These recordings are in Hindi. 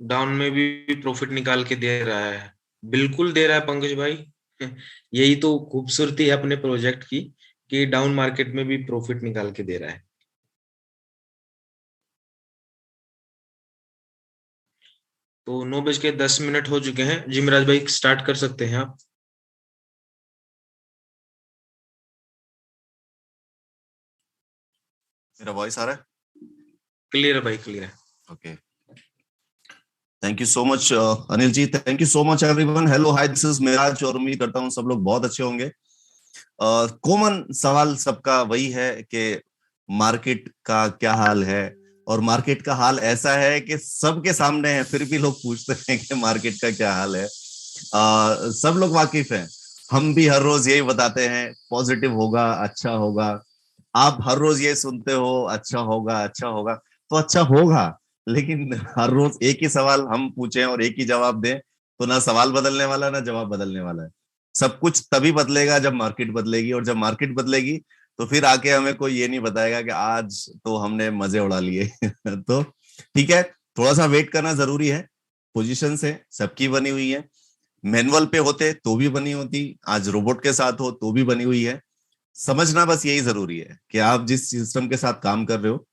डाउन में भी प्रॉफिट निकाल के दे रहा है, बिल्कुल दे रहा है पंकज भाई। यही तो खूबसूरती है अपने प्रोजेक्ट की, कि डाउन मार्केट में भी प्रॉफिट निकाल के दे रहा है। तो 9:10 हो चुके हैं, जिमराज भाई स्टार्ट कर सकते हैं आप। मेरा वॉइस आ रहा है? क्लियर है भाई, क्लियर है। Okay, thank you so much Anil ji, thank you so much everyone. Hello hi, this is Miraj और उम्मीद करता हूँ सब लोग बहुत अच्छे होंगे। कॉमन सवाल सबका वही है कि मार्केट का क्या हाल है। और मार्केट का हाल ऐसा है कि सबके सामने है, फिर भी लोग पूछते हैं कि मार्केट का क्या हाल है। सब लोग वाकिफ हैं। हम भी हर रोज यही बताते हैं, पॉजिटिव होगा, अच्छा होगा। आप हर रोज ये सुनते हो, अच्छा होगा अच्छा होगा। तो अच्छा होगा, लेकिन हर रोज एक ही सवाल हम पूछें और एक ही जवाब दें, तो ना सवाल बदलने वाला ना जवाब बदलने वाला है। सब कुछ तभी बदलेगा जब मार्केट बदलेगी, और जब मार्केट बदलेगी तो फिर आके हमें कोई ये नहीं बताएगा कि आज तो हमने मजे उड़ा लिए। तो ठीक है, थोड़ा सा वेट करना जरूरी है। पोजीशन है सबकी बनी हुई है, मैनुअल पे होते तो भी बनी होती, आज रोबोट के साथ हो तो भी बनी हुई है। समझना बस यही जरूरी है कि आप जिस सिस्टम के साथ काम कर रहे हो,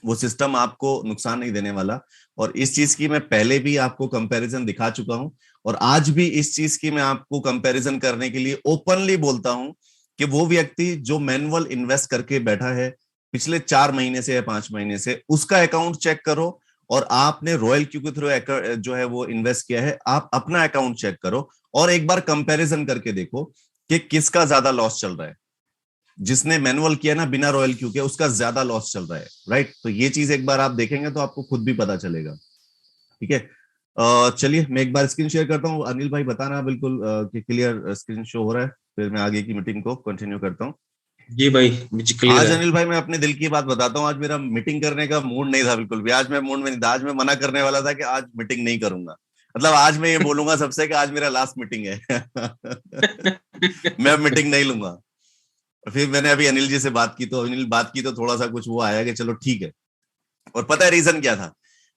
वो सिस्टम आपको नुकसान नहीं देने वाला। और इस चीज की मैं पहले भी आपको कंपैरिजन दिखा चुका हूं, और आज भी इस चीज की मैं आपको कंपैरिजन करने के लिए ओपनली बोलता हूं कि वो व्यक्ति जो मैनुअल इन्वेस्ट करके बैठा है पिछले 4 महीने से या 5 महीने से, उसका अकाउंट चेक करो। और आपने रॉयल क्यू के थ्रू जो है वो इन्वेस्ट किया है, आप अपना अकाउंट चेक करो और एक बार कंपैरिजन करके देखो कि किसका ज्यादा लॉस चल रहा है। जिसने मैनुअल किया ना बिना रॉयल क्यू के, उसका ज्यादा लॉस चल रहा है, राइट। तो ये चीज एक बार आप देखेंगे तो आपको खुद भी पता चलेगा। ठीक है, चलिए मैं एक बार स्क्रीन शेयर करता हूँ। अनिल भाई बताना बिल्कुल कि क्लियर स्क्रीन शो हो रहा है, फिर मैं आगे की मीटिंग को कंटिन्यू करता हूँ। जी भाई, मुझे क्लियर आज है। अनिल भाई मैं अपने दिल की बात बताता हूँ, आज मेरा मीटिंग करने का मूड नहीं था बिल्कुल भी। आज मैं मूड में नहीं था, आज मैं मना करने वाला था कि आज मीटिंग नहीं करूंगा। मतलब आज मैं ये बोलूंगा सबसे कि आज मेरा लास्ट मीटिंग है। मैं मीटिंग नहीं लूंगा। फिर मैंने अभी अनिल जी से बात की, तो अनिल बात की तो थोड़ा सा कुछ वो आया कि चलो ठीक है। और पता है रीजन क्या था?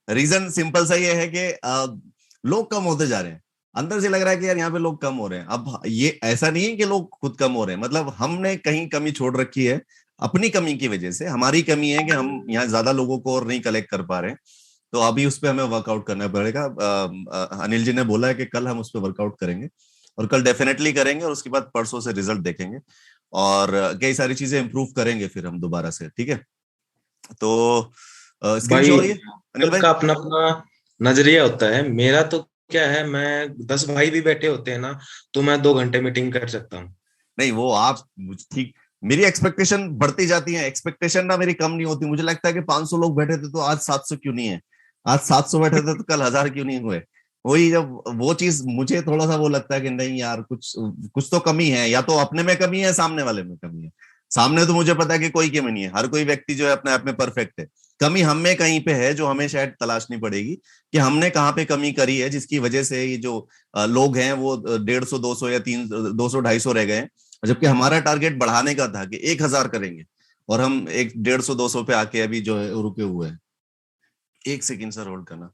रीजन सिंपल सा ये है कि लोग कम होते जा रहे हैं। अंदर से लग रहा है कि यार यहाँ पे लोग कम हो रहे हैं। अब ये ऐसा नहीं है कि लोग खुद कम हो रहे हैं, मतलब हमने कहीं कमी छोड़ रखी है। अपनी कमी की वजह से हमारी कमी है कि हम यहाँ ज्यादा लोगों को और नहीं कलेक्ट कर पा रहे हैं। तो अभी उस पर हमें वर्कआउट करना पड़ेगा। अनिल जी ने बोला है कि कल हम उस पर वर्कआउट करेंगे, और कल डेफिनेटली करेंगे, और उसके बाद परसों से रिजल्ट देखेंगे और कई सारी चीजें इंप्रूव करेंगे फिर हम दोबारा से। ठीक है, तो स्क्रीन शो भाई हो रही है अनिल भाई? सबका अपना अपना नजरिया होता है। मेरा तो क्या है, मैं 10 भाई भी बैठे होते हैं ना, तो मैं 2 घंटे मीटिंग कर सकता हूँ। नहीं वो आप ठीक, मेरी एक्सपेक्टेशन बढ़ती जाती है, एक्सपेक्टेशन ना मेरी कम नहीं होती। मुझे लगता है कि 500 लोग बैठे थे तो आज 700 क्यों नहीं है, आज 700 बैठे थे तो कल 1000 क्यों नहीं हुए। वही जब वो चीज मुझे थोड़ा सा वो लगता है कि नहीं यार, कुछ कुछ तो कमी है, या तो अपने में कमी है, सामने वाले में कमी है। सामने तो मुझे पता है कि कोई कमी नहीं है, हर कोई व्यक्ति जो है अपने आप में परफेक्ट है। कमी हम में कहीं पे है जो हमें शायद तलाशनी पड़ेगी, कि हमने कहाँ पे कमी करी है जिसकी वजह से ये जो लोग हैं वो 150 200 या 200 250 रह गए हैं। जबकि हमारा टारगेट बढ़ाने का था कि 1000 करेंगे, और हम एक 150 200 पे आके अभी जो है रुके हुए हैं। एक सेकेंड सर, होल्ड करना।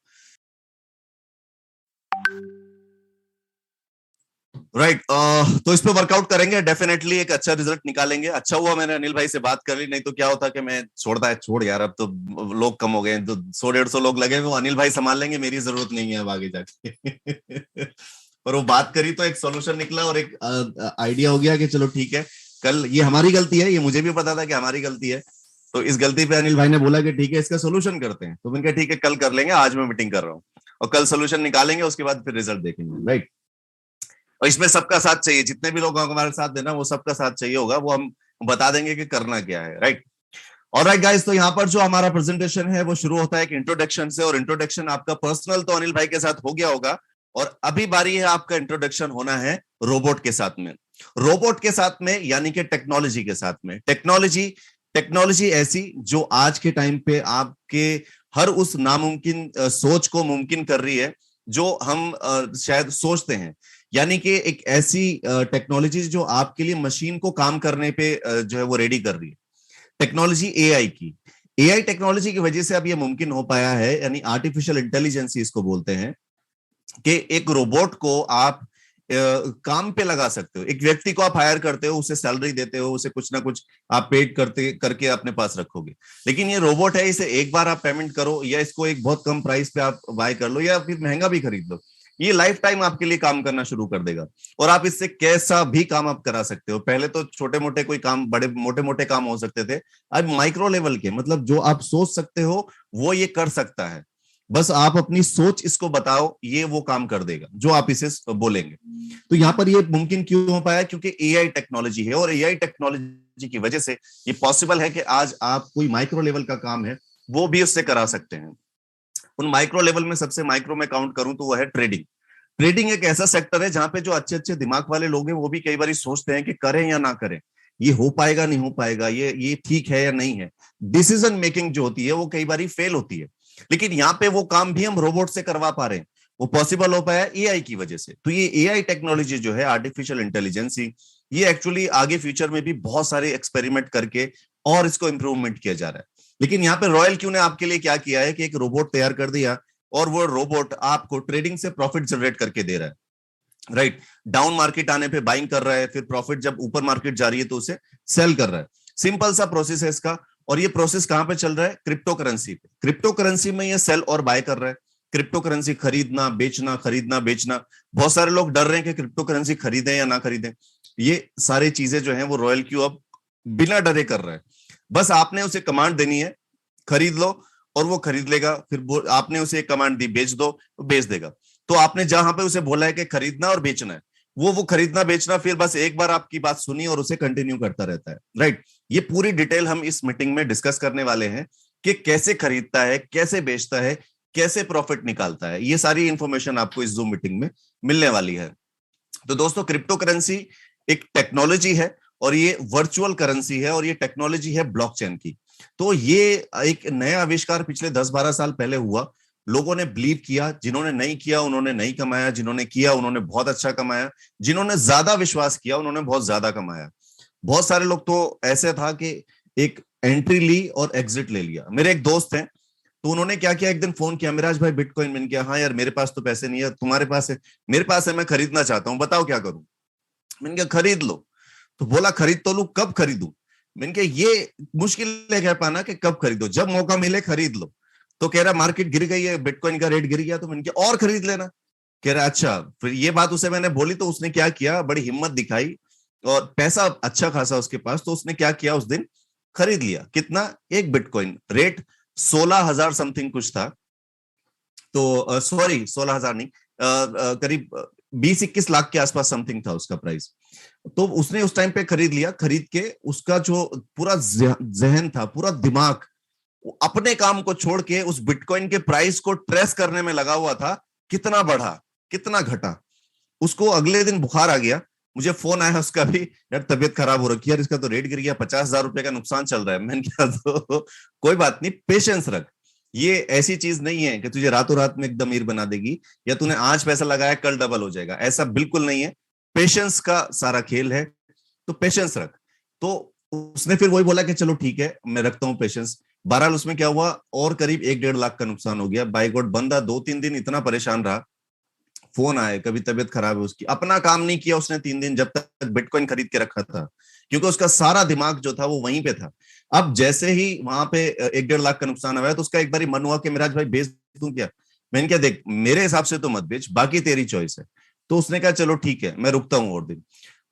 राइट, तो इस पे वर्कआउट करेंगे, डेफिनेटली एक अच्छा रिजल्ट निकालेंगे। अच्छा हुआ मैंने अनिल भाई से बात कर ली, नहीं तो क्या होता कि मैं छोड़ता है, छोड़ यार अब तो लोग कम हो गए हैं, तो 100 150 लोग लगे, वो अनिल भाई संभाल लेंगे, मेरी जरूरत नहीं है अब आगे जाके। पर वो बात करी तो एक सोल्यूशन निकला, और एक आइडिया हो गया कि चलो ठीक है, कल ये हमारी गलती है, ये मुझे भी पता था कि हमारी गलती है। तो इस गलती पे अनिल भाई ने बोला कि ठीक है इसका सोल्यूशन करते हैं, तो मैंने कहा ठीक है कल कर लेंगे, आज मैं मीटिंग कर रहा हूँ। और कल सोल्यूशन निकालेंगे, उसके बाद फिर रिजल्ट देखेंगे, राइट। और इसमें सबका साथ चाहिए, जितने भी लोग हमारे साथ देना, वो सबका साथ चाहिए होगा, वो हम बता देंगे कि करना क्या है, राइट। और राइट गाइस, तो यहाँ पर जो हमारा प्रेजेंटेशन है वो शुरू होता है एक इंट्रोडक्शन से, और इंट्रोडक्शन आपका पर्सनल तो अनिल भाई के साथ हो गया होगा, और अभी बारी है आपका इंट्रोडक्शन होना है रोबोट के साथ में। रोबोट के साथ में यानी कि टेक्नोलॉजी के साथ में। टेक्नोलॉजी, टेक्नोलॉजी ऐसी जो आज के टाइम पे आपके हर उस नामुमकिन सोच को मुमकिन कर रही है जो हम शायद सोचते हैं। यानी कि एक ऐसी टेक्नोलॉजी जो आपके लिए मशीन को काम करने पे जो है वो रेडी कर रही है। टेक्नोलॉजी एआई की, एआई टेक्नोलॉजी की वजह से अब ये मुमकिन हो पाया है, यानी आर्टिफिशियल इंटेलिजेंस इसको बोलते हैं, कि एक रोबोट को आप काम पे लगा सकते हो। एक व्यक्ति को आप हायर करते हो, उसे सैलरी देते हो, उसे कुछ ना कुछ आप पेड करते करके अपने पास रखोगे। लेकिन ये रोबोट है, इसे एक बार आप पेमेंट करो, या इसको एक बहुत कम प्राइस पे आप बाय कर लो, या फिर महंगा भी खरीद लो, ये लाइफ टाइम आपके लिए काम करना शुरू कर देगा। और आप इससे कैसा भी काम आप करा सकते हो। पहले तो छोटे मोटे कोई काम, बड़े मोटे मोटे काम हो सकते थे, अब माइक्रो लेवल के, मतलब जो आप सोच सकते हो वो ये कर सकता है। बस आप अपनी सोच इसको बताओ, ये वो काम कर देगा जो आप इसे बोलेंगे। तो यहां पर ये मुमकिन क्यों हो पाया? क्योंकि एआई टेक्नोलॉजी है, और एआई टेक्नोलॉजी की वजह से ये पॉसिबल है कि आज आप कोई माइक्रो लेवल का काम है वो भी उससे करा सकते हैं। उन माइक्रो लेवल में सबसे माइक्रो में काउंट करूं तो वो है ट्रेडिंग। ट्रेडिंग एक ऐसा सेक्टर है जहां पे जो अच्छे अच्छे दिमाग वाले लोग हैं वो भी कई बार सोचते हैं कि करें या ना करें, ये हो पाएगा नहीं हो पाएगा, ये ठीक है या नहीं है। डिसीजन मेकिंग जो होती है वो कई बार फेल होती है। लेकिन यहाँ पे वो काम भी हम रोबोट से करवा पा रहे हैं, वो पॉसिबल हो पाया एआई की वजह से। तो ये एआई टेक्नोलॉजी जो है, आर्टिफिशियल इंटेलिजेंस, ये एक्चुअली आगे फ्यूचर में भी बहुत सारे एक्सपेरिमेंट करके और इसको इंप्रूवमेंट किया जा रहा है। लेकिन यहाँ पे रॉयल क्यू ने आपके लिए क्या किया है कि एक रोबोट तैयार कर दिया, और वो रोबोट आपको ट्रेडिंग से प्रॉफिट जनरेट करके दे रहा है। राइट, डाउन मार्केट आने पे बाइंग कर रहा है, फिर प्रॉफिट जब ऊपर मार्केट जा रही है तो उसे सेल कर रहा है। सिंपल सा प्रोसेस है इसका। और ये प्रोसेस कहां पे चल रहा है? क्रिप्टो करेंसी पे। क्रिप्टो करेंसी में ये सेल और बाय कर रहा है। क्रिप्टो करेंसी खरीदना बेचना, खरीदना बेचना। बहुत सारे लोग डर रहे हैं कि क्रिप्टो करेंसी खरीदें या ना खरीदें। ये सारी चीजें जो है वो रॉयल क्यू अब बिना डरे कर रहा है। बस आपने उसे कमांड देनी है, खरीद लो, और वो खरीद लेगा। फिर आपने उसे एक कमांड दी, बेच दो, तो बेच देगा। तो आपने जहां पे उसे बोला है कि खरीदना और बेचना है, वो खरीदना बेचना फिर बस एक बार आपकी बात सुनी और उसे कंटिन्यू करता रहता है। राइट, ये पूरी डिटेल हम इस मीटिंग में डिस्कस करने वाले हैं कि कैसे खरीदता है, कैसे बेचता है, कैसे प्रॉफिट निकालता है। ये सारी इंफॉर्मेशन आपको इस जूम मीटिंग में मिलने वाली है। तो दोस्तों, क्रिप्टो करेंसी एक टेक्नोलॉजी है, और ये वर्चुअल करेंसी है, और ये टेक्नोलॉजी है ब्लॉकचेन की। तो ये एक नया आविष्कार पिछले 10-12 साल पहले हुआ। लोगों ने बिलीव किया, जिन्होंने नहीं किया उन्होंने नहीं कमाया, जिन्होंने किया उन्होंने बहुत अच्छा कमाया, जिन्होंने ज्यादा विश्वास किया उन्होंने बहुत ज्यादा कमाया। बहुत सारे लोग तो ऐसे था कि एक एंट्री ली और एग्जिट ले लिया। मेरे एक दोस्त हैं, तो उन्होंने क्या किया, एक दिन फोन किया, मिराज भाई बिटकॉइन। मैंने किया, हाँ यार मेरे पास तो पैसे नहीं है, तुम्हारे पास है? मेरे पास है, मैं खरीदना चाहता हूँ, बताओ क्या करूं। मैंने कहा खरीद लो। तो बोला खरीद तो लू, कब खरीदूं? मैंने कहा ये मुश्किल है कह पाना कि कब खरीदो, जब मौका मिले खरीद लो। तो कह रहा मार्केट गिर गई है, बिटकॉइन का रेट गिर गया। तो मैंने कहा और खरीद लेना। कह रहा अच्छा। फिर ये बात उसे मैंने बोली तो उसने क्या किया, बड़ी हिम्मत दिखाई, और पैसा अच्छा खासा उसके पास, तो उसने क्या किया, उस दिन खरीद लिया। कितना? एक बिटकॉइन, रेट 16,000 समथिंग कुछ था। तो सॉरी 16,000 नहीं, करीब 20-21 लाख के आसपास समथिंग था उसका प्राइस। तो उसने उस टाइम पे खरीद लिया। खरीद के उसका जो पूरा जहन था, पूरा दिमाग अपने काम को छोड़ के उस बिटकॉइन के प्राइस को ट्रेस करने में लगा हुआ था, कितना बढ़ा कितना घटा। उसको अगले दिन बुखार आ गया, मुझे फोन आया उसका भी, यार तबीयत खराब हो रखी है यार, इसका तो रेट गिर गया, 50,000 रुपए का नुकसान चल रहा है। मैंने कहा तो कोई बात नहीं, पेशेंस रख। ये ऐसी चीज नहीं है कि तुझे रातों रात में एकदम अमीर बना देगी, या तूने आज पैसा लगाया कल डबल हो जाएगा, ऐसा बिल्कुल नहीं है। पेशेंस का सारा खेल है, तो पेशेंस रख। तो उसने फिर वही बोला कि चलो ठीक है मैं रखता हूं पेशेंस। बहरहाल उसमें क्या हुआ, और करीब 1-1.5 लाख का नुकसान हो गया। बाय गॉड, बंदा 2-3 दिन इतना परेशान रहा, फोन आए, कभी तबीयत खराब है उसकी, अपना काम नहीं किया उसने 3 दिन, जब तक बिटकॉइन खरीद के रखा था, क्योंकि उसका सारा दिमाग जो था वो वहीं पे था। अब जैसे ही वहां पे 1-1.5 लाख का नुकसान आया, तो उसका एक बार मन हुआ कि मिराज भाई बेच दूं क्या? मैंने क्या, देख मेरे हिसाब से तो मत बेच, बाकी तेरी चॉइस है। तो उसने कहा चलो ठीक है मैं रुकता हूं और दिन।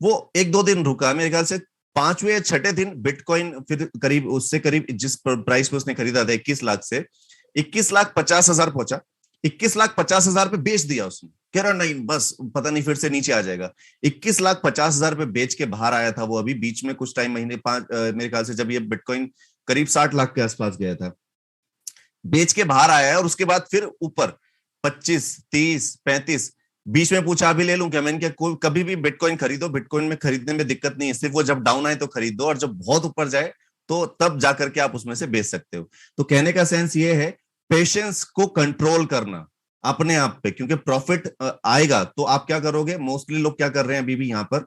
वो 1-2 दिन रुका, मेरे ख्याल से 5वें या 6ठे दिन बिटकॉइन फिर करीब उससे करीब जिस प्राइस पे उसने खरीदा था 21 लाख से 21,50,000 पहुंचा। 21,50,000 पे बेच दिया उसने। कह रहा नहीं बस पता नहीं फिर से नीचे आ जाएगा। 21,50,000 पे बेच के बाहर आया था वो। अभी बीच में कुछ टाइम, महीने 5 मेरे ख्याल से जब ये बिटकॉइन करीब 60 लाख के आसपास गया था, बेच के बाहर आया है। और उसके बाद फिर ऊपर 25, 30, 35, बीच में पूछा अभी ले लूं क्या? मैंने क्या, कोई कभी भी बिटकॉइन खरीदो, बिटकॉइन में खरीदने में दिक्कत नहीं है, सिर्फ वो जब डाउन आए तो खरीदो, और जब बहुत ऊपर जाए तो तब जाकर के आप उसमें से बेच सकते हो। तो कहने का सेंस ये है, पेशेंस को कंट्रोल करना अपने आप पे, क्योंकि प्रॉफिट आएगा तो आप क्या करोगे। मोस्टली लोग क्या कर रहे हैं अभी भी यहाँ पर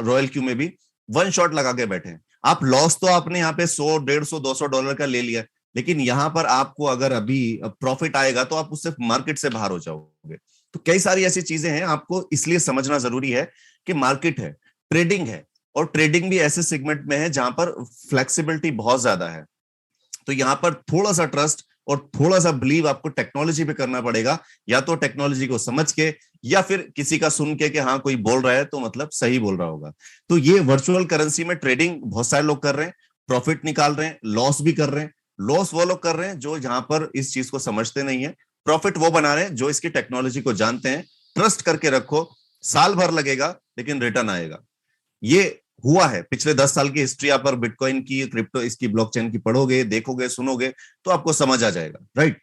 रॉयल क्यू में भी, वन शॉट लगा के बैठे हैं। आप लॉस तो आपने यहाँ पे 100, 150, $200 का ले लिया, लेकिन यहाँ पर आपको अगर अभी प्रॉफिट आएगा तो आप उससे मार्केट से बाहर हो जाओगे। तो कई सारी ऐसी चीजें हैं, आपको इसलिए समझना जरूरी है कि मार्केट है, ट्रेडिंग है, और ट्रेडिंग भी ऐसे सेगमेंट में है जहां पर फ्लेक्सिबिलिटी बहुत ज्यादा है। तो यहाँ पर थोड़ा सा ट्रस्ट और थोड़ा सा बिलीव आपको टेक्नोलॉजी पे करना पड़ेगा, या तो टेक्नोलॉजी को समझ के, या फिर किसी का सुन के कि हाँ कोई बोल रहा है तो मतलब सही बोल रहा होगा। तो ये वर्चुअल करेंसी में ट्रेडिंग बहुत सारे लोग कर रहे हैं, प्रॉफिट निकाल रहे हैं, लॉस भी कर रहे हैं। लॉस वो लोग कर रहे हैं जो यहाँ पर इस चीज को समझते नहीं है, प्रॉफिट वो बना रहे हैं जो इसकी टेक्नोलॉजी को जानते हैं। ट्रस्ट करके रखो, साल भर लगेगा लेकिन रिटर्न आएगा। ये हुआ है, पिछले 10 साल की हिस्ट्री आप बिटकॉइन की, क्रिप्टो, इसकी ब्लॉकचेन की पढ़ोगे, देखोगे, सुनोगे तो आपको समझ आ जाएगा, राइट।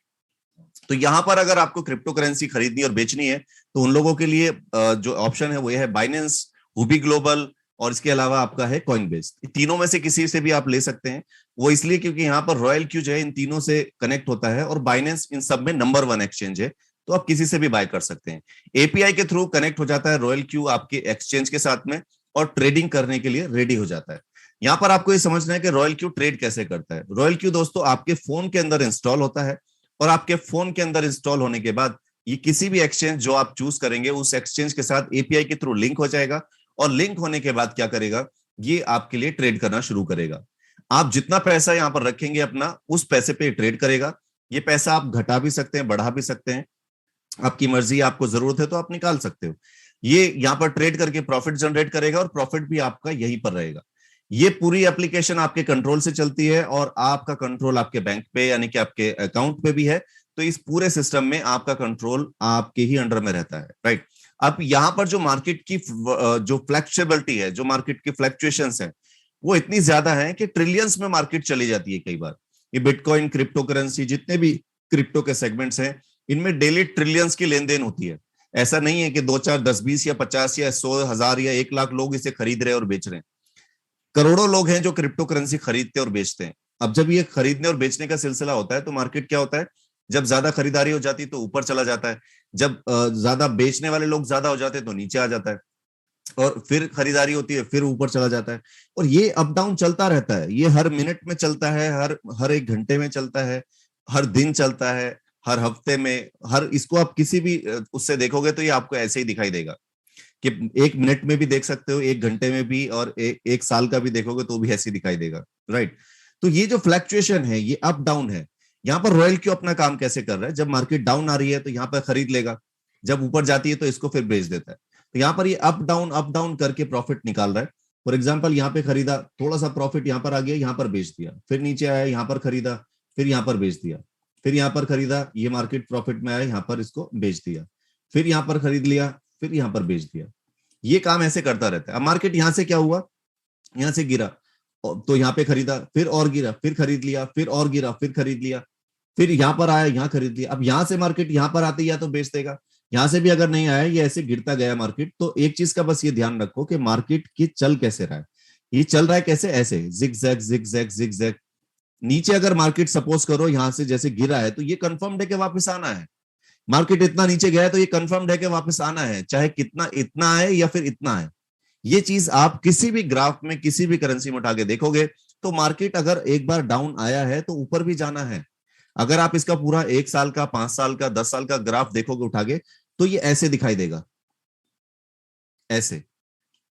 तो यहां पर अगर आपको क्रिप्टो करेंसी खरीदनी और बेचनी है तो उन लोगों के लिए जो ऑप्शन है वो ये है, बाइनेंस, हुबी ग्लोबल, और इसके अलावा आपका है कॉइनबेस। तीनों में से किसी से भी आप ले सकते हैं। वो इसलिए क्योंकि यहाँ पर रॉयल क्यू जो है इन तीनों से कनेक्ट होता है, और बाइनेंस इन सब में नंबर 1 एक्सचेंज है, तो आप किसी से भी बाय कर सकते हैं। एपीआई के थ्रू कनेक्ट हो जाता है रॉयल क्यू आपके एक्सचेंज के साथ में, और ट्रेडिंग करने के लिए रेडी हो जाता है। यहां पर आपको ये समझना है कि रॉयल क्यू ट्रेड कैसे करता है। रॉयल क्यू दोस्तों आपके फोन के अंदर इंस्टॉल होता है, और आपके फोन के अंदर इंस्टॉल होने के बाद ये किसी भी एक्सचेंज जो आप चूज करेंगे उस एक्सचेंज के साथ एपीआई के थ्रू लिंक हो जाएगा, और लिंक होने के बाद क्या करेगा, ये आपके लिए ट्रेड करना शुरू करेगा। आप जितना पैसा यहां पर रखेंगे अपना, उस पैसे पे ट्रेड करेगा। ये पैसा आप घटा भी सकते हैं, बढ़ा भी सकते हैं, आपकी मर्जी, आपको जरूरत है तो आप निकाल सकते हो। ये यहां पर ट्रेड करके प्रॉफिट जनरेट करेगा, और प्रॉफिट भी आपका यहीं पर रहेगा। ये पूरी एप्लीकेशन आपके कंट्रोल से चलती है, और आपका कंट्रोल आपके बैंक पे यानी कि आपके अकाउंट पे भी है। तो इस पूरे सिस्टम में आपका कंट्रोल आपके ही अंडर में रहता है, राइट। अब यहां पर जो मार्केट की जो फ्लेक्सिबिलिटी है, जो मार्केट की फ्लक्चुएशंस है, वो इतनी ज्यादा है कि ट्रिलियंस में मार्केट चली जाती है कई बार। ये बिटकॉइन, क्रिप्टो करेंसी, जितने भी क्रिप्टो के सेगमेंट्स हैं, इनमें डेली ट्रिलियंस की लेन देन होती है। ऐसा नहीं है कि 2, 4, 10, 20 या 50 या 100, 1000 या 1 लाख लोग इसे खरीद रहे और बेच रहे हैं। करोड़ों लोग हैं जो क्रिप्टो करेंसी खरीदते और बेचते हैं। अब जब ये खरीदने और बेचने का सिलसिला होता है तो मार्केट क्या होता है, जब ज्यादा खरीदारी हो जाती है तो ऊपर चला जाता है, जब ज्यादा बेचने वाले लोग ज्यादा हो जाते हैं तो नीचे आ जाता है, और फिर खरीदारी होती है फिर ऊपर चला जाता है। और ये अप डाउन चलता रहता है, ये हर मिनट में चलता है, हर हर 1 घंटे में चलता है, हर दिन चलता है, हर हफ्ते में, हर, इसको आप किसी भी उससे देखोगे तो ये आपको ऐसे ही दिखाई देगा कि 1 मिनट में भी देख सकते हो, 1 घंटे में भी, और एक साल का भी देखोगे तो भी ऐसे दिखाई देगा, राइट। तो ये जो फ्लक्चुएशन है ये अप डाउन है। यहाँ पर रॉयल क्यू अपना काम कैसे कर रहा है, जब मार्केट डाउन आ रही है तो यहाँ पर खरीद लेगा, जब ऊपर जाती है तो इसको फिर बेच देता है। तो यहाँ पर ये अप डाउन करके प्रॉफिट निकाल रहा है। फॉर एग्जाम्पल यहाँ पे खरीदा, थोड़ा सा प्रॉफिट यहाँ पर आ गया, यहाँ पर बेच दिया, फिर नीचे आया, यहाँ पर खरीदा, फिर यहाँ पर बेच दिया, फिर यहाँ पर खरीदा, ये मार्केट प्रॉफिट में आया, यहाँ पर इसको बेच दिया, फिर यहाँ पर खरीद लिया, फिर यहाँ पर बेच दिया। ये काम ऐसे करता रहता है। अब मार्केट यहां से क्या हुआ, यहां से गिरा तो यहाँ पे खरीदा, फिर और गिरा, फिर खरीद लिया, फिर और गिरा, फिर खरीद लिया, फिर यहाँ पर आया, यहाँ खरीद लिया। अब यहाँ से मार्केट यहाँ पर आते या तो बेच देगा, यहां से भी अगर नहीं आया, ये ऐसे गिरता गया मार्केट। तो एक चीज का बस ये ध्यान रखो कि मार्केट की चल कैसे रहा है। ये चल रहा है कैसे, ऐसे zig zag zig zag zig zag. नीचे अगर मार्केट सपोज करो यहां से जैसे गिरा है तो ये कंफर्म्ड है कि वापस आना है। मार्केट इतना नीचे गया है तो ये कंफर्म्ड है कि वापस आना है, चाहे कितना, इतना आए या फिर इतना है। ये चीज आप किसी भी ग्राफ में, किसी भी करेंसी में उठा के देखोगे तो मार्केट अगर एक बार डाउन आया है तो ऊपर भी जाना है। अगर आप इसका पूरा 1 साल का, 5 साल का, 10 साल का ग्राफ देखोगे उठा के, तो ये ऐसे दिखाई देगा, ऐसे।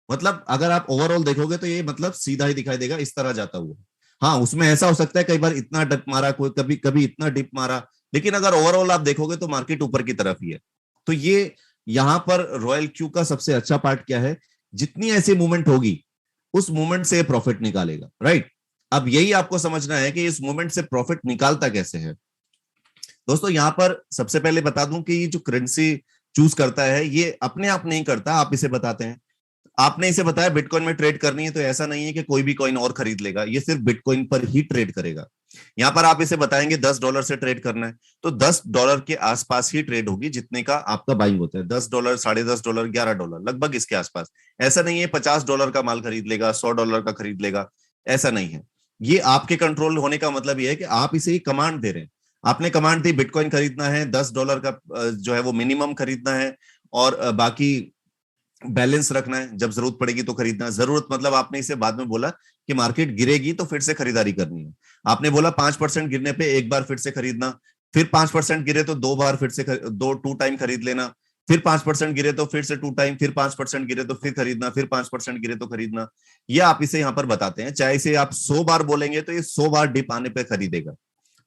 मतलब अगर आप ओवरऑल देखोगे तो ये मतलब सीधा ही दिखाई देगा, इस तरह जाता हुआ। हाँ, उसमें ऐसा हो सकता है कई बार इतना डिप मारा, कोई कभी कभी इतना डिप मारा, लेकिन अगर ओवरऑल आप देखोगे तो मार्केट ऊपर की तरफ ही है। तो ये यहां पर रॉयल क्यू का सबसे अच्छा पार्ट क्या है, जितनी ऐसी मूवमेंट होगी उस मूवमेंट से प्रॉफिट निकालेगा, राइट। अब यही आपको समझना है कि इस मूवमेंट से प्रॉफिट निकालता कैसे है। दोस्तों यहां पर सबसे पहले बता दूं कि ये जो करेंसी चूज करता है ये अपने आप नहीं करता, आप इसे बताते हैं। आपने इसे बताया बिटकॉइन में ट्रेड करनी है, तो ऐसा नहीं है कि कोई भी कॉइन और खरीद लेगा, ये सिर्फ बिटकॉइन पर ही ट्रेड करेगा। यहां पर आप इसे बताएंगे $10 से ट्रेड करना है, तो $10 के आसपास ही ट्रेड होगी जितने का आपका बाइंग होता है। $10, $10.5, $11 लगभग इसके आसपास। ऐसा नहीं है $50 का माल खरीद लेगा, $100 का खरीद लेगा, ऐसा नहीं है। ये आपके कंट्रोल होने का मतलब यह है कि आप इसे कमांड दे रहे हैं। आपने कमांड दी बिटकॉइन खरीदना है, $10 का जो है वो मिनिमम खरीदना है, और बाकी बैलेंस रखना है, जब जरूरत पड़ेगी तो खरीदना। जरूरत मतलब आपने इसे बाद में बोला कि मार्केट गिरेगी तो फिर से खरीदारी करनी है। आपने बोला 5% गिरने पे एक बार फिर से खरीदना, फिर 5% गिरे तो दो बार फिर से दो टू टाइम खरीद लेना, फिर 5% गिरे तो फिर से टू टाइम, फिर 5% गिरे तो फिर खरीदना, फिर 5% गिरे तो खरीदना। ये आप इसे यहां पर बताते हैं। चाहे इसे आप 100 बार बोलेंगे तो ये 100 बार डिप आने पर खरीदेगा।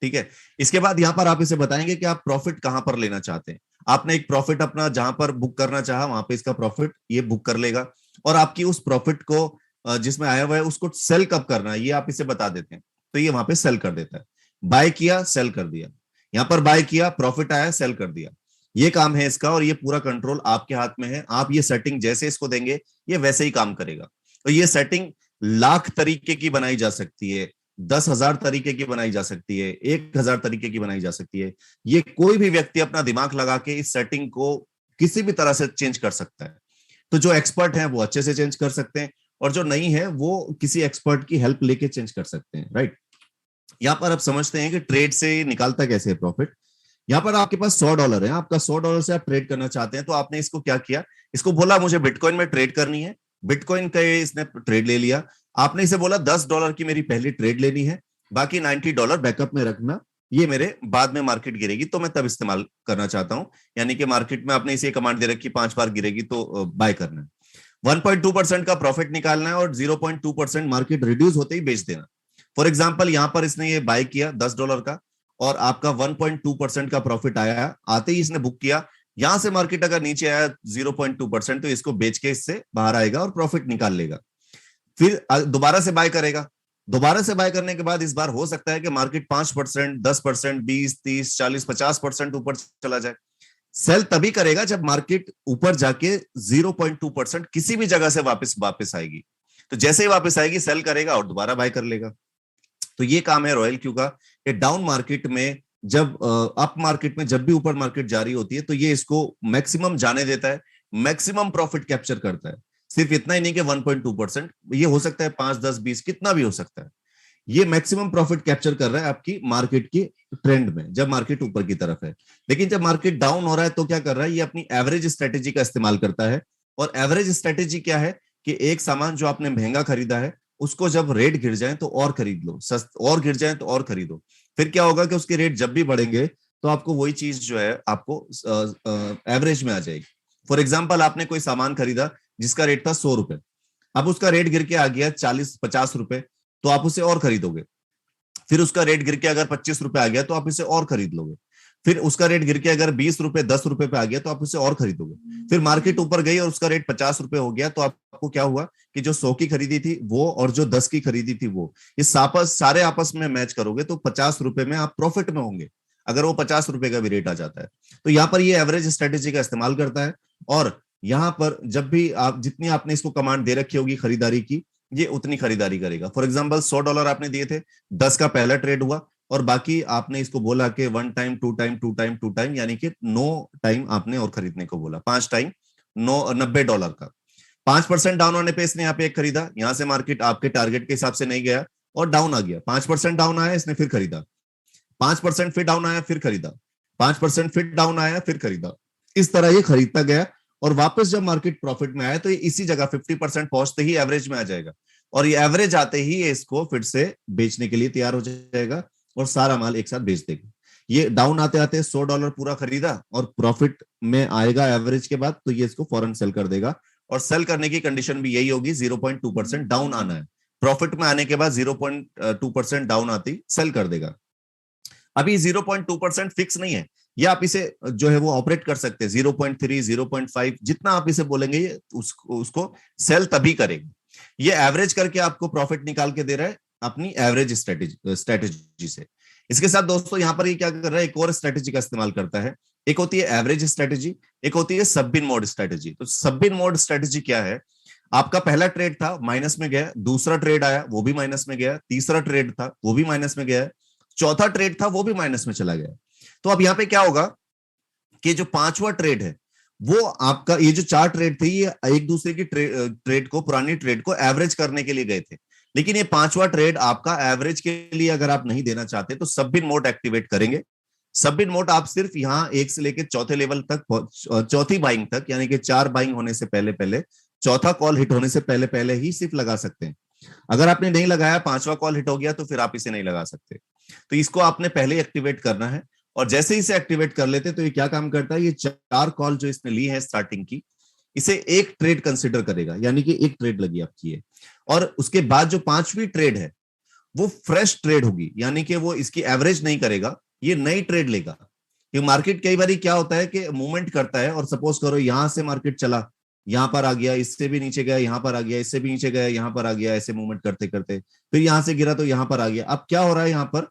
ठीक है। इसके बाद यहां पर आप इसे बताएंगे कि आप प्रॉफिट कहां पर लेना चाहते हैं। आपने एक प्रॉफिट अपना जहां पर बुक करना चाहा वहां पे इसका प्रॉफिट ये बुक कर लेगा, और आपकी उस प्रॉफिट को जिसमें आया हुआ है उसको सेल कब करना है ये आप इसे बता देते हैं, तो ये वहां पे सेल कर देता है। बाय किया, सेल कर दिया। यहां पर बाय किया, प्रॉफिट आया, सेल कर दिया। ये काम है इसका, और ये पूरा कंट्रोल आपके हाथ में है। आप ये सेटिंग जैसे इसको देंगे ये वैसे ही काम करेगा। तो ये सेटिंग लाख तरीके की बनाई जा सकती है, 10,000 तरीके की बनाई जा सकती है, 1,000 तरीके की बनाई जा सकती है। ये कोई भी व्यक्ति अपना दिमाग लगा के इस सेटिंग को किसी भी तरह से चेंज कर सकता है। तो जो एक्सपर्ट हैं वो अच्छे से चेंज कर सकते हैं, और जो नहीं है वो किसी एक्सपर्ट की हेल्प लेके चेंज कर सकते हैं, राइट। यहां पर आप समझते हैं कि ट्रेड से निकालता कैसे है प्रॉफिट। यहां पर आपके पास $100 है, आपका $100 से आप ट्रेड करना चाहते हैं, तो आपने इसको क्या किया, इसको बोला मुझे बिटकॉइन में ट्रेड करनी है। बिटकॉइन का इसने ट्रेड ले लिया। आपने इसे बोला $10 की मेरी पहली ट्रेड लेनी है, बाकी $90 बैकअप में रखना, ये मेरे बाद में मार्केट गिरेगी तो मैं तब इस्तेमाल करना चाहता हूं। यानी कि मार्केट में आपने इसे कमांड दे रखी 5 बार गिरेगी तो बाय करना है। 1.2% का प्रॉफिट निकालना है, और 0.2% मार्केट रिड्यूस होते ही बेच देना। फॉर एग्जाम्पल यहां पर इसने ये बाय किया $10 का, और आपका 1.2% का प्रॉफिट आया, आते ही इसने बुक किया। यहां से मार्केट अगर नीचे आया 0.2% तो इसको बेच के इससे बाहर आएगा और प्रॉफिट निकाल लेगा। फिर दोबारा से बाय करेगा। दोबारा से बाय करने के बाद इस बार हो सकता है कि मार्केट 5%, 10%, 20, 30, 40, 50% ऊपर चला जाए। सेल तभी करेगा जब मार्केट ऊपर जाके 0.2% किसी भी जगह से वापस वापस आएगी। तो जैसे ही वापस आएगी सेल करेगा और दोबारा बाय कर लेगा। तो ये काम है रॉयल क्यू का, कि डाउन मार्केट में जब अप मार्केट में जब भी ऊपर मार्केट जारी होती है तो ये इसको मैक्सिमम जाने देता है, मैक्सिमम प्रॉफिट कैप्चर करता है। सिर्फ इतना ही नहीं कि 1.2%, ये हो सकता है 5, 10, 20 कितना भी हो सकता है। ये मैक्सिमम प्रॉफिट कैप्चर कर रहा है आपकी मार्केट की ट्रेंड में जब मार्केट ऊपर की तरफ है। लेकिन जब मार्केट डाउन हो रहा है तो क्या कर रहा है, ये अपनी एवरेज स्ट्रेटेजी का इस्तेमाल करता है। और एवरेज स्ट्रेटेजी क्या है कि एक सामान जो आपने महंगा खरीदा है उसको जब रेट गिर जाए तो और खरीद लो, और गिर जाए तो और खरीदो। फिर क्या होगा कि उसके रेट जब भी बढ़ेंगे तो आपको वही चीज जो है आपको एवरेज में आ जाएगी। फॉर एग्जाम्पल आपने कोई सामान खरीदा जिसका रेट था ₹100, अब उसका रेट गिर के आ गया 40-50 रुपए, तो आप उसे और खरीदोगे। फिर उसका रेट गिर के अगर ₹25 आ गया तो आप इसे और खरीद लोगे। फिर उसका रेट गिर के अगर ₹20, ₹10 पे आ गया तो आप उसे और खरीदोगे। फिर मार्केट ऊपर गई और उसका रेट ₹50 हो गया तो आपको क्या हुआ कि जो 100 की खरीदी थी वो और जो 10 की खरीदी थी वो, ये सारे आपस में मैच करोगे तो ₹50 में आप प्रॉफिट में होंगे, अगर वो ₹50 का भी रेट आ जाता है। तो यहाँ पर ये एवरेज स्ट्रेटेजी का इस्तेमाल करता है। और यहाँ पर जब भी आप जितनी आपने इसको कमांड दे रखी होगी खरीदारी की, ये उतनी खरीदारी करेगा। फॉर एग्जाम्पल $100 आपने दिए थे, 10 का पहला ट्रेड हुआ, और बाकी आपने इसको बोला कि 1 टाइम, 2 टाइम, 2 टाइम, 2 टाइम, यानी कि 9 टाइम आपने और खरीदने को बोला, 5 टाइम, $90 का। 5% डाउन होने पे इसने यहाँ पे एक खरीदा, यहां से मार्केट आपके टारगेट के हिसाब से नहीं गया और डाउन आ गया। 5% डाउन आया, इसने फिर खरीदा। 5% फिर डाउन आया, फिर खरीदा। 5% फिर डाउन आया, फिर खरीदा। इस तरह ये खरीदता गया, और वापस जब मार्केट प्रॉफिट में आया तो ये इसी जगह 50% पहुंचते ही एवरेज में आ जाएगा, और ये एवरेज आते ही ये इसको फिर से बेचने के लिए तैयार हो जाएगा और सारा माल एक साथ बेच देगा। ये डाउन आते आते $100 पूरा खरीदा और प्रॉफिट में आएगा एवरेज के बाद, तो ये इसको फौरन सेल कर देगा। और सेल करने की कंडीशन भी यही होगी, 0.2% डाउन आना है। प्रॉफिट में आने के बाद 0.2% डाउन आती सेल कर देगा। अभी 0.2% फिक्स नहीं है, ये आप इसे जो है वो ऑपरेट कर सकते हैं। 0.3, 0.5 जितना आप इसे बोलेंगे ये उसको सेल तभी करेगा। ये एवरेज करके आपको प्रॉफिट निकाल के दे रहा है अपनी एवरेज स्ट्रेटेजी से। इसके साथ दोस्तों यहाँ पर ये क्या कर रहा है, एक और स्ट्रेटेजी का इस्तेमाल करता है। एक होती है एवरेज स्ट्रेटेजी, एक होती है सब बिन मोड स्ट्रेटेजी। तो सब बिन मोड स्ट्रेटेजी क्या है, आपका पहला ट्रेड था माइनस में गया, दूसरा ट्रेड आया वो भी माइनस में गया, तीसरा ट्रेड था वो भी माइनस में गया, चौथा ट्रेड था वो भी माइनस में चला गया। तो अब यहां पे क्या होगा कि जो पांचवा ट्रेड है वो आपका, ये जो 4 ट्रेड थे ये एक दूसरे की ट्रेड को, पुरानी ट्रेड को एवरेज करने के लिए गए थे। लेकिन ये पांचवा ट्रेड आपका एवरेज के लिए अगर आप नहीं देना चाहते तो सब बिन मोड एक्टिवेट करेंगे। सब इन मोड आप सिर्फ यहाँ एक से लेकर चौथे लेवल तक, चौथी बाइंग तक, यानी कि 4 बाइंग होने से पहले पहले, चौथा कॉल हिट होने से पहले पहले ही सिर्फ लगा सकते हैं। अगर आपने नहीं लगाया, 5वां कॉल हिट हो गया, तो फिर आप इसे नहीं लगा सकते। तो इसको आपने पहले ही एक्टिवेट करना है, और जैसे ही इसे एक्टिवेट कर लेते तो ये क्या काम करता है, ये 4 कॉल जो इसने ली है स्टार्टिंग की, इसे एक ट्रेड कंसिडर करेगा, यानी कि एक ट्रेड लगी आपकी है। और उसके बाद जो 5वीं ट्रेड है वो फ्रेश ट्रेड होगी, यानी कि वो इसकी एवरेज नहीं करेगा, ये नई ट्रेड लेगा। ये मार्केट कई बार क्या होता है कि मूवमेंट करता है, और सपोज करो यहां से मार्केट चला, यहां पर आ गया, इससे भी नीचे गया, यहां पर आ गया, इससे भी नीचे गया, यहां पर आ गया, ऐसे मूवमेंट करते करते फिर यहां से गिरा तो यहां पर आ गया। अब क्या हो रहा है यहां पर,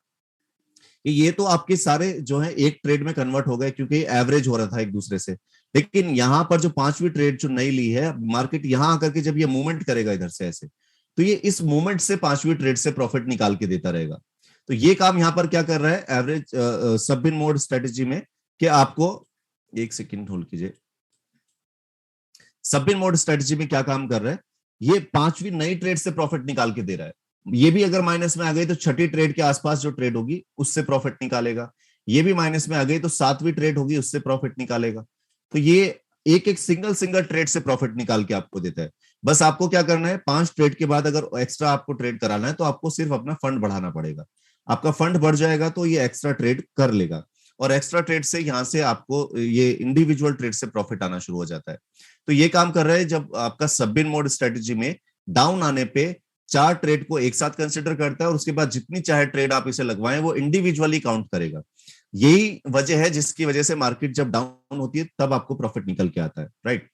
ये तो आपके सारे जो है एक ट्रेड में कन्वर्ट हो गए, क्योंकि एवरेज हो रहा था एक दूसरे से। लेकिन यहां पर जो 5वीं ट्रेड जो नई ली है मार्केट, यहां आकर के जब ये मूवमेंट करेगा इधर से ऐसे, तो ये इस मूवमेंट से 5वीं ट्रेड से प्रॉफिट निकाल के देता रहेगा। तो ये काम यहां पर क्या कर रहा है एवरेज सब इन मोड स्ट्रेटेजी में, कि आपको, एक सेकेंड होल्ड कीजिए, सब इन मोड स्ट्रेटेजी में क्या काम कर रहा है, ये 5वीं नई ट्रेड से प्रॉफिट निकाल के दे रहा है। ये भी अगर माइनस में आ गई तो छठी ट्रेड के आसपास जो ट्रेड होगी उससे प्रॉफिट निकालेगा, ये भी माइनस में आ गई तो 7वीं ट्रेड होगी उससे प्रॉफिट निकालेगा। तो ये एक एक सिंगल सिंगल ट्रेड से प्रॉफिट निकाल के आपको देता है। बस आपको क्या करना है, 5 ट्रेड के बाद अगर एक्स्ट्रा आपको ट्रेड कराना है तो आपको सिर्फ अपना फंड बढ़ाना पड़ेगा। आपका फंड बढ़ जाएगा तो ये एक्स्ट्रा ट्रेड कर लेगा, और एक्स्ट्रा ट्रेड से यहां से आपको ये इंडिविजुअल ट्रेड से प्रॉफिट आना शुरू हो जाता है। तो ये काम कर रहा है जब आपका सब इन मोड स्ट्रेटेजी में डाउन आने पे 4 ट्रेड को एक साथ कंसिडर करता है, और उसके बाद जितनी चाहे ट्रेड आप इसे लगवाएं वो इंडिविजुअली काउंट करेगा। यही वजह है जिसकी वजह से मार्केट जब डाउन होती है तब आपको प्रॉफिट निकल के आता है, राइट।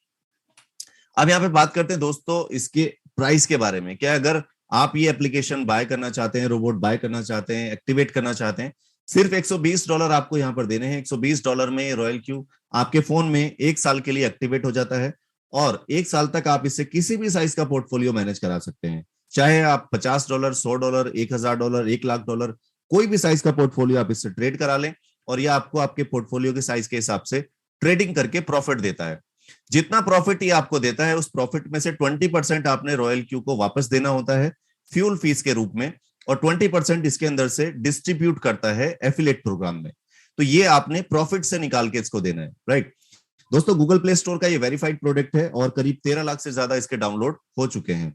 अब यहाँ पे बात करते हैं दोस्तों इसके प्राइस के बारे में। क्या अगर आप ये एप्लीकेशन बाय करना चाहते हैं, रोबोट बाय करना चाहते हैं, एक्टिवेट करना चाहते हैं, सिर्फ $120 आपको यहाँ पर देने हैं। $120 में रॉयल क्यू आपके फोन में 1 साल के लिए एक्टिवेट हो जाता है, और 1 साल तक आप इससे किसी भी साइज का पोर्टफोलियो मैनेज करा सकते हैं। चाहे आप $50, $100, $1000, $1,00,000, कोई भी साइज का पोर्टफोलियो आप इससे ट्रेड करा लें, और यह आपको आपके पोर्टफोलियो के साइज के हिसाब से ट्रेडिंग करके प्रॉफिट देता है। जितना प्रॉफिट ये आपको देता है उस प्रॉफिट में से 20% आपने रॉयल क्यू को वापस देना होता है फ्यूल फीस के रूप में, और 20% इसके अंदर से डिस्ट्रीब्यूट करता है एफिलिएट प्रोग्राम में। तो ये आपने प्रॉफिट से निकाल के इसको देना है, राइट। दोस्तों गूगल प्ले स्टोर का ये वेरीफाइड प्रोडक्ट है, और करीब 13 लाख से ज्यादा इसके डाउनलोड हो चुके हैं।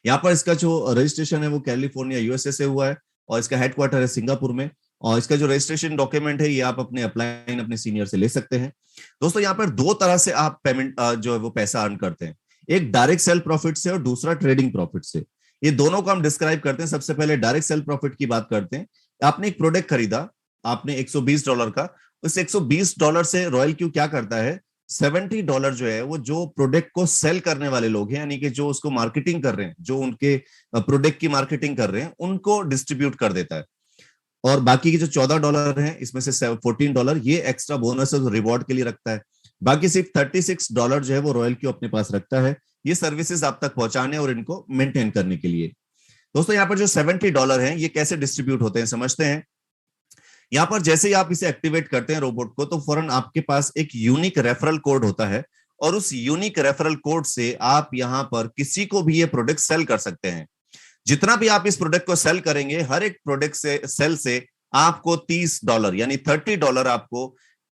यहाँ पर इसका जो रजिस्ट्रेशन है वो कैलिफोर्निया यूएसए से हुआ है, और इसका हेडक्वार्टर है सिंगापुर में, और इसका जो रजिस्ट्रेशन डॉक्यूमेंट है ये आप अपने अपलाइन अपने सीनियर से ले सकते हैं। दोस्तों यहाँ पर 2 तरह से आप पेमेंट जो है वो पैसा अर्न करते हैं, एक डायरेक्ट सेल प्रॉफिट से और दूसरा ट्रेडिंग प्रॉफिट से। ये दोनों को हम डिस्क्राइब करते हैं। सबसे पहले डायरेक्ट सेल प्रॉफिट की बात करते हैं। आपने एक प्रोडक्ट खरीदा, आपने $120 का, उस $120 से रॉयल क्यू क्या करता है, $70 जो है वो जो प्रोडक्ट को सेल करने वाले लोग हैं, यानी कि जो उसको मार्केटिंग कर रहे हैं, जो उनके प्रोडक्ट की मार्केटिंग कर रहे हैं, उनको डिस्ट्रीब्यूट कर देता है। और बाकी के जो $14 हैं इसमें से $14 ये एक्स्ट्रा बोनस रिवॉर्ड के लिए रखता है। बाकी सिर्फ $36 जो है वो रॉयल क्यू अपने पास रखता है, ये सर्विसेज आप तक पहुंचाने और इनको मेंटेन करने के लिए। दोस्तों यहाँ पर जो $70 हैं ये कैसे डिस्ट्रीब्यूट होते हैं समझते हैं। यहाँ पर जैसे ही आप इसे एक्टिवेट करते हैं रोबोट को, तो फौरन आपके पास एक यूनिक रेफरल कोड होता है, और उस यूनिक रेफरल कोड से आप यहाँ पर किसी को भी ये प्रोडक्ट सेल कर सकते हैं। जितना भी आप इस प्रोडक्ट को सेल करेंगे, हर एक प्रोडक्ट से सेल से आपको $30 यानी $30 आपको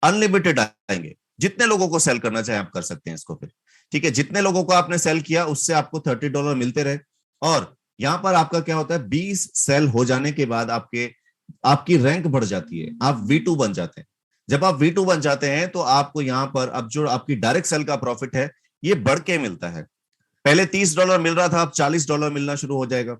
अनलिमिटेड आएंगे। जितने लोगों को सेल करना चाहे आप कर सकते हैं इसको, फिर ठीक है, जितने लोगों को आपने सेल किया उससे आपको $30 मिलते रहे। और यहां पर आपका क्या होता है, 20 सेल हो जाने के बाद आपकी रैंक बढ़ जाती है, आप V2 बन जाते हैं। जब आप V2 बन जाते हैं तो आपको यहां पर अब जो आपकी डायरेक्ट सेल का प्रॉफिट है ये बढ़ के मिलता है। पहले $30 मिल रहा था, अब $40 मिलना शुरू हो जाएगा।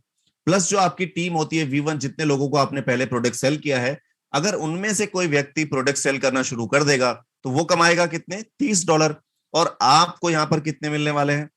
प्लस जो आपकी टीम होती है V1, जितने लोगों को आपने पहले प्रोडक्ट सेल किया है, अगर उनमें से कोई व्यक्ति प्रोडक्ट सेल करना शुरू कर देगा तो वो कमाएगा कितने, $30। और आपको यहां पर कितने मिलने वाले हैं,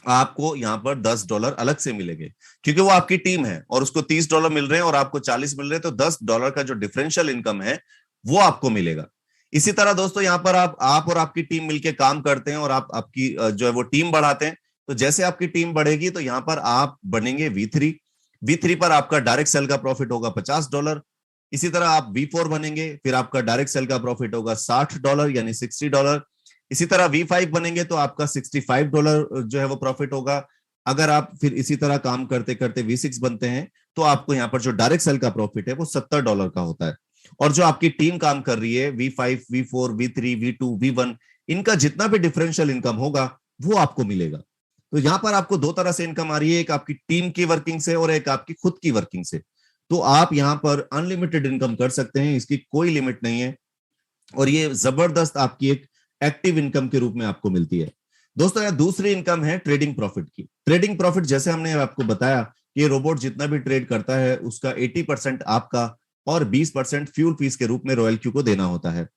आपको यहां पर $10 अलग से मिलेंगे, क्योंकि वो आपकी टीम है और उसको $30 मिल रहे हैं और आपको 40 मिल रहे हैं, तो $10 का जो डिफरेंशियल इनकम है वो आपको मिलेगा। इसी तरह दोस्तों यहाँ पर आप और आपकी टीम मिलकर काम करते हैं और आपकी जो है वो टीम बढ़ाते हैं। तो जैसे आपकी टीम बढ़ेगी तो यहाँ पर आप बनेंगे V3 पर आपका डायरेक्ट सेल का प्रॉफिट होगा $50। इसी तरह आप V4 बनेंगे, फिर आपका डायरेक्ट सेल का प्रॉफिट होगा $60 यानी $60। इसी तरह V5 बनेंगे तो आपका $65 जो है वो प्रॉफिट होगा। अगर आप फिर इसी तरह काम करते करते V6 बनते हैं तो आपको यहाँ पर जो डायरेक्ट सेल का प्रॉफिट है वो $70 का होता है। और जो आपकी टीम काम कर रही है V5, V4, V3, V2, V1, इनका जितना भी डिफरेंशियल इनकम होगा वो आपको मिलेगा। तो यहां पर आपको दो तरह से इनकम आ रही है, एक आपकी टीम की वर्किंग से और एक आपकी खुद की वर्किंग से। तो आप यहां पर अनलिमिटेड इनकम कर सकते हैं, इसकी कोई लिमिट नहीं है, और ये जबरदस्त आपकी एक एक्टिव इनकम के रूप में आपको मिलती है। दोस्तों यहां दूसरी इनकम है ट्रेडिंग प्रॉफिट की। ट्रेडिंग प्रॉफिट जैसे हमने आपको बताया कि ये रोबोट जितना भी ट्रेड करता है उसका 80% आपका और 20% फ्यूल फीस के रूप में रॉयल क्यू को देना होता है।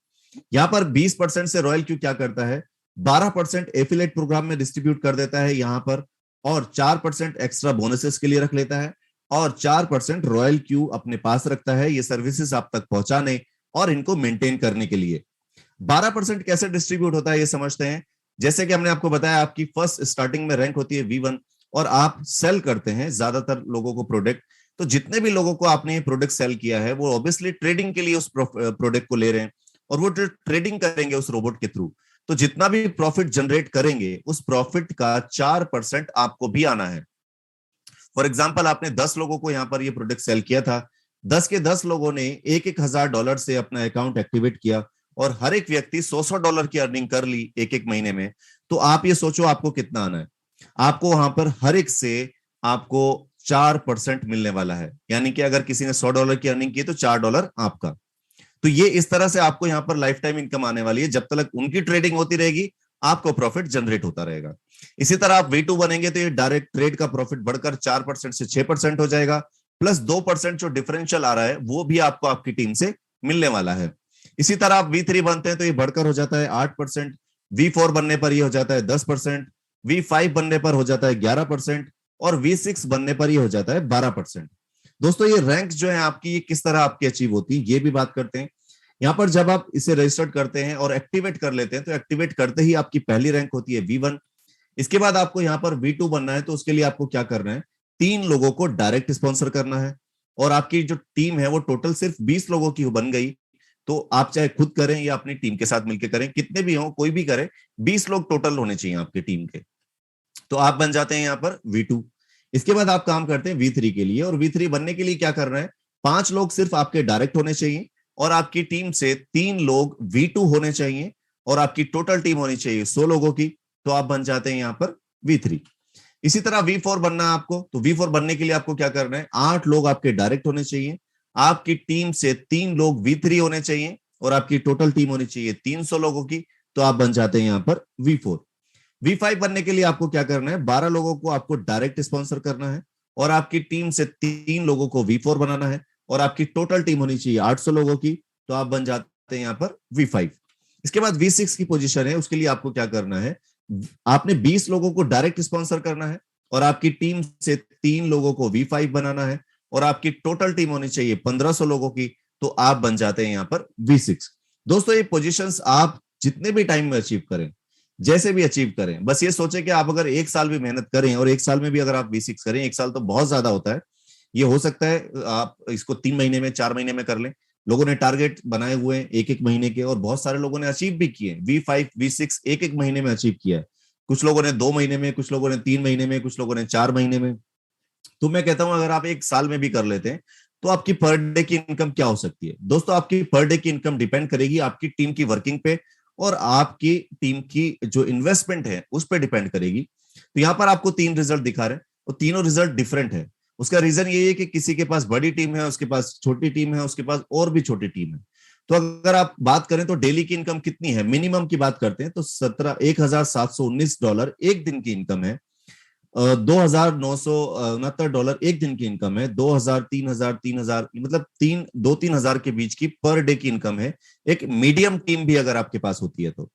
यहां पर 20% से रॉयल क्यू क्या करता है, 12% एफिलेट प्रोग्राम में डिस्ट्रीब्यूट कर देता है यहां पर, और 4% एक्स्ट्रा बोनसेस के लिए रख लेता है, और 4% रॉयल क्यू अपने पास रखता है ये सर्विसेज आप तक पहुंचाने और इनको मेंटेन करने के लिए। 12% कैसे डिस्ट्रीब्यूट होता है ये समझते हैं। जैसे कि हमने आपको बताया आपकी फर्स्ट स्टार्टिंग में रैंक होती है V1 और आप सेल करते हैं ज्यादातर लोगों को प्रोडक्ट, तो जितने भी लोगों को आपने ये प्रोडक्ट सेल किया है वो ऑब्वियसली ट्रेडिंग के लिए उस प्रोडक्ट को ले रहे हैं और वो ट्रेडिंग करेंगे उस रोबोट के थ्रू। तो जितना भी प्रॉफिट जनरेट करेंगे उस प्रॉफिट का 4% आपको भी आना है। फॉर एग्जाम्पल आपने 10 लोगों को यहां पर ये प्रोडक्ट सेल किया था, 10 के 10 लोगों ने $1,000 से अपना अकाउंट एक्टिवेट किया और हर एक व्यक्ति $100 की अर्निंग कर ली एक एक महीने में। तो आप ये सोचो आपको कितना आना है, आपको वहां पर हर एक से आपको 4% मिलने वाला है। यानी कि अगर किसी ने $100 की अर्निंग की तो $4 आपका। तो ये इस तरह से आपको यहाँ पर लाइफ टाइम इनकम आने वाली है, जब तक उनकी ट्रेडिंग होती रहेगी आपको प्रॉफिट जनरेट होता रहेगा। इसी तरह आप V2 बनेंगे तो ये डायरेक्ट ट्रेड का प्रॉफिट बढ़कर 4% से 6% हो जाएगा, प्लस 2% जो डिफरेंशियल आ रहा है वो भी आपको आपकी टीम से मिलने वाला है। इसी तरह आप V3 बनते हैं तो ये बढ़कर हो जाता है 8%, V4 बनने पर ये हो जाता है 10%, V5 बनने पर हो जाता है 11%, और V6 बनने पर ये हो जाता है 12%। दोस्तों ये रैंक जो है आपकी ये किस तरह आपकी अचीव होती है ये भी बात करते हैं। यहाँ पर जब आप इसे रजिस्टर्ड करते हैं और एक्टिवेट कर लेते हैं तो एक्टिवेट करते ही आपकी पहली रैंक होती है V1। इसके बाद आपको यहाँ पर V2 बनना है तो उसके लिए आपको क्या करना है, 3 लोगों को डायरेक्ट स्पॉन्सर करना है, और आपकी जो टीम है वो टोटल सिर्फ 20 लोगों की बन गई। तो आप चाहे खुद करें या अपनी टीम के साथ मिलकर करें, कितने भी हो कोई भी करे, 20 लोग टोटल होने चाहिए आपकी टीम के, तो आप बन जाते हैं यहाँ पर V2। इसके बाद आप काम करते हैं V3 के लिए, और V3 बनने के लिए क्या करना है, 5 लोग सिर्फ आपके डायरेक्ट होने चाहिए और आपकी टीम से 3 लोग V2 होने चाहिए, और आपकी टोटल टीम होनी चाहिए 100 लोगों की, तो आप बन जाते हैं यहाँ पर V3। इसी तरह V4 बनना है आपको, तो V4 बनने के लिए आपको क्या करना है, 8 लोग आपके डायरेक्ट होने चाहिए, आपकी टीम से 3 लोग V3 होने चाहिए, और आपकी टोटल टीम होनी चाहिए 300 लोगों की, तो आप बन जाते हैं यहाँ पर V4। V5 बनने के लिए आपको क्या करना है, 12 लोगों को आपको डायरेक्ट स्पॉन्सर करना है, और आपकी टीम से 3 लोगों को V4 बनाना है, और आपकी टोटल टीम होनी चाहिए 800 लोगों की, तो आप बन जाते हैं यहाँ पर V5। इसके बाद V6 की पोजीशन है, उसके लिए आपको क्या करना है, आपने 20 लोगों को डायरेक्ट स्पॉन्सर करना है, और आपकी टीम से 3 लोगों को V5 बनाना है, और आपकी टोटल टीम होनी चाहिए 1500 लोगों की, तो आप बन जाते हैं यहाँ पर V6। दोस्तों ये पोजीशंस आप जितने भी टाइम में अचीव करें, जैसे भी अचीव करें, बस ये सोचे कि आप अगर 1 साल भी मेहनत करें, और 1 साल में भी अगर आप V6 करें, 1 साल तो बहुत ज्यादा होता है, ये हो सकता है आप इसको 3 महीने में 4 महीने में कर लें। लोगों ने टारगेट बनाए हुए हैं एक एक महीने के, और बहुत सारे लोगों ने अचीव भी किए। V5 V6 एक एक महीने में अचीव किया है, कुछ लोगों ने 2 महीने में, कुछ लोगों ने 3 महीने में, कुछ लोगों ने 4 महीने में। तो मैं कहता हूं अगर आप 1 साल में भी कर लेते हैं तो आपकी पर डे की इनकम क्या हो सकती है। दोस्तों आपकी पर डे की इनकम डिपेंड करेगी आपकी टीम की वर्किंग पे, और आपकी टीम की जो इन्वेस्टमेंट है उस पर डिपेंड करेगी। तो यहां पर आपको 3 रिजल्ट दिखा रहे हैं, और तीनों रिजल्ट डिफरेंट है। उसका रीजन ये है कि किसी के पास बड़ी टीम है, उसके पास छोटी टीम है, उसके पास और भी छोटी टीम है। तो अगर आप बात करें तो डेली की इनकम कितनी है, मिनिमम की बात करते हैं तो $17,719 एक दिन की इनकम है, $2,969 एक दिन की इनकम है, 2,000 3,000 3,000 मतलब 3,000 के बीच की पर डे की इनकम है। एक मीडियम टीम भी अगर आपके पास होती है, तो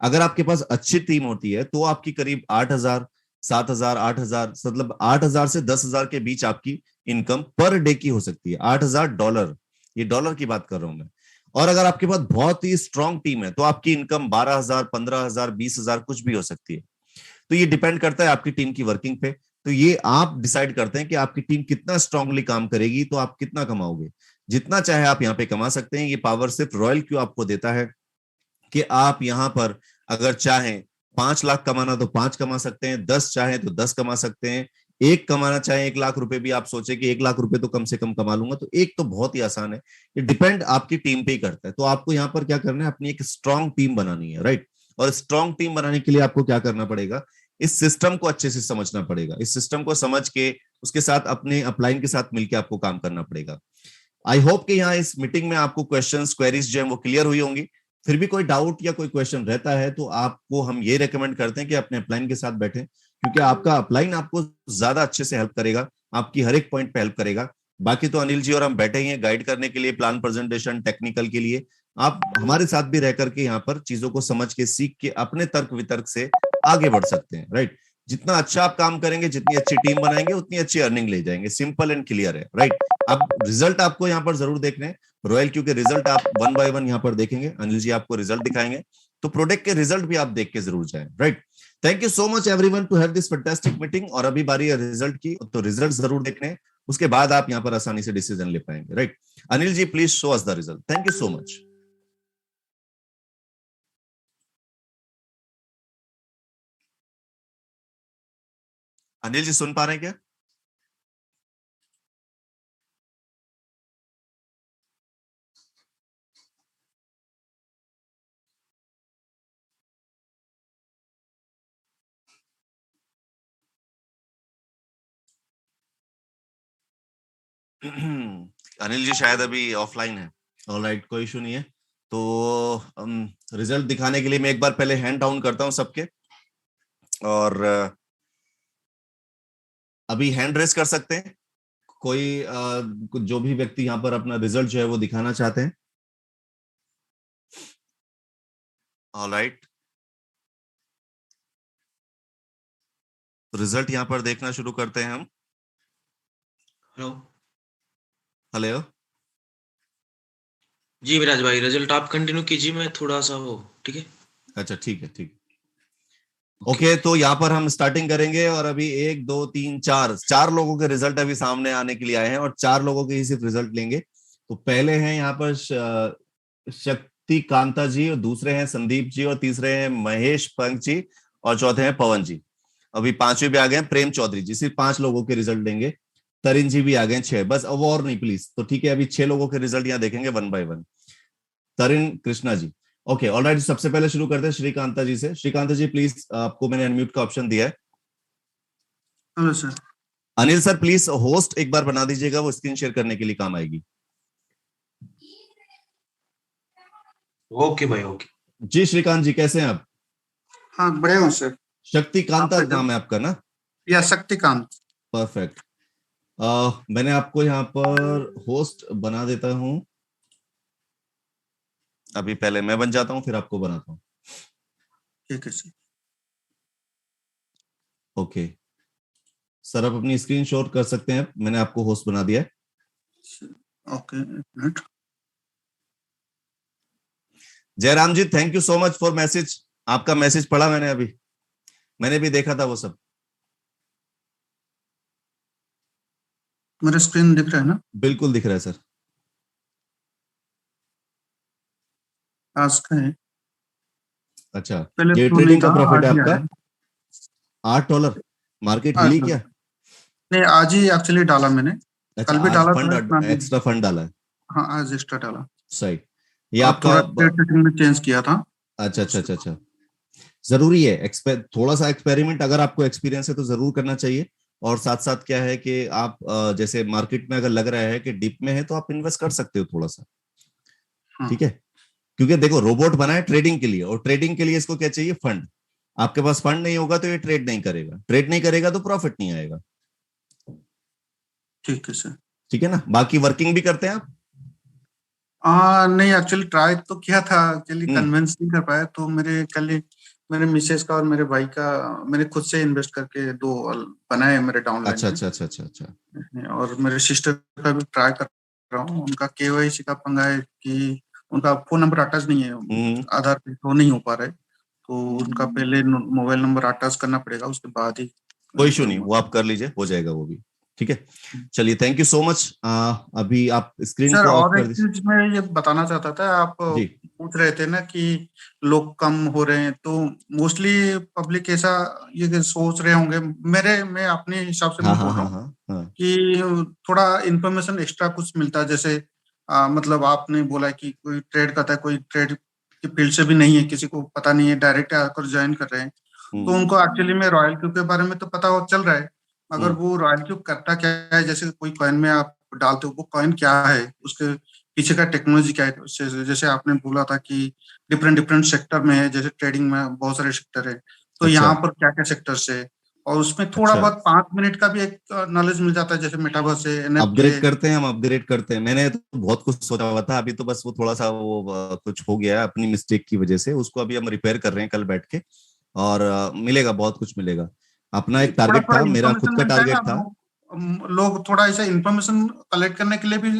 अगर आपके पास अच्छी टीम होती है तो आपकी करीब 8,000 7,000 8,000 मतलब 8,000 से 10,000 के बीच आपकी इनकम पर डे की हो सकती है। $8,000, ये डॉलर की बात कर रहा हूं मैं। और अगर आपके पास बहुत ही स्ट्रांग टीम है तो आपकी इनकम 12,000 15,000 20,000 कुछ भी हो सकती है। तो ये डिपेंड करता है आपकी टीम की वर्किंग पे। तो ये आप डिसाइड करते हैं कि आपकी टीम कितना स्ट्रांगली काम करेगी तो आप कितना कमाओगे। जितना चाहे आप यहाँ पे कमा सकते हैं। ये पावर सिर्फ रॉयल क्यू आपको देता है कि आप यहाँ पर अगर चाहें 5 लाख कमाना तो 5 कमा सकते हैं, 10 चाहें तो 10 कमा सकते हैं, एक कमाना चाहे 1 लाख रुपए भी आप सोचे कि 1 लाख रुपए तो कम से कम कमा लूंगा, तो एक तो बहुत ही आसान है। ये डिपेंड आपकी टीम पे ही करता है। तो आपको यहाँ पर क्या करना है, अपनी एक स्ट्रांग टीम बनानी है, राइट। और स्ट्रांग टीम बनाने के लिए आपको क्या करना पड़ेगा, इस सिस्टम को अच्छे से समझना पड़ेगा। इस सिस्टम को समझ के उसके साथ अपने अपलाइन के साथ मिलकर आपको काम करना पड़ेगा। आई होप कि यहाँ इस मीटिंग में आपको क्वेश्चंस क्वेरीज जो है वो क्लियर हुई होंगी। फिर भी कोई डाउट या कोई क्वेश्चन रहता है तो आपको हम ये रेकमेंड करते हैं कि अपने अपलाइन के साथ बैठें, क्योंकि आपका अपलाइन आपको ज्यादा अच्छे से हेल्प करेगा, आपकी हर एक पॉइंट पे हेल्प करेगा। बाकी तो अनिल जी और हम बैठे ही हैं गाइड करने के लिए, प्लान प्रेजेंटेशन टेक्निकल के लिए। आप हमारे साथ भी रह करके यहाँ पर चीजों को समझ के सीख के अपने तर्क वितर्क से आगे बढ़ सकते हैं, राइट। जितना अच्छा आप काम करेंगे, जितनी अच्छी टीम बनाएंगे, उतनी अच्छी अर्निंग ले जाएंगे। सिंपल एंड क्लियर है, राइट। अब रिजल्ट आपको यहाँ पर जरूर देखने हैं रॉयल, क्योंकि रिजल्ट आप 1 बाय 1 यहाँ पर देखेंगे। अनिल जी आपको रिजल्ट दिखाएंगे, तो प्रोडक्ट के रिजल्ट भी आप देख के जरूर जाएं, right. Thank you so much everyone to have this fantastic meeting. और अभी बारी है रिजल्ट की, तो रिजल्ट जरूर देखने, उसके बाद आप यहाँ पर आसानी से डिसीजन ले पाएंगे, right. Anil ji please show us the result. Thank you so much. Anil ji सुन पा रहे हैं क्या? अनिल जी शायद अभी ऑफलाइन है। ऑलराइट, कोई इशू नहीं है। तो रिजल्ट दिखाने के लिए मैं एक बार पहले हैंड डाउन करता हूं सबके, और अभी हैंड रेस कर सकते हैं कोई जो भी व्यक्ति यहाँ पर अपना रिजल्ट जो है वो दिखाना चाहते हैं। ऑलराइट, रिजल्ट यहाँ पर देखना शुरू करते हैं हम। हेलो। हेलो जी विराज भाई, रिजल्ट आप कंटिन्यू कीजिए, मैं थोड़ा सा हो, ठीक है। अच्छा ठीक है, ठीक। ओके, तो यहाँ पर हम स्टार्टिंग करेंगे, और अभी 1 2 3 4 लोगों के रिजल्ट अभी सामने आने के लिए आए हैं, और 4 लोगों के ही सिर्फ रिजल्ट लेंगे। तो पहले हैं यहाँ पर शक्ति कांता जी, और दूसरे हैं संदीप जी, और तीसरे हैं महेश पंक जी, और चौथे हैं पवन जी। अभी 5वें भी आ गए हैं प्रेम चौधरी जी। सिर्फ 5 लोगों के रिजल्ट लेंगे। तरिन जी भी आ गए 6, बस अब और नहीं प्लीज। तो ठीक है, अभी 6 लोगों के रिजल्ट यहाँ देखेंगे 1 bye 1। तरिन Krishna ji, okay alright. सबसे पहले शुरू करते हैं श्रीकांता जी से। श्रीकांता जी प्लीज, आपको मैंने अनम्यूट का ऑप्शन दिया है। Hello sir. Anil sir please host एक बार बना दीजिएगा, वो स्क्रीन शेयर करने के लिए काम आएगी। ओके भाई, ओके। जी श्रीकांत जी, कैसे हैं आप? हाँ बढ़िया हूँ सर। शक्तिकांता नाम है आपका ना? या शक्तिकांत। परफेक्ट। मैंने आपको यहाँ पर होस्ट बना देता हूं। अभी पहले मैं बन जाता हूं, फिर आपको बनाता हूं। ठीक है सर। ओके सर, आप अपनी स्क्रीन शॉट कर सकते हैं, मैंने आपको होस्ट बना दिया है। ओके, एक minute. Jairam ji, thank you so much for message. आपका मैसेज पढ़ा मैंने, अभी मैंने भी देखा था वो सब। मेरा स्क्रीन दिख रहा है ना? बिल्कुल दिख रहा है सर। आज का है। अच्छा, पहले ये तो नहीं ट्रेडिंग का था, प्रॉफिट है आज ही आपका आया। $8। मार्केट हिली अच्छा। क्या? नहीं, आज ही एक्चुअली डाला मैंने। अच्छा, कल भी आज डाला था, इतना फंड, नहीं। एक्स्ट्रा फंड डाला है। हाँ, आज एक्स्ट्रा डाला। सही। ये और आपका थोड़ा सेटिंग में चेंज किया था। अच्छा अच्छा अच्छा अच्छा, जरूरी है थोड़ा सा एक्सपेरिमेंट, अगर आपको एक्सपीरियंस है तो जरूर करना चाहिए। और साथ साथ क्या है कि आप जैसे मार्केट में अगर लग रहा है कि डिप में है, तो आप इन्वेस्ट कर सकते हो थोड़ा सा, हाँ। ठीक है। क्योंकि देखो, रोबोट बना है ट्रेडिंग के लिए, और ट्रेडिंग के लिए इसको क्या चाहिए? फंड। आपके पास फंड नहीं होगा तो ये ट्रेड नहीं करेगा, ट्रेड नहीं करेगा तो प्रॉफिट नहीं आएगा। ठीक है सर। ठीक है ना? बाकी वर्किंग भी करते हैं आप? नहीं, एक्चुअली ट्राई तो किया था, एक्चुअली कन्विंस नहीं कर पाया। तो मेरे मिसेस का और मेरे भाई का मैंने खुद से इन्वेस्ट करके 2 बनाए मेरे डाउनलाइन अच्छा में। अच्छा अच्छा अच्छा अच्छा। और मेरे सिस्टर का भी ट्राई कर रहा हूँ। उनका केवाईसी का पंगा है कि उनका फोन नंबर अटैच नहीं है, आधार पे तो नहीं हो पा रहा है। तो उनका पहले मोबाइल नंबर अटैच करना पड़ेगा, उसके बाद ही। कोई इशू नहीं, वो आप कर लीजिए, हो जाएगा वो भी, ठीक है। चलिए, थैंक यू सो मच। अभी आप स्क्रीन सर, को ऑफ और कर एक दीजिए। चीज मैं ये बताना चाहता था, आप जी पूछ रहे थे ना कि लोग कम हो रहे हैं, तो मोस्टली पब्लिक ऐसा ये सोच रहे होंगे, मैं अपने हिसाब से हाँ मैं हाँ बोल रहा हाँ हूँ हाँ हाँ। कि थोड़ा इन्फॉर्मेशन एक्स्ट्रा कुछ मिलता है। जैसे मतलब आपने बोला कि कोई ट्रेड करता है, कोई ट्रेड की फील्ड से भी नहीं है, किसी को पता नहीं है, डायरेक्ट आकर ज्वाइन कर रहे हैं, तो उनको एक्चुअली में रॉयल क्यूब के बारे में तो पता हो चल रहा है, मगर वो रॉयल क्यूब करता क्या है, जैसे कोई कॉइन में आप डालते हो, वो कॉइन क्या है, उसके पीछे का टेक्नोलॉजी क्या है। जैसे आपने बोला था कि डिफरेंट डिफरेंट सेक्टर में है, जैसे ट्रेडिंग में बहुत सारे सेक्टर है, तो अच्छा यहाँ पर क्या क्या सेक्टर है, और उसमें थोड़ा अच्छा। बहुत 5 मिनट का भी एक नॉलेज मिल जाता है, जैसे मेटावर्स है, एनएफटी अपग्रेड है। करते हैं हम, अपग्रेड करते हैं। मैंने तो बहुत कुछ सोचा हुआ था, अभी तो बस वो थोड़ा सा वो कुछ हो गया है अपनी मिस्टेक की वजह से, उसको अभी हम रिपेयर कर रहे हैं कल बैठ के। और मिलेगा, बहुत कुछ मिलेगा। अपना एक थोड़ा टारगेट थोड़ा था, मेरा खुद इंफॉर्मेशन का मिलता है ना, टारगेट था। लोग थोड़ा ऐसा इंफॉर्मेशन कलेक्ट करने के लिए भी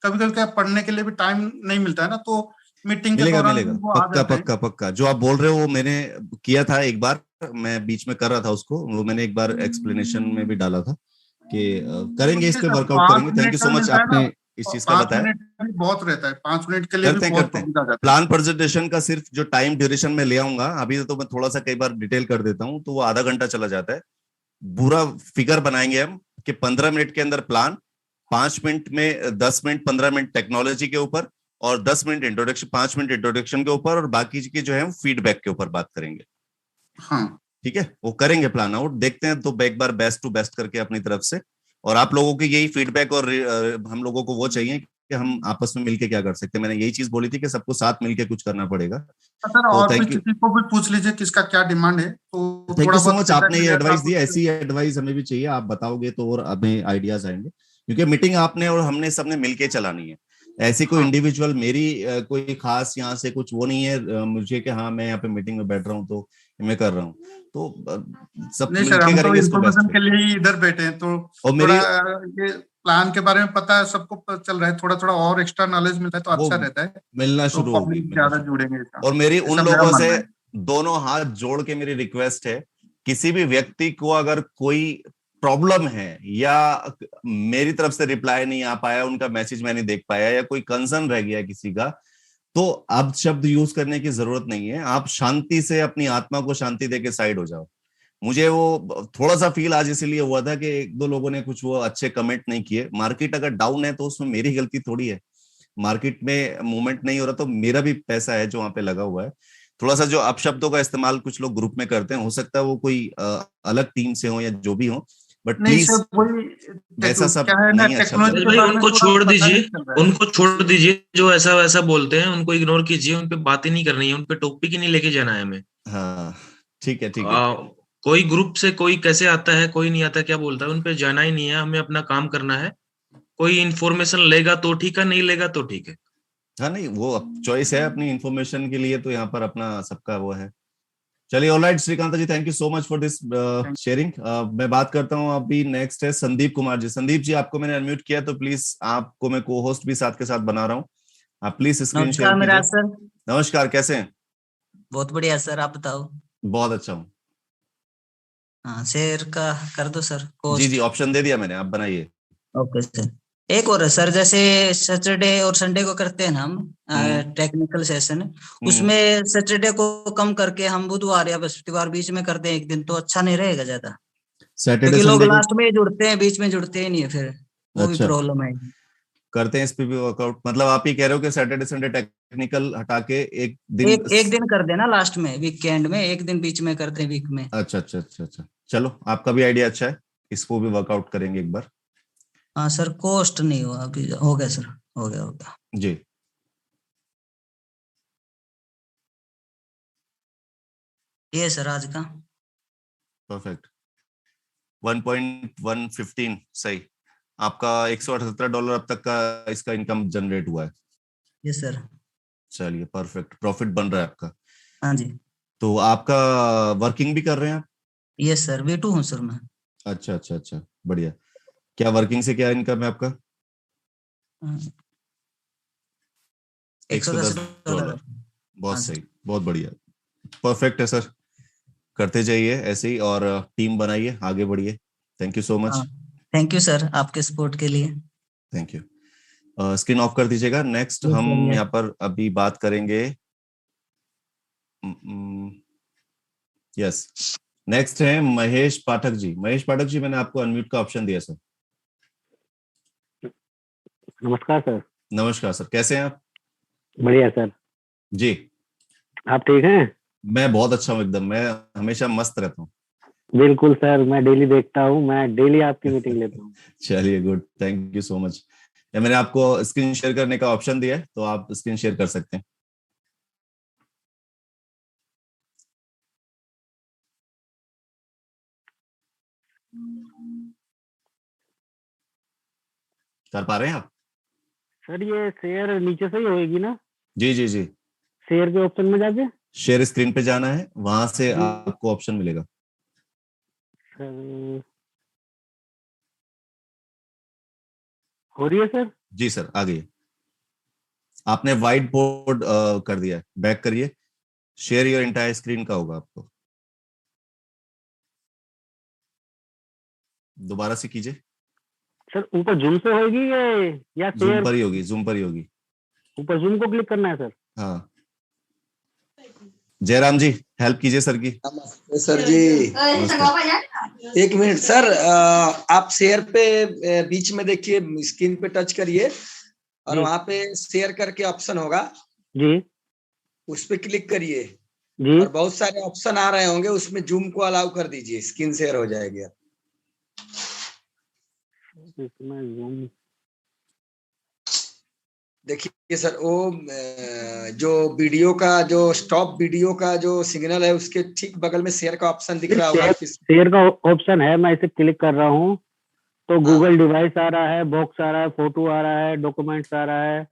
कभी कभी क्या पढ़ने के लिए भी टाइम नहीं मिलता है ना, तो मीटिंग के मिलेगा दौरान मिलेगा, भी वो आ पक्का जाते हैं। पक्का पक्का। जो आप बोल रहे हो वो मैंने किया था एक बार, मैं बीच में कर रहा था उसको, वो मैंने एक बार एक्सप्लेनेशन में भी डाला था कि करेंगे, इस नहीं पे सर, वर्कआउट पाँच करेंगे। थैंक यू मिनट का सो भी मच, मिलता है ना, आपने इस चीज का पाँच बताया। मिनट भी बहुत रहता है, 5 मिनट के लिए भी करते हैं बहुत करते हैं। पहुंच जाता है। प्लान प्रेजेंटेशन का सिर्फ जो टाइम ड्यूरेशन में ले आऊंगा, अभी तो मैं थोड़ा सा कई बार डिटेल कर देता हूँ, तो वो आधा घंटा चला जाता है। पूरा फिगर बनाएंगे हम कि 15 मिनट के अंदर प्लान, 5 मिनट में 10 मिनट 15 मिनट टेक्नोलॉजी के ऊपर, और 10 मिनट इंट्रोडक्शन, 5 मिनट इंट्रोडक्शन के ऊपर, और बाकी के जो है फीडबैक के ऊपर बात करेंगे। हाँ ठीक है, वो करेंगे प्लान आउट, देखते हैं तो एक बार बेस्ट टू बेस्ट करके अपनी तरफ से। और आप लोगों की यही फीडबैक, और हम लोगों को वो चाहिए कि हम आपस में मिलके क्या कर सकते हैं। मैंने यही चीज बोली थी कि सबको साथ मिलके कुछ करना पड़ेगा। सर, तो और भी थैंक यू, किसी को भी पूछ लीजिए किसका क्या डिमांड है, तो थैंक थोड़ा यू सो बहुत मच। फीडबैक आपने मिल ये जाता है एडवाइस दी, आपको। ऐसी एडवाइस हमें भी चाहिए। आप बताओगे तो और हमें आइडियाज आएंगे, क्योंकि मीटिंग आपने और हमने सबने मिलके चलानी है। ऐसी कोई हाँ इंडिविजुअल मेरी कोई खास यहाँ से कुछ वो नहीं है मुझे कि हाँ मैं यहाँ पे मीटिंग में बैठ रहा हूँ तो मैं कर रहा हूँ। तो सब नहीं सर, मिलके हम तो करेंगे इसको बेस्ट इन्फॉर्मेशन वे। के लिए ही इधर बैठे हैं, तो और थोड़ा मेरी ये प्लान के बारे में पता है, सबको पता चल रहा है, थोड़ा थोड़ा और एक्स्ट्रा नॉलेज मिलता है तो वो अच्छा रहता है, मिलना तो शुरू होगी, पब्लिक मिलना ज्यादा शुरू। जुड़ेंगे ऐसा, और मेरी उन ऐसा मेरा लोगों से मानना है। दोनों हाथ जोड़ के मेरी रिक्वेस्ट है, किसी भी व्यक्ति को अगर कोई प्रॉब्लम है, या मेरी तरफ से रिप्लाई नहीं आ पाया, उनका मैसेज मैं नहीं देख पाया, या कोई कंसर्न रह गया किसी का, तो अब शब्द यूज करने की जरूरत नहीं है। आप शांति से अपनी आत्मा को शांति देके साइड हो जाओ। मुझे वो थोड़ा सा फील आज इसीलिए हुआ था कि एक दो लोगों ने कुछ वो अच्छे कमेंट नहीं किए। मार्केट अगर डाउन है तो उसमें मेरी गलती थोड़ी है। मार्केट में मूवमेंट नहीं हो रहा तो मेरा भी पैसा है जो वहां पे लगा हुआ है। थोड़ा सा जो अपशब्दों का इस्तेमाल कुछ लोग ग्रुप में करते हैं, हो सकता है वो कोई अलग टीम से हो या जो भी हो, बट नहीं प्लीज सर, वही वैसा सब क्या है ना, नहीं अच्छा टेक्नोलॉजी पंकज के भाई बारे में उनको थोड़ा छोड़ पता दीजिए, नहीं चल रहा है। उनको छोड़ दीजिए, जो ऐसा वैसा बोलते हैं उनको इग्नोर कीजिए, उन पे बात ही नहीं करनी है, उन पे टॉपिक ही नहीं लेके जाना है हमें। हाँ ठीक है ठीक है। आ, कोई ग्रुप से कोई कैसे आता है, कोई नहीं आता क्या बोलता है, उन पे जाना ही नहीं है, हमें अपना काम करना है। कोई इन्फॉर्मेशन लेगा तो ठीक है, नहीं लेगा तो ठीक है। हाँ नहीं, वो चॉइस है अपनी इंफॉर्मेशन के लिए, तो यहाँ पर अपना सबका वो है। चलिए, alright Shrikant ji, thank you so much for this Thank sharing. मैं बात करता हूँ, अभी नेक्स्ट है संदीप कुमार जी। संदीप जी, आपको मैंने अनम्यूट किया, तो प्लीज आपको मैं को होस्ट भी साथ के साथ बना रहा हूँ, आप प्लीज स्क्रीन शेयर नमस्कार कीजिए। मिराज सर। नमस्कार, कैसे हैं? बहुत बढ़िया सर, आप बताओ। बहुत अच्छा हूँ। हाँ, शेयर का कर दो सर, जी जी, पोस्ट। ऑप्शन दे दिया मैंने, आप बनाइए। Okay sir. एक और है सर, जैसे सैटरडे और संडे को करते हैं ना हम हम्म टेक्निकल सेशन, हम्म। उसमें सैटरडे को कम करके हम बुधवार या बृहस्पतिवार बीच में कर दें एक दिन, तो अच्छा नहीं रहेगा ज्यादा? सैटरडे क्योंकि लोग संडे को? लास्ट में ही जुड़ते हैं, बीच में जुड़ते ही नहीं है, फिर वो भी अच्छा, प्रॉब्लम है। करते हैं इस पे भी वर्कआउट। मतलब आप ही कह रहे हो कि सैटरडे संडे टेक्निकल हटा के एक दिन। एक एक दिन कर देना लास्ट में, वीकेंड में एक दिन बीच में करते हैं वीक में। अच्छा अच्छा अच्छा अच्छा, चलो आपका भी आइडिया अच्छा है, इसको भी वर्कआउट करेंगे एक बार। हाँ सर, कॉस्ट नहीं हुआ अभी, हो गया सर, हो गया हो गया। जी, ये सर आज का। परफेक्ट। 1.115 सही। आपका $178 अब तक का इसका इनकम जनरेट हुआ है। ये सर। चलिए, परफेक्ट, प्रॉफिट बन रहा है आपका। हाँ जी। तो आपका वर्किंग भी कर रहे हैं आप? यस सर, V2 हूँ सर मैं। अच्छा अच्छा अच्छा, बढ़िया। क्या वर्किंग से क्या इनकम है आपका? 110 $110। डॉलर बहुत हाँ सर। सही, बहुत बढ़िया, परफेक्ट है सर। करते जाइए ऐसे ही, और टीम बनाइए, आगे बढ़िए। थैंक यू सो हाँ, मच। थैंक यू सर आपके सपोर्ट के लिए। Thank you. स्क्रीन ऑफ कर दीजिएगा। नेक्स्ट यस हम सर, यहाँ यस। पर अभी बात करेंगे यस, नेक्स्ट है महेश पाठक जी। महेश पाठक जी, मैंने आपको अनम्यूट का ऑप्शन दिया सर। नमस्कार सर। नमस्कार सर, कैसे हैं आप? बढ़िया सर जी। आप ठीक हैं? मैं बहुत अच्छा हूँ एकदम, मैं हमेशा मस्त रहता हूँ। बिल्कुल सर, मैं डेली देखता हूँ, मैं डेली आपकी मीटिंग लेता हूँ। चलिए good, thank you so much. मैंने आपको स्क्रीन शेयर करने का ऑप्शन दिया है, तो आप स्क्रीन शेयर कर सकते हैं। कर पा रहे हैं आप? सर ये शेयर नीचे से ही होएगी ना? जी जी जी, शेयर के ऑप्शन में जाके शेयर स्क्रीन पे जाना है, वहां से जी। आपको ऑप्शन मिलेगा। सर हो रही है सर? जी सर, आ गई। आपने व्हाइट बोर्ड कर दिया है, बैक करिए, शेयर योर एंटायर स्क्रीन का होगा आपको, दोबारा से कीजिए। सर ऊपर जूम से होएगी या जूम शेयर? पर ही होगी, जूम पर ही होगी। ऊपर जूम को क्लिक करना है सर? हाँ, जयराम जी हेल्प कीजिए सर की। नमस्ते सर जी। नमस्ते। एक मिनट सर, आप शेयर पे बीच में देखिए, स्क्रीन पे टच करिए और जी। वहां पे शेयर करके ऑप्शन होगा जी उस पे क्लिक करिए जी। और बहुत सारे ऑप्शन आ रहे होंगे, उसमें जूम को अलाउ कर दीजिए, स्क्रीन शेयर हो जाएगी। इसमें जूम देखिए सर, वो जो वीडियो का जो स्टॉप वीडियो का जो सिग्नल है उसके ठीक बगल में शेयर का ऑप्शन दिख रहा होगा। शेयर का ऑप्शन है, मैं इसे क्लिक कर रहा हूँ तो गूगल डिवाइस आ रहा है, बॉक्स आ रहा है, फोटो आ रहा है, डॉक्यूमेंट्स आ रहा है,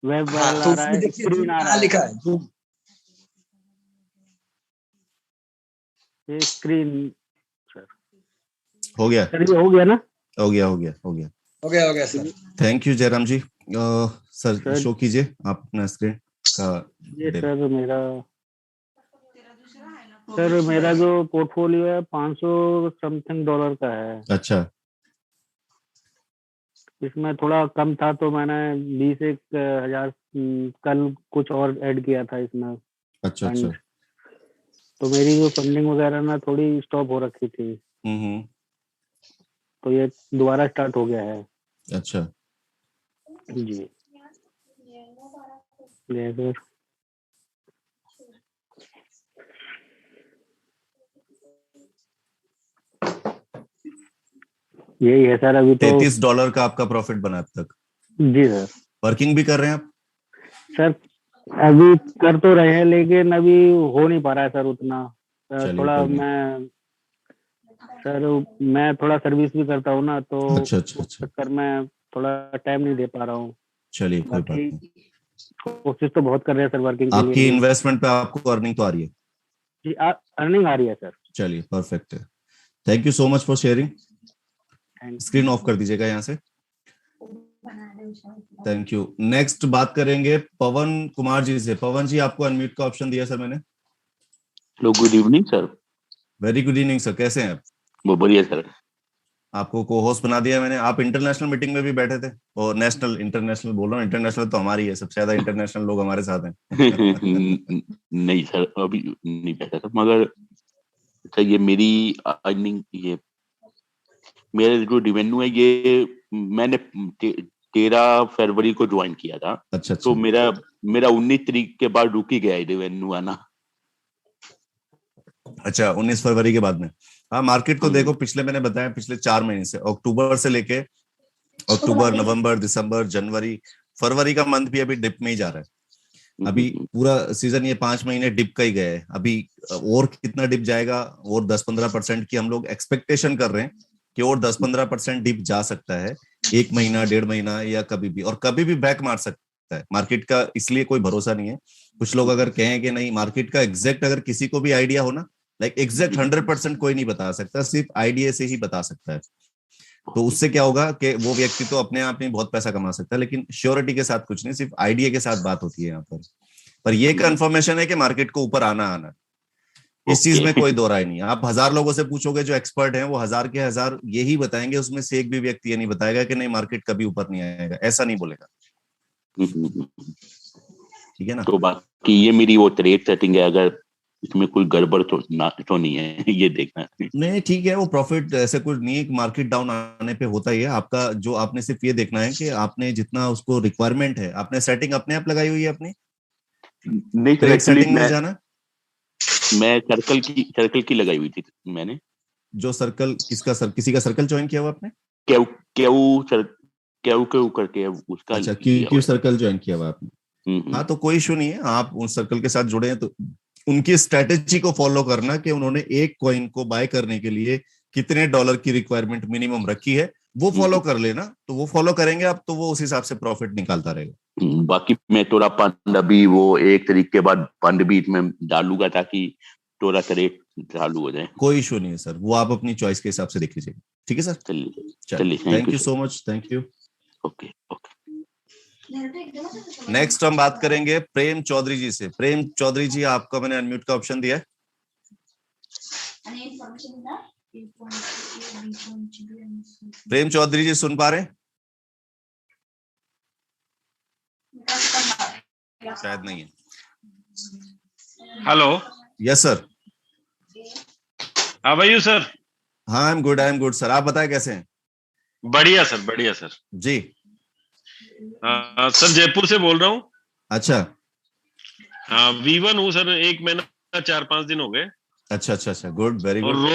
वेब वायरल तो आ रहा उसमें है, देखिए स्क्रीन आ रहा है। लिखा है जूम। ये स्क्रीन हो गया सर, ये हो गया ना? हो गया हो गया हो गया हो गया sir. Thank you Jairam ji. Sir show कीजिए आप अपना स्क्रीन का। ये सर मेरा जो पोर्टफोलियो है 500 समथिंग डॉलर का है। अच्छा, इसमें थोड़ा कम था तो मैंने 20,000 कल कुछ और ऐड किया था इसमें अच्छा फंड। अच्छा। तो मेरी जो फंडिंग वगैरह ना थोड़ी स्टॉप हो रखी थी, तो ये दोबारा स्टार्ट हो गया है। अच्छा जी सर। यही है सर अभी तो। $33 का आपका प्रॉफिट बना अब तक? जी सर। वर्किंग भी कर रहे हैं आप? सर अभी कर तो रहे हैं लेकिन अभी हो नहीं पा रहा है सर उतना। थोड़ा मैं थोड़ा सर्विस भी करता हूँ ना, तो अच्छा चक्कर में थोड़ा टाइम नहीं दे पा रहा हूँ। चलिए कोई बात नहीं। कोशिश तो बहुत कर रहे हैं सर वर्किंग के लिए। आपकी इन्वेस्टमेंट पे आपको अर्निंग तो आ रही है? जी अर्निंग आ रही है सर। चलिए परफेक्ट है, thank you so much for sharing. Screen of कर दीजिएगा यहाँ से। Thank you. नेक्स्ट बात करेंगे पवन कुमार जी से। पवन जी, आपको अनम्यूट का ऑप्शन दिया सर मैंने। Hello, good evening sir. Very good evening sir, कैसे हैं आप? वो बढ़िया सर। आपको को होस्ट बना दिया मैंने। आप इंटरनेशनल मीटिंग में भी बैठे थे, और नेशनल इंटरनेशनल बोल रहा हूँ, इंटरनेशनल तो हमारी है, सबसे ज्यादा इंटरनेशनल लोग हमारे साथ हैं। नहीं सर, अभी नहीं बैठा सर, मगर सर ये मेरी अर्निंग, ये मेरा जो रेवेन्यू है, ये मैंने 13 फरवरी को ज्वाइन किया था। अच्छा तो मेरा 19 तारीख के बाद रुक ही गया है रेवेन्यू आना। अच्छा, 19 फरवरी के बाद में। हाँ, मार्केट को देखो, पिछले मैंने बताया पिछले 4 महीने से, अक्टूबर से लेके अक्टूबर, नवंबर, दिसंबर, जनवरी, फरवरी का मंथ भी अभी डिप में ही जा रहा है। अभी पूरा सीजन ये 5 महीने डिप का ही गया है। अभी और कितना डिप जाएगा, और 10-15% की हम लोग एक्सपेक्टेशन कर रहे हैं कि और 10-15% डिप जा सकता है, 1 महीना, 1.5 महीना, या कभी भी, और कभी भी बैक मार सकता है मार्केट का। इसलिए कोई भरोसा नहीं है। कुछ लोग अगर कहें कि नहीं मार्केट का एग्जैक्ट, अगर किसी को भी आइडिया हो ना, लाइक एग्जैक्ट 100% कोई नहीं बता सकता, सिर्फ आइडिया से ही बता सकता है। तो उससे क्या होगा कि वो व्यक्ति तो अपने आप में बहुत पैसा कमा सकता है, लेकिन श्योरिटी के साथ कुछ नहीं, सिर्फ आइडिया के साथ बात होती है यहाँ पर ये कंफर्मेशन है कि मार्केट को ऊपर आना इस चीज में कोई दो राय नहीं। आप 1000 लोगों से पूछोगे जो एक्सपर्ट हैं, वो 1000 के 1000 यही बताएंगे, उसमें से एक भी व्यक्ति ये नहीं बताएगा कि नहीं मार्केट कभी ऊपर नहीं आएगा, ऐसा नहीं बोलेगा। ठीक है ना। तो बाकी ये मेरी वो ट्रेड सेटिंग है, अगर इसमें कोई गड़बड़ तो नहीं है ये देखना है। नहीं ठीक है, वो प्रॉफिट ऐसे कुछ नहीं है, मार्केट डाउन आने पे होता ही है। आपका जो आपने सिर्फ ये देखना है कि आपने जितना उसको रिक्वायरमेंट है, आपने सेटिंग अपने आप लगाई हुई है अपनी, नहीं सर, ट्रेड एक्चुअली सेटिंग में जाना। मैं सर्कल की लगाई हुई थी मैंने। जो सर्कल किसका किसी का सर्कल ज्वाइन किया हुआ आपने? केव केव करके उसका अच्छा, किया क्यू हुआ सर्कल ज्वाइन किया हुआ आपने। हाँ तो कोई इशू नहीं है, आप उस सर्कल के साथ जुड़े हैं तो उनकी स्ट्रेटेजी को फॉलो करना कि उन्होंने एक कॉइन को बाय करने के लिए कितने डॉलर की रिक्वायरमेंट मिनिमम रखी है, वो फॉलो कर लेना। तो वो फॉलो करेंगे आप तो वो उस हिसाब से प्रॉफिट निकालता रहेगा। बाकी मैं थोड़ा फंड अभी वो 1 तारीख के बाद फंड भी इसमें डालूंगा ताकि थोड़ा ट्रेड चालू हो जाए। कोई इशू नहीं है सर, वो आप अपनी चॉइस के हिसाब से देख लीजिएगा। ठीक है सर, चलिए thank you so much, thank you. Okay okay. Next हम बात करेंगे प्रेम चौधरी जी से। प्रेम चौधरी जी, आपका मैंने अनम्यूट का ऑप्शन दिया है। प्रेम चौधरी जी सुन पा रहे हैं? शायद नहीं है। Hello, yes sir. How are you sir? हाँ आई एम गुड सर, आप बताएं कैसे हैं? बढ़िया सर, बढ़िया सर जी। सर जयपुर से बोल रहा हूँ। अच्छा। हाँ, V1 हूँ सर, 1 महीना 4-5 दिन हो गए। अच्छा अच्छा अच्छा, गुड, वेरी और गुड।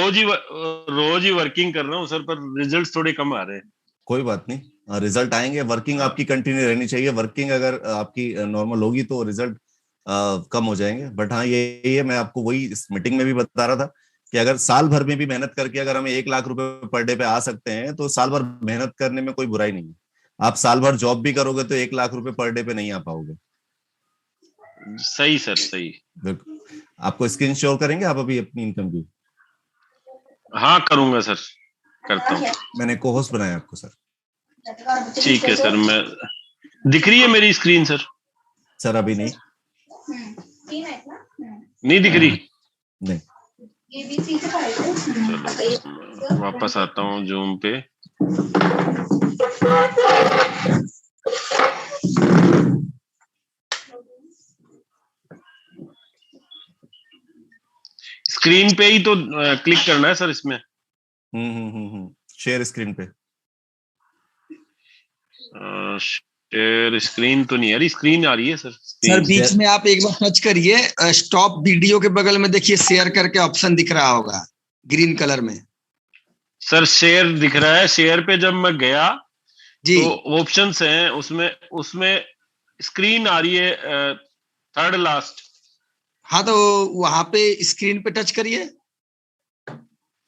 रोज ही वर्किंग कर रहा हूँ सर, पर रिजल्ट्स थोड़े कम आ रहे हैं। कोई बात नहीं, रिजल्ट आएंगे। वर्किंग आपकी कंटिन्यू रहनी चाहिए। वर्किंग अगर आपकी नॉर्मल होगी तो रिजल्ट कम हो जाएंगे। बट हाँ ये मैं आपको वही इस मीटिंग में भी बता रहा था कि अगर साल भर में भी मेहनत करके अगर हमें 1 लाख रुपए पर डे पे आ सकते हैं तो साल भर मेहनत करने में कोई बुराई नहीं है। आप साल भर जॉब भी करोगे तो 1 लाख रुपए पर डे पे नहीं आ पाओगे। सही सर, सही। बिल्कुल। आपको स्क्रीन शेयर करेंगे आप अभी अपनी इनकम की? हाँ करूंगा सर, करता हूँ। मैंने को होस्ट बनाया आपको सर। ठीक है सर, मैं दिख रही है मेरी स्क्रीन सर? सर अभी नहीं, नहीं दिख रही। नहीं। चलो वापस आता हूँ जूम पे। स्क्रीन पे ही तो क्लिक करना है सर इसमें। शेयर स्क्रीन पे। शेयर स्क्रीन तो नहीं आ रही, स्क्रीन आ रही है सर। सर बीच में आप एक बार टच करिए, स्टॉप वीडियो के बगल में देखिए शेयर करके ऑप्शन दिख रहा होगा ग्रीन कलर में। सर शेयर दिख रहा है, शेयर पे जब मैं गया जी तो ऑप्शंस हैं उसमें स्क्रीन आ रही है, 3rd लास्ट। हाँ तो वहां पे स्क्रीन पे टच करिए।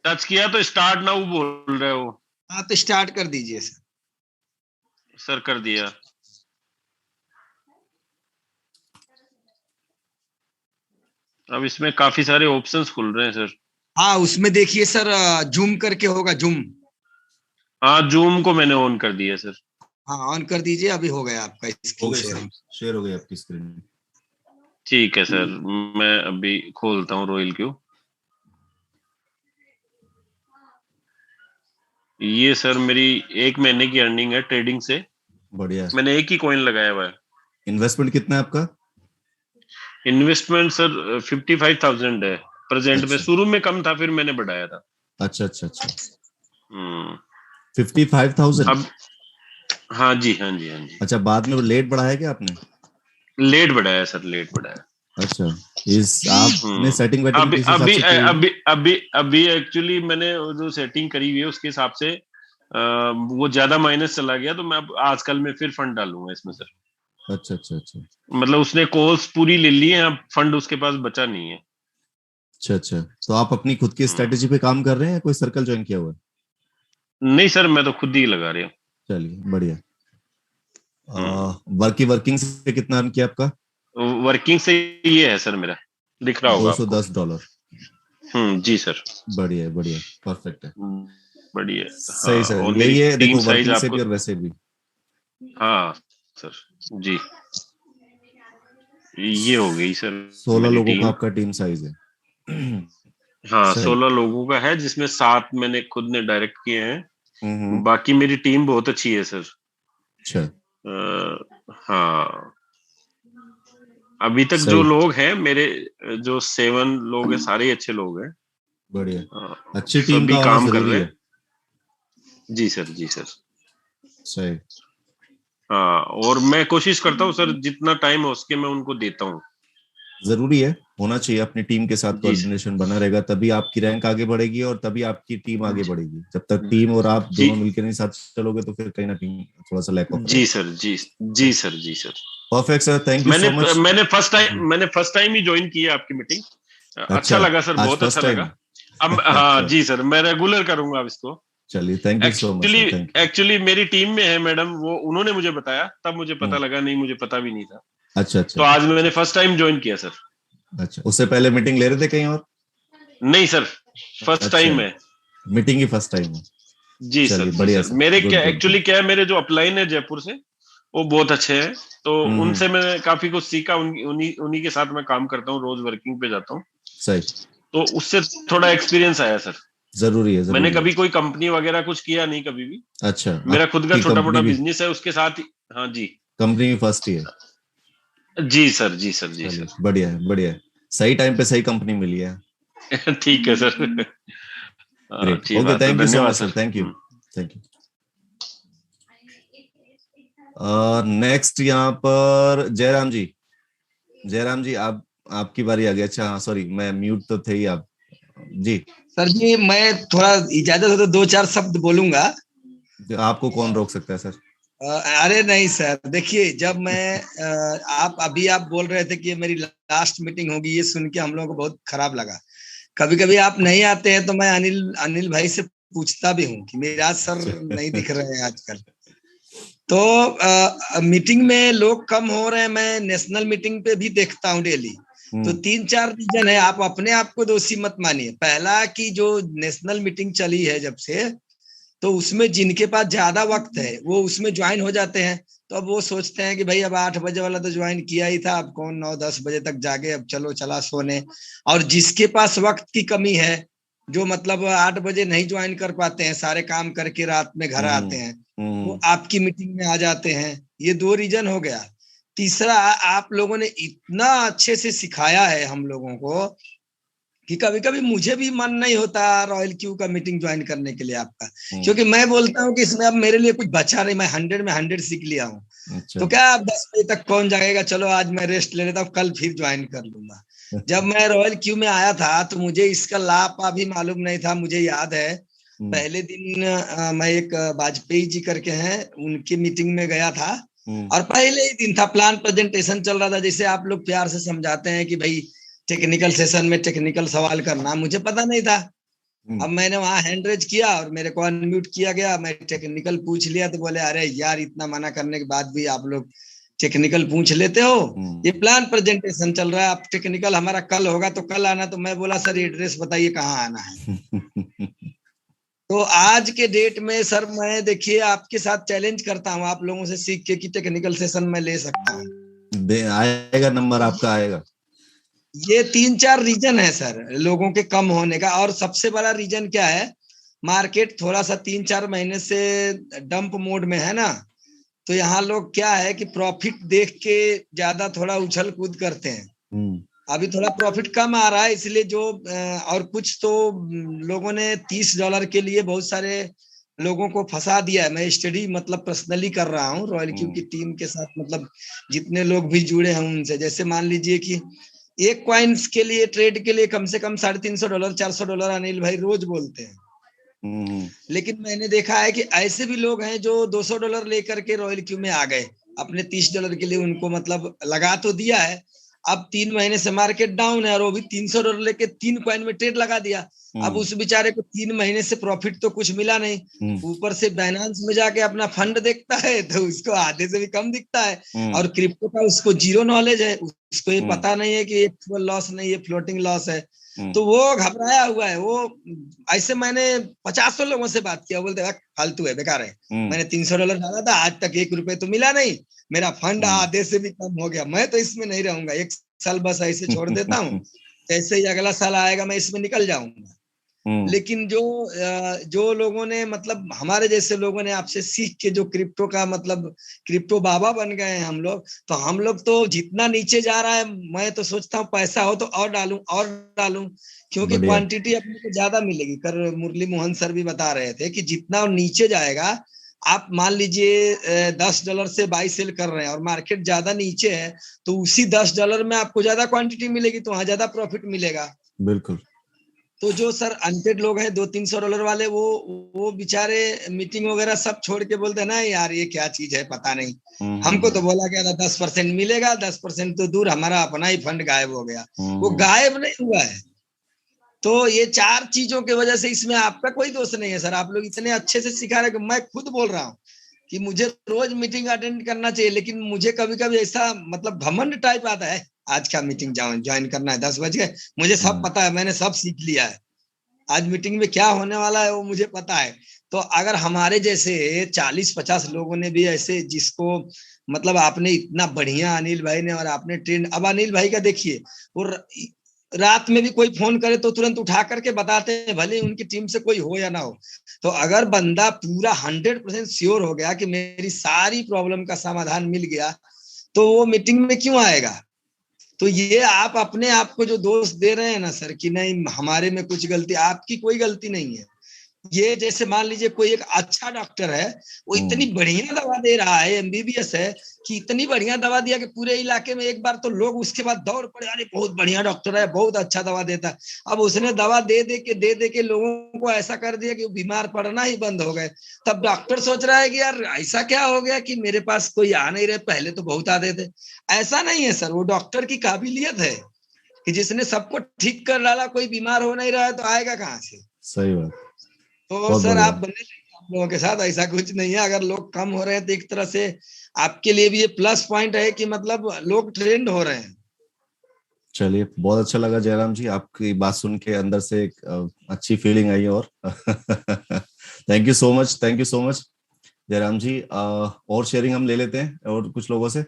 टच किया तो स्टार्ट नाउ बोल रहे हो। हाँ तो स्टार्ट कर दीजिए सर। सर कर दिया। अब इसमें काफी सारे ऑप्शंस खुल रहे हैं सर। हाँ उसमें देखिए सर, जूम करके होगा, जूम। हाँ जूम को मैंने ऑन कर दिया सर। हाँ ऑन कर दीजिए, अभी हो गया आपका स्क्रीन शेयर। शेयर हो गई आपकी स्क्रीन। ठीक है सर, मैं अभी खोलता हूँ रॉयल क्यू। ये सर मेरी 1 महीने की अर्निंग है ट्रेडिंग से। बढ़िया। मैंने एक ही कॉइन लगाया हुआ है। इन्वेस्टमेंट कितना है आपका? इन्वेस्टमेंट सर 55,000 है प्रेजेंट में। अच्छा। शुरू में कम था, फिर मैंने बढ़ाया था। अच्छा अच्छा अच्छा। 55,000। अब हाँ जी, हाँ जी, हाँ जी। अच्छा, बाद में लेट बढ़ाया क्या आपने? लेट बढ़ाया सर, लेट बढ़ाया। अच्छा, इस आपने सेटिंग वेटिंग अभी किस हिसाब से की? अभी अभी अभी एक्चुअली मैंने जो सेटिंग करी हुई है उसके हिसाब से वो ज्यादा माइनस चला गया, तो मैं अब आजकल में फिर फंड डालूंगा इसमें सर। अच्छा अच्छा अच्छा। मतलब उसने कॉल्स पूरी ले ली है, अब फंड उसके पास बचा नहीं है। अच्छा अच्छा, तो आप अपनी खुद की स्ट्रेटेजी पे काम कर रहे हैं या कोई सर्कल ज्वाइन किया हुआ है? नहीं सर, मैं तो खुद ही लगा रहा हूँ। चलिए बढ़िया। वर्किंग से कितना अर्न किया आपका? वर्किंग से ये है सर, मेरा दिख रहा होगा आपको। $210। जी सर। बढ़िया बढ़िया, परफेक्ट है, बढ़िया। सही सर। और यही है, देखो साइज वर्किंग से आपको। भी और वैसे भी। हाँ सर जी, ये हो गई सर 16 लोगों टीम। का आपका टीम साइज है। हाँ 16 लोगों का है, जिसमें 7 मैंने खुद ने डायरेक्ट किए हैं। बाकी मेरी टीम बहुत अच्छी है सर। अच्छा। हाँ अभी तक जो लोग हैं मेरे, जो 7 लोग हैं, सारे अच्छे लोग हैं। बढ़िया, अच्छी टीम का काम होना कर जरूरी रहे है। हैं। जी सर, जी सर। सही। हाँ, और मैं कोशिश करता हूँ सर, जितना टाइम हो सके मैं उनको देता हूँ। जरूरी है, होना चाहिए। अपनी टीम के साथ जी कोऑर्डिनेशन बना रहेगा तभी आपकी रैंक आगे बढ़ेगी और तभी आपकी टीम आगे बढ़ेगी। जब तक टीम और आप जी दोनों मिलकर नहीं साथ चलोगे तो फिर कहीं ना कहीं थोड़ा सा लैक ऑफ जी रहेगा। सर, जी सर, जी sir. Perfect sir, thank you so much. मैंने फर्स्ट टाइम ही ज्वाइन किया आपकी मीटिंग। अच्छा लगा सर, आज बहुत फर्स्ट अच्छा टाइम। लगा। अब हाँ अच्छा, जी सर, मैं रेगुलर करूंगा अब इसको। चलिए, thank you so much sir, thank you. Actually मेरी टीम में है मैडम, वो उन्होंने मुझे बताया, तब मुझे पता लगा, नहीं मुझे पता भी नहीं था। अच्छा तो आज मैंने फर्स्ट टाइम ज्वाइन किया सर। अच्छा, उससे पहले मीटिंग ले रहे थे कहीं और? नहीं सर, फर्स्ट टाइम है। मीटिंग ही फर्स्ट टाइम है। जी सर, चलिए, जी बढ़िया सर। सर, मेरे गुड क्या गुड एक्चुअली गुड। क्या है, मेरे जो अपलाइन है जयपुर से, वो बहुत अच्छे हैं। तो उनसे मैंने काफी कुछ सीखा। उन्हीं के साथ मैं काम करता हूँ, रोज वर्किंग पे जाता हूँ। सही। तो उससे थोड़ा एक्सपीरियंस आया सर। जरूरी है, मैंने जरूरी है। कभी कोई कंपनी वगैरह कुछ किया नहीं कभी भी। अच्छा, मेरा खुद का आपकी छोटा मोटा कंपनी भी, बिजनेस है, उसके साथ ही। हाँ जी, कंपनी भी फर्स्ट ही है? जी सर, जी सर, जी चलिए, सर। बढ़िया है, बढ़िया है। सही टाइम पे सही कंपनी मिली है। ठीक है सर। ग्रेट, अच्छी ओके, बात है, थैंक यू सो धन्यवाद much sir, sir. Thank you, thank you. Next यहाँ पर जयराम जी। जयराम जी, आप, आपकी बारी आ गई। अच्छा, हाँ, सॉरी, मैं म्यूट तो थे ही आप जी। सर जी, मैं थोड़ा इजाजत हो तो 2-4 शब्द बोलूंगा। आपको कौन रोक सकता है सर? अरे नहीं सर, देखिए, जब मैं आप बोल रहे थे कि ये मेरी लास्ट मीटिंग होगी, ये सुन के हम लोगों को बहुत खराब लगा। कभी कभी आप नहीं आते हैं तो मैं अनिल भाई से पूछता भी हूँ कि मिराज सर नहीं दिख रहे हैं आजकल। तो मीटिंग में लोग कम हो रहे हैं, मैं नेशनल मीटिंग पे भी देखता हूँ डेली। तो 3-4 रीजन है, आप अपने आप को दोषी मत मानिए। पहला कि जो नेशनल मीटिंग चली है जब से, तो उसमें जिनके पास ज्यादा वक्त है वो उसमें ज्वाइन हो जाते हैं। तो अब वो सोचते हैं कि भाई अब 8 बजे वाला तो ज्वाइन किया ही था, अब कौन 9-10 बजे तक जागे, अब चलो चला सोने। और जिसके पास वक्त की कमी है, जो मतलब 8 बजे नहीं ज्वाइन कर पाते हैं, सारे काम करके रात में घर आते हैं, वो आपकी मीटिंग में आ जाते हैं। ये 2 रीजन हो गया। तीसरा, आप लोगों ने इतना अच्छे से सिखाया है हम लोगों को कि कभी कभी मुझे भी मन नहीं होता रॉयल क्यू का मीटिंग ज्वाइन करने के लिए आपका, क्योंकि मैं बोलता हूँ कि इसमें अब मेरे लिए कुछ बचा नहीं, मैं 100 में 100 सीख लिया हूँ। अच्छा। तो क्या 10 बजे तक कौन जाएगा, चलो आज मैं रेस्ट ले लेता हूँ, कल फिर ज्वाइन कर लूंगा। जब मैं रॉयल क्यू में आया था तो मुझे इसका लाभ भी मालूम नहीं था। मुझे याद है पहले दिन मैं एक वाजपेयी जी करके हैं, उनकी मीटिंग में गया था, और पहले ही दिन था, प्लान प्रेजेंटेशन चल रहा था। जैसे आप लोग प्यार से समझाते हैं कि भाई टेक्निकल सेशन में टेक्निकल सवाल करना, मुझे पता नहीं था। अब मैंने वहां हैंड रेज किया और मेरे को अनम्यूट किया गया, मैं टेक्निकल पूछ लिया। तो बोले अरे यार, इतना मना करने के बाद भी आप लोग टेक्निकल पूछ लेते हो, ये प्लान प्रेजेंटेशन चल रहा है, अब टेक्निकल हमारा कल होगा तो कल आना। तो मैं बोला सर एड्रेस बताइए कहाँ आना है। तो आज के डेट में सर मैं देखिए आपके साथ चैलेंज करता हूँ, आप लोगों से सीख के कि टेक्निकल सेशन में ले सकता हूँ। आएगा नंबर, आपका आएगा। ये 3-4 रीजन है सर लोगों के कम होने का। और सबसे बड़ा रीजन क्या है, मार्केट थोड़ा सा 3-4 महीने से डंप मोड में है ना, तो यहाँ लोग क्या है कि प्रॉफिट देख के ज्यादा थोड़ा उछल कूद करते हैं। अभी थोड़ा प्रॉफिट कम आ रहा है, इसलिए जो और कुछ तो लोगों ने $30 के लिए बहुत सारे लोगों को फंसा दिया है। मैं स्टडी मतलब पर्सनली कर रहा हूँ रॉयल क्यू की टीम के साथ, मतलब जितने लोग भी जुड़े हैं उनसे। जैसे मान लीजिए कि एक कॉइन्स के लिए, ट्रेड के लिए कम से कम $350 $400 अनिल भाई रोज बोलते हैं। लेकिन मैंने देखा है कि ऐसे भी लोग हैं जो $200 लेकर के रॉयल क्यू में आ गए, अपने $30 के लिए उनको मतलब लगा तो दिया है। अब 3 महीने से मार्केट डाउन है और वो भी $300 लेके 3 कॉइन में ट्रेड लगा दिया। अब उस बेचारे को 3 महीने से प्रॉफिट तो कुछ मिला नहीं, ऊपर से बाइनेंस में जाके अपना फंड देखता है तो उसको आधे से भी कम दिखता है। और क्रिप्टो का उसको जीरो नॉलेज है, उसको ये पता नहीं है कि एक्चुअल लॉस नहीं, ये फ्लोटिंग लॉस है। तो वो घबराया हुआ है। वो ऐसे मैंने 50 लोगों से बात किया, बोलते फालतू है, बेकार है, मैंने $300 डाला था, आज तक $1 तो मिला नहीं, मेरा फंड आधे से भी कम हो गया, मैं तो इसमें नहीं रहूंगा, 1 साल बस ऐसे छोड़ देता हूँ, जैसे ही अगला साल आएगा मैं इसमें निकल जाऊंगा। लेकिन जो लोगों ने मतलब हमारे जैसे लोगों ने आपसे सीख के जो क्रिप्टो का मतलब क्रिप्टो बाबा बन गए हैं हम लोग तो जितना नीचे जा रहा है मैं तो सोचता हूँ पैसा हो तो और डालूं क्योंकि क्वांटिटी अपने को ज्यादा मिलेगी। कर मुरली मोहन सर भी बता रहे थे कि जितना नीचे जाएगा, आप मान लीजिए $10 से बाई सेल कर रहे हैं और मार्केट ज्यादा नीचे है तो उसी $10 में आपको ज्यादा क्वांटिटी मिलेगी तो वहां ज्यादा प्रॉफिट मिलेगा। बिल्कुल। तो जो सर अनपेड लोग हैं $200-300 वाले वो बेचारे मीटिंग वगैरह सब छोड़ के बोलते हैं ना यार ये क्या चीज है पता नहीं, हमको तो बोला गया था 10% मिलेगा, 10% तो दूर हमारा अपना ही फंड गायब हो गया। वो गायब नहीं हुआ है। तो ये 4 चीजों की वजह से इसमें आपका कोई दोष नहीं है सर। आप लोग इतने अच्छे से सिखा रहे हैं। मैं खुद बोल रहा हूँ कि मुझे रोज मीटिंग अटेंड करना चाहिए, लेकिन मुझे कभी कभी ऐसा मतलब घमंड टाइप आता है, आज का मीटिंग ज्वाइन करना है 10 बज गए, मुझे सब पता है, मैंने सब सीख लिया है, आज मीटिंग में क्या होने वाला है वो मुझे पता है। तो अगर हमारे जैसे 40-50 लोगों ने भी ऐसे, जिसको मतलब आपने इतना बढ़िया अनिल भाई ने और आपने ट्रेन, अब अनिल भाई का देखिए वो रात में भी कोई फोन करे तो तुरंत उठा करके बताते हैं, भले उनकी टीम से कोई हो या ना हो। तो अगर बंदा पूरा 100% श्योर हो गया कि मेरी सारी प्रॉब्लम का समाधान मिल गया तो वो मीटिंग में क्यों आएगा। तो ये आप अपने आप को जो दोष दे रहे हैं ना सर कि नहीं हमारे में कुछ गलती, आपकी कोई गलती नहीं है। ये जैसे मान लीजिए कोई एक अच्छा डॉक्टर है, वो इतनी बढ़िया दवा दे रहा है, एमबीबीएस है, कि इतनी बढ़िया दवा दिया कि पूरे इलाके में एक बार तो लोग उसके बाद दौड़ पड़े, अरे बहुत बढ़िया डॉक्टर है, बहुत अच्छा दवा देता है। अब उसने दवा दे दे के लोगों को ऐसा कर दिया कि बीमार पड़ना ही बंद हो गए। तब डॉक्टर सोच रहा है कि यार ऐसा क्या हो गया कि मेरे पास कोई आ नहीं रहे, पहले तो बहुत आते थे। ऐसा नहीं है सर, वो डॉक्टर की काबिलियत है कि जिसने सबको ठीक कर डाला, कोई बीमार हो नहीं रहा है तो आएगा कहाँ से। सही बात। तो सर आप बने लोगों के साथ ऐसा कुछ नहीं है। अगर लोग कम हो रहे हैं तो एक तरह से आपके लिए भी ये प्लस पॉइंट है कि मतलब लोग ट्रेंड हो रहे हैं। चलिए, बहुत अच्छा लगा जयराम जी, आपकी बात सुन के अंदर से एक अच्छी फीलिंग आई। और thank you so much, thank you so much Jairam ji. और शेयरिंग हम ले लेते हैं और कुछ लोगों से।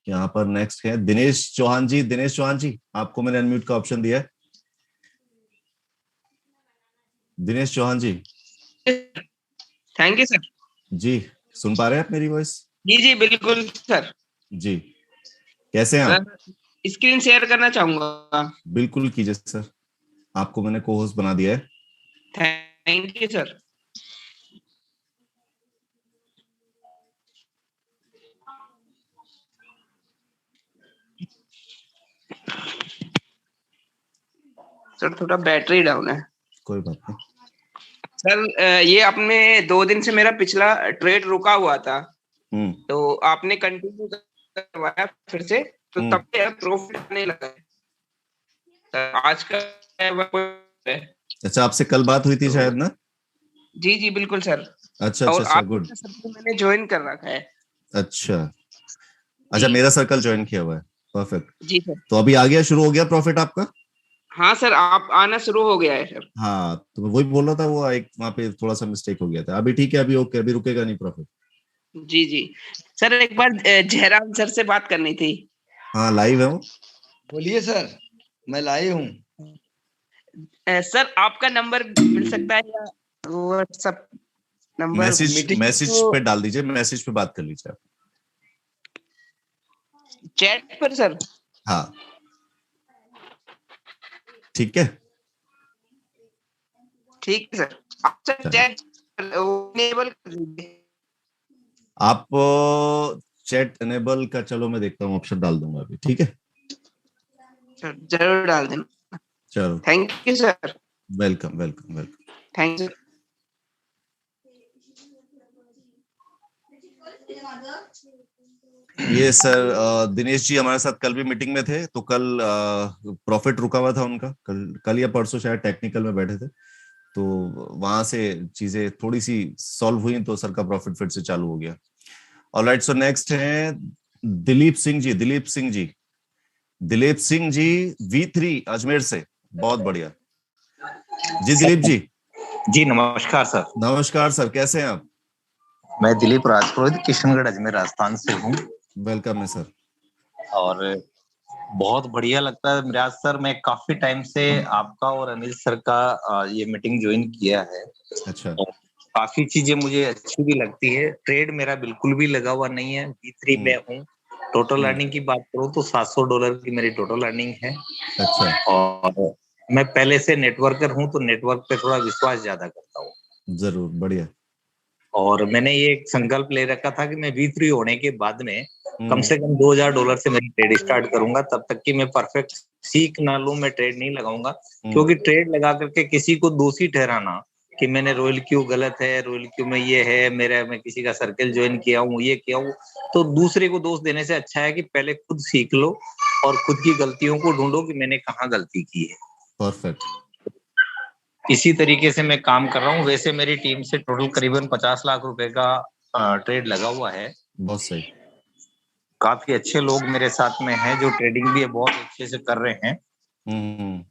यहाँ पर नेक्स्ट है दिनेश चौहान जी। दिनेश चौहान जी, आपको मैंने अनम्यूट का ऑप्शन दिया है। Dinesh Chauhan ji. Thank you sir. जी, सुन पा रहे हैं आप मेरी वॉइस? जी बिल्कुल सर। जी, कैसे हैं आप? स्क्रीन शेयर करना चाहूंगा। बिल्कुल कीजिए सर, आपको मैंने को होस्ट बना दिया है। Thank you sir. सर थोड़ा बैटरी डाउन है। कोई बात नहीं सर। ये आपने 2 दिन से मेरा पिछला ट्रेड रुका हुआ था, तो आपने कंटिन्यू करवाया फिर से, तो तब से प्रॉफिट नहीं लगा है। आज का अच्छा, आपसे कल बात हुई थी तो, शायद ना? जी बिल्कुल सर। अच्छा गुड। मैंने ज्वाइन कर रखा है। अच्छा मेरा सर्कल ज्वाइन किया हुआ है। परफेक्ट जी सर। तो अभी आ गया, शुरू हो गया प्रॉफिट आपका? हाँ सर, आप आना शुरू हो गया है सर। हाँ, तो वही बोल रहा था, वो एक वहाँ पे थोड़ा सा मिस्टेक हो गया था। अभी ठीक है, अभी ओके, अभी रुकेगा नहीं प्रॉफिट। जी सर, एक बार जयराम सर से बात करनी थी। हाँ, लाइव है वो। बोलिए सर, मैं लाइव हूँ। सर आपका नंबर मिल सकता है या व्हाट्सएप नंबर? मैसेज पे डाल दीजिए, मैसेज पे बात कर लीजिए आप। चैट पर सर? हाँ ठीक है, ठीक है सर। आप चैट इनेबल कर दीजिए। आप चैट इनेबल का, चलो मैं देखता हूँ, ऑप्शन डाल दूंगा अभी। ठीक है सर, जरूर डाल देना। चलो, thank you sir. Welcome welcome welcome. Thank you. ये सर दिनेश जी हमारे साथ कल भी मीटिंग में थे, तो कल प्रॉफिट रुका हुआ था उनका, कल या परसों शायद टेक्निकल में बैठे थे, तो वहां से चीजें थोड़ी सी सॉल्व हुई, तो सर का प्रॉफिट फिर से चालू हो गया। ऑलराइट, सो नेक्स्ट है दिलीप सिंह जी। दिलीप सिंह जी V3 अजमेर से, बहुत बढ़िया जी। दिलीप जी नमस्कार सर। नमस्कार सर, कैसे हैं आप? मैं दिलीप राजपुरोहित, किशनगढ़ अजमेर राजस्थान से हूँ। वेलकम है सर। और बहुत बढ़िया लगता है मिराज सर। मैं काफी टाइम से आपका और अनिल सर का ये मीटिंग ज्वाइन किया है। अच्छा। काफी चीजें मुझे अच्छी भी लगती है। ट्रेड मेरा बिल्कुल भी लगा हुआ नहीं है, B3 में हूँ। टोटल अर्निंग की बात करूँ तो $700 की मेरी टोटल अर्निंग है। अच्छा। और मैं पहले से नेटवर्कर हूँ, तो नेटवर्क पे थोड़ा विश्वास ज्यादा करता हूँ। जरूर, बढ़िया। और मैंने ये एक संकल्प ले रखा था कि मैं B3 होने के बाद में कम से कम $2000 से मैं ट्रेड स्टार्ट करूंगा। तब तक कि मैं परफेक्ट सीख ना लूं, मैं ट्रेड नहीं लगाऊंगा। क्योंकि ट्रेड लगा करके किसी को दोषी ठहराना कि मैंने रॉयल क्यू गलत है, रॉयल क्यू में ये है, मैं किसी का सर्कल ज्वाइन किया हूँ, ये किया हूँ, तो दूसरे को दोष देने से अच्छा है कि पहले खुद सीख लो और खुद की गलतियों को ढूंढो कि मैंने कहाँ गलती की है। परफेक्ट। इसी तरीके से मैं काम कर रहा हूँ। वैसे मेरी टीम से टोटल करीबन 50 लाख रुपए का ट्रेड लगा हुआ है। बहुत सही। काफी अच्छे लोग मेरे साथ में हैं जो ट्रेडिंग भी बहुत अच्छे से कर रहे हैं।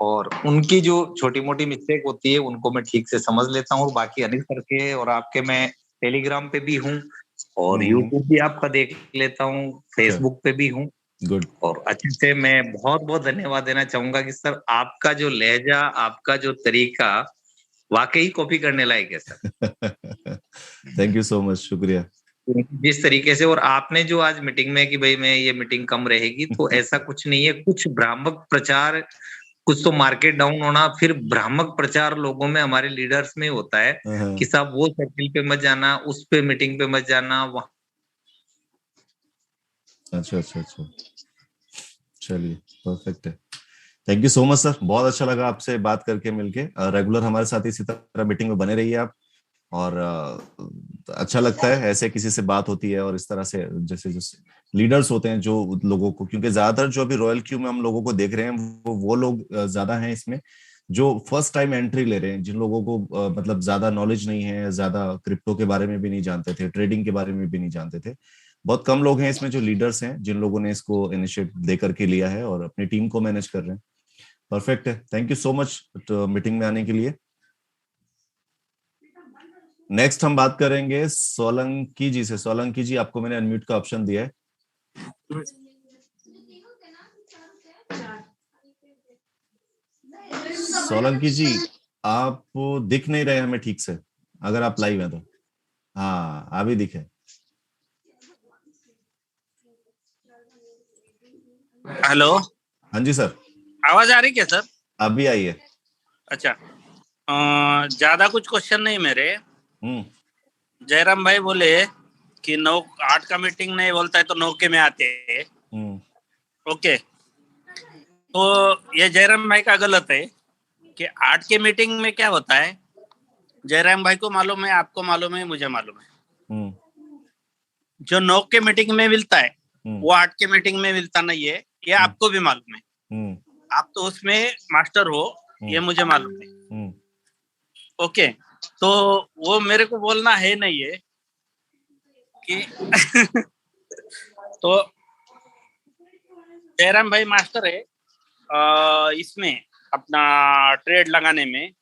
और उनकी जो छोटी मोटी मिस्टेक होती है उनको मैं ठीक से समझ लेता हूँ। बाकी अनिल सर के और आपके मैं टेलीग्राम पे भी हूँ और यूट्यूब भी आपका देख लेता हूँ, फेसबुक पे भी हूँ। गुड। और अच्छे से मैं बहुत बहुत धन्यवाद देना चाहूंगा कि सर आपका जो लहजा, आपका जो तरीका वाकई कॉपी करने लायक है sir. Thank you so much, शुक्रिया। जिस तरीके से, और आपने जो आज मीटिंग में कि भाई मैं ये मीटिंग कम रहेगी, तो ऐसा कुछ नहीं है। कुछ भ्रामक प्रचार, कुछ तो मार्केट डाउन होना, फिर भ्रामक प्रचार लोगों में, हमारे लीडर्स में होता है कि साहब वो सर्किल पे मत जाना, उस पे मीटिंग पे मत जाना, वहां। अच्छा, चलिए, परफेक्ट है। Thank you so much sir, बहुत अच्छा लगा आपसे बात करके, मिलके। रेगुलर हमारे साथ इसी तरह मीटिंग में बने रहिए आप। और अच्छा लगता है ऐसे किसी से बात होती है, और इस तरह से जैसे जैसे लीडर्स होते हैं जो लोगों को, क्योंकि ज्यादातर जो अभी रॉयल क्यू में हम लोगों को देख रहे हैं वो लोग ज्यादा हैं इसमें जो फर्स्ट टाइम एंट्री ले रहे हैं, जिन लोगों को मतलब ज्यादा नॉलेज नहीं है, ज्यादा क्रिप्टो के बारे में भी नहीं जानते थे, ट्रेडिंग के बारे में भी नहीं जानते थे। बहुत कम लोग हैं इसमें जो लीडर्स हैं, जिन लोगों ने इसको इनिशिएटिव दे करके लिया है और अपनी टीम को मैनेज कर रहे हैं। परफेक्ट है, thank you so much meeting में आने के लिए। नेक्स्ट हम बात करेंगे सोलंकी जी से। सोलंकी जी, आपको मैंने अनम्यूट का ऑप्शन दिया है। सोलंकी जी, आप दिख नहीं रहे हमें ठीक से, अगर आप लाइव हैं तो। हाँ, अभी दिखे। हेलो। हाँ जी सर, आवाज आ रही क्या सर? अभी आई है। अच्छा, ज्यादा कुछ क्वेश्चन नहीं मेरे। जयराम भाई बोले कि 9-8 का मीटिंग नहीं बोलता है तो 9 के में आते हैं। ओके, तो ये जयराम भाई का गलत है कि 8 के मीटिंग में क्या होता है। जयराम भाई को मालूम है, आपको मालूम है, मुझे मालूम है। जो 9 के मीटिंग में मिलता है वो 8 के मीटिंग में मिलता नहीं है, ये आपको भी मालूम है। आप तो उसमें मास्टर हो, ये मुझे मालूम है। ओके, तो वो मेरे को बोलना है नहीं है कि तो जयराम भाई मास्टर है इसमें अपना ट्रेड लगाने में।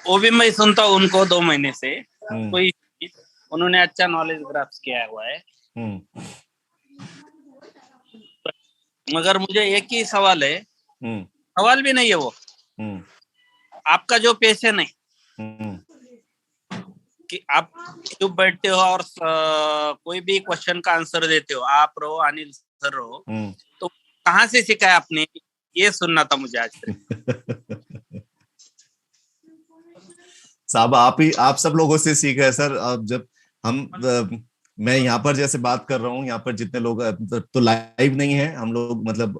वो भी मैं सुनता हूँ उनको 2 महीने से, कोई उन्होंने अच्छा नॉलेज ग्राफ्स किया हुआ है। मगर मुझे एक ही सवाल है, सवाल भी नहीं है वो, आपका जो पैशन है कि आप क्यों बैठते हो और कोई भी क्वेश्चन का आंसर देते हो, आप रहो अनिल सर रहो, तो कहाँ से सीखा है आपने, ये सुनना था मुझे आज। साहब, आप सब लोगों से सीखा है सर। अब जब हम मैं यहाँ पर जैसे बात कर रहा हूँ, यहाँ पर जितने लोग तो लाइव नहीं है हम लोग, मतलब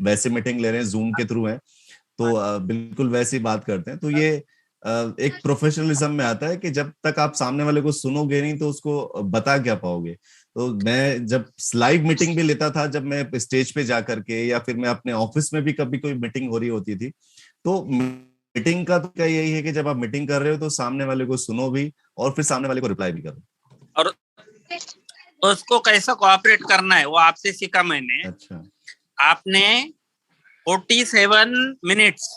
वैसे मीटिंग ले रहे हैं, जूम के थ्रू है, तो बिल्कुल वैसे ही बात करते हैं। तो ये एक प्रोफेशनलिज्म में आता है कि जब तक आप सामने वाले को सुनोगे नहीं तो उसको बता क्या पाओगे। तो मैं जब लाइव मीटिंग भी लेता था, जब मैं स्टेज पे जा करके, या फिर मैं अपने ऑफिस में भी कभी कोई मीटिंग हो रही होती थी, तो मीटिंग का तो क्या यही है कि जब आप मीटिंग कर रहे हो तो सामने वाले को सुनो भी और फिर सामने वाले को रिप्लाई भी करो, और उसको कैसा कोऑपरेट करना है वो आपसे सीखा मैंने। अच्छा, आपने 47 मिनट्स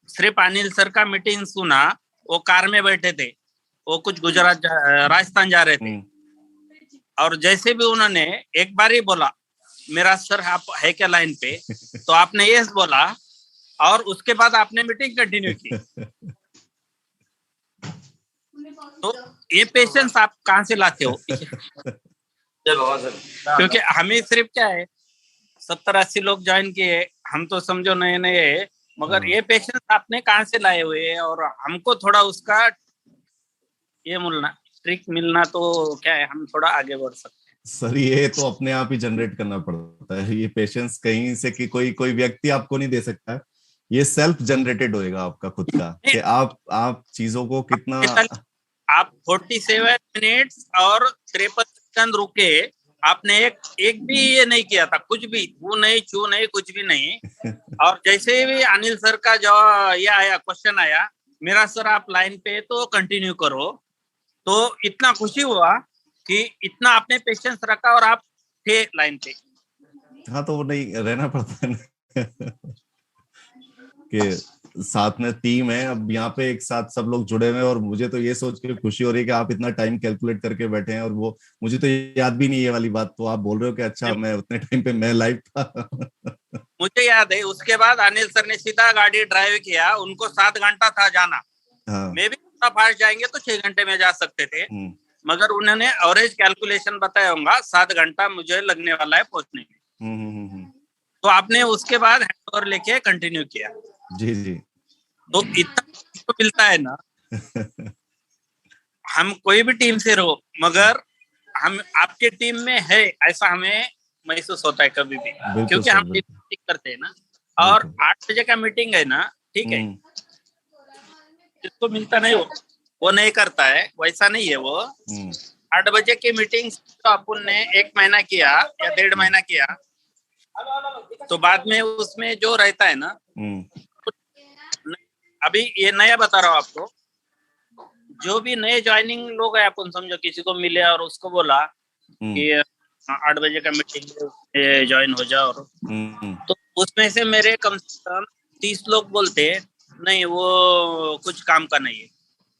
सिर्फ अनिल सर का मीटिंग सुना। वो कार में बैठे थे, वो कुछ राजस्थान जा रहे थे, और जैसे भी उन्होंने एक बार ही बोला मेरा सर आप है क्या लाइन पे, तो आपने यस बोला और उसके बाद आपने मीटिंग कंटिन्यू की। तो ये पेशेंस आप कहाँ से लाते हो? क्योंकि हमें सिर्फ क्या है 70-80 लोग ज्वाइन किए, हम तो समझो नए नए है, मगर ये पेशेंस आपने कहाँ से लाए हुए हैं? और हमको थोड़ा उसका ये मिलना, ट्रिक मिलना तो क्या है, हम थोड़ा आगे बढ़ सकते हैं। सर ये तो अपने आप ही जनरेट करना पड़ता है, ये पेशेंस कहीं से कि कोई व्यक्ति आपको नहीं दे सकता है, ये सेल्फ जनरेटेड होएगा आपका खुद का, कि आप चीजों को कितना। आप 47 मिनट्स और 53 सेकंड रुके, आपने एक भी ये नहीं किया था, कुछ भी वो नहीं छू नहीं कुछ भी नहीं। और जैसे भी अनिल सर का जो ये आया क्वेश्चन आया, मेरा सर आप लाइन पे तो कंटिन्यू करो, तो इतना खुशी हुआ कि इतना आपने पेशेंस रखा और आप थे लाइन पे। हाँ तो वो नहीं रहना पड़ता है कि साथ में टीम है, अब यहाँ पे एक साथ सब लोग जुड़े हुए हैं, और मुझे तो ये सोच के खुशी हो रही है कि आप इतना टाइम कैलकुलेट करके बैठे हैं, और वो मुझे तो याद भी नहीं है ये वाली बात, तो आप बोल रहे हो कि अच्छा मैं उतने टाइम पे मैं लाइव था। मुझे याद है, उसके बाद अनिल सर ने सीधा गाड़ी ड्राइव किया, उनको 7 घंटा था जाना। हाँ। मैं भी फास्ट जाएंगे तो 6 घंटे में जा सकते थे, मगर उन्होंने एवरेज कैलकुलेशन बताया होगा 7 घंटा मुझे लगने वाला है पहुंचने में। तो आपने उसके बाद हैंडओवर लेके कंटिन्यू किया। जी जी। तो इतना तो मिलता है ना, हम कोई भी टीम से रहो, मगर हम आपके टीम में है ऐसा हमें महसूस होता है कभी भी, क्योंकि हम मीटिंग करते हैं ना, और 8 बजे का मीटिंग है ना, ठीक है, जिसको मिलता नहीं वो नहीं करता है, वैसा नहीं है वो। 8 बजे की मीटिंग तो अपन ने 1 महीना किया या 1.5 महीना किया, तो बाद में उसमें जो रहता है ना, अभी ये नया बता रहा हूँ आपको, जो भी नए ज्वाइनिंग लोग हैं, अपन समझो किसी को मिले और उसको बोला कि 8 बजे का मीटिंग ज्वाइन हो जाओ, तो उसमें से मेरे कम से कम 30 लोग बोलते नहीं वो कुछ काम का नहीं है,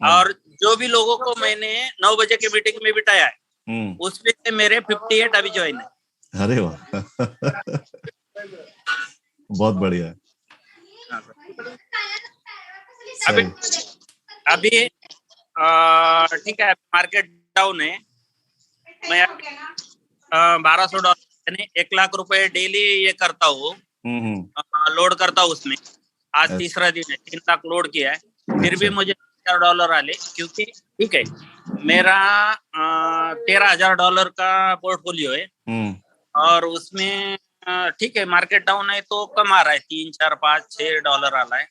और जो भी लोगों को मैंने 9 बजे की मीटिंग में बिठाया है, उसमें से मेरे 58 अभी ज्वाइन है। अरे वाह बहुत बढ़िया। अभी ठीक है, मार्केट डाउन है, मैं $1200 यानी 1 लाख रुपए डेली ये करता हूँ, लोड करता हूँ उसमें। आज तीसरा दिन है, 3 लाख लोड किया है, फिर भी मुझे $1000 आले, क्योंकि ठीक है मेरा $13,000 का पोर्टफोलियो है, और उसमें ठीक है मार्केट डाउन है तो कम आ रहा है, $3, 4, 5, $6 आ रहा है,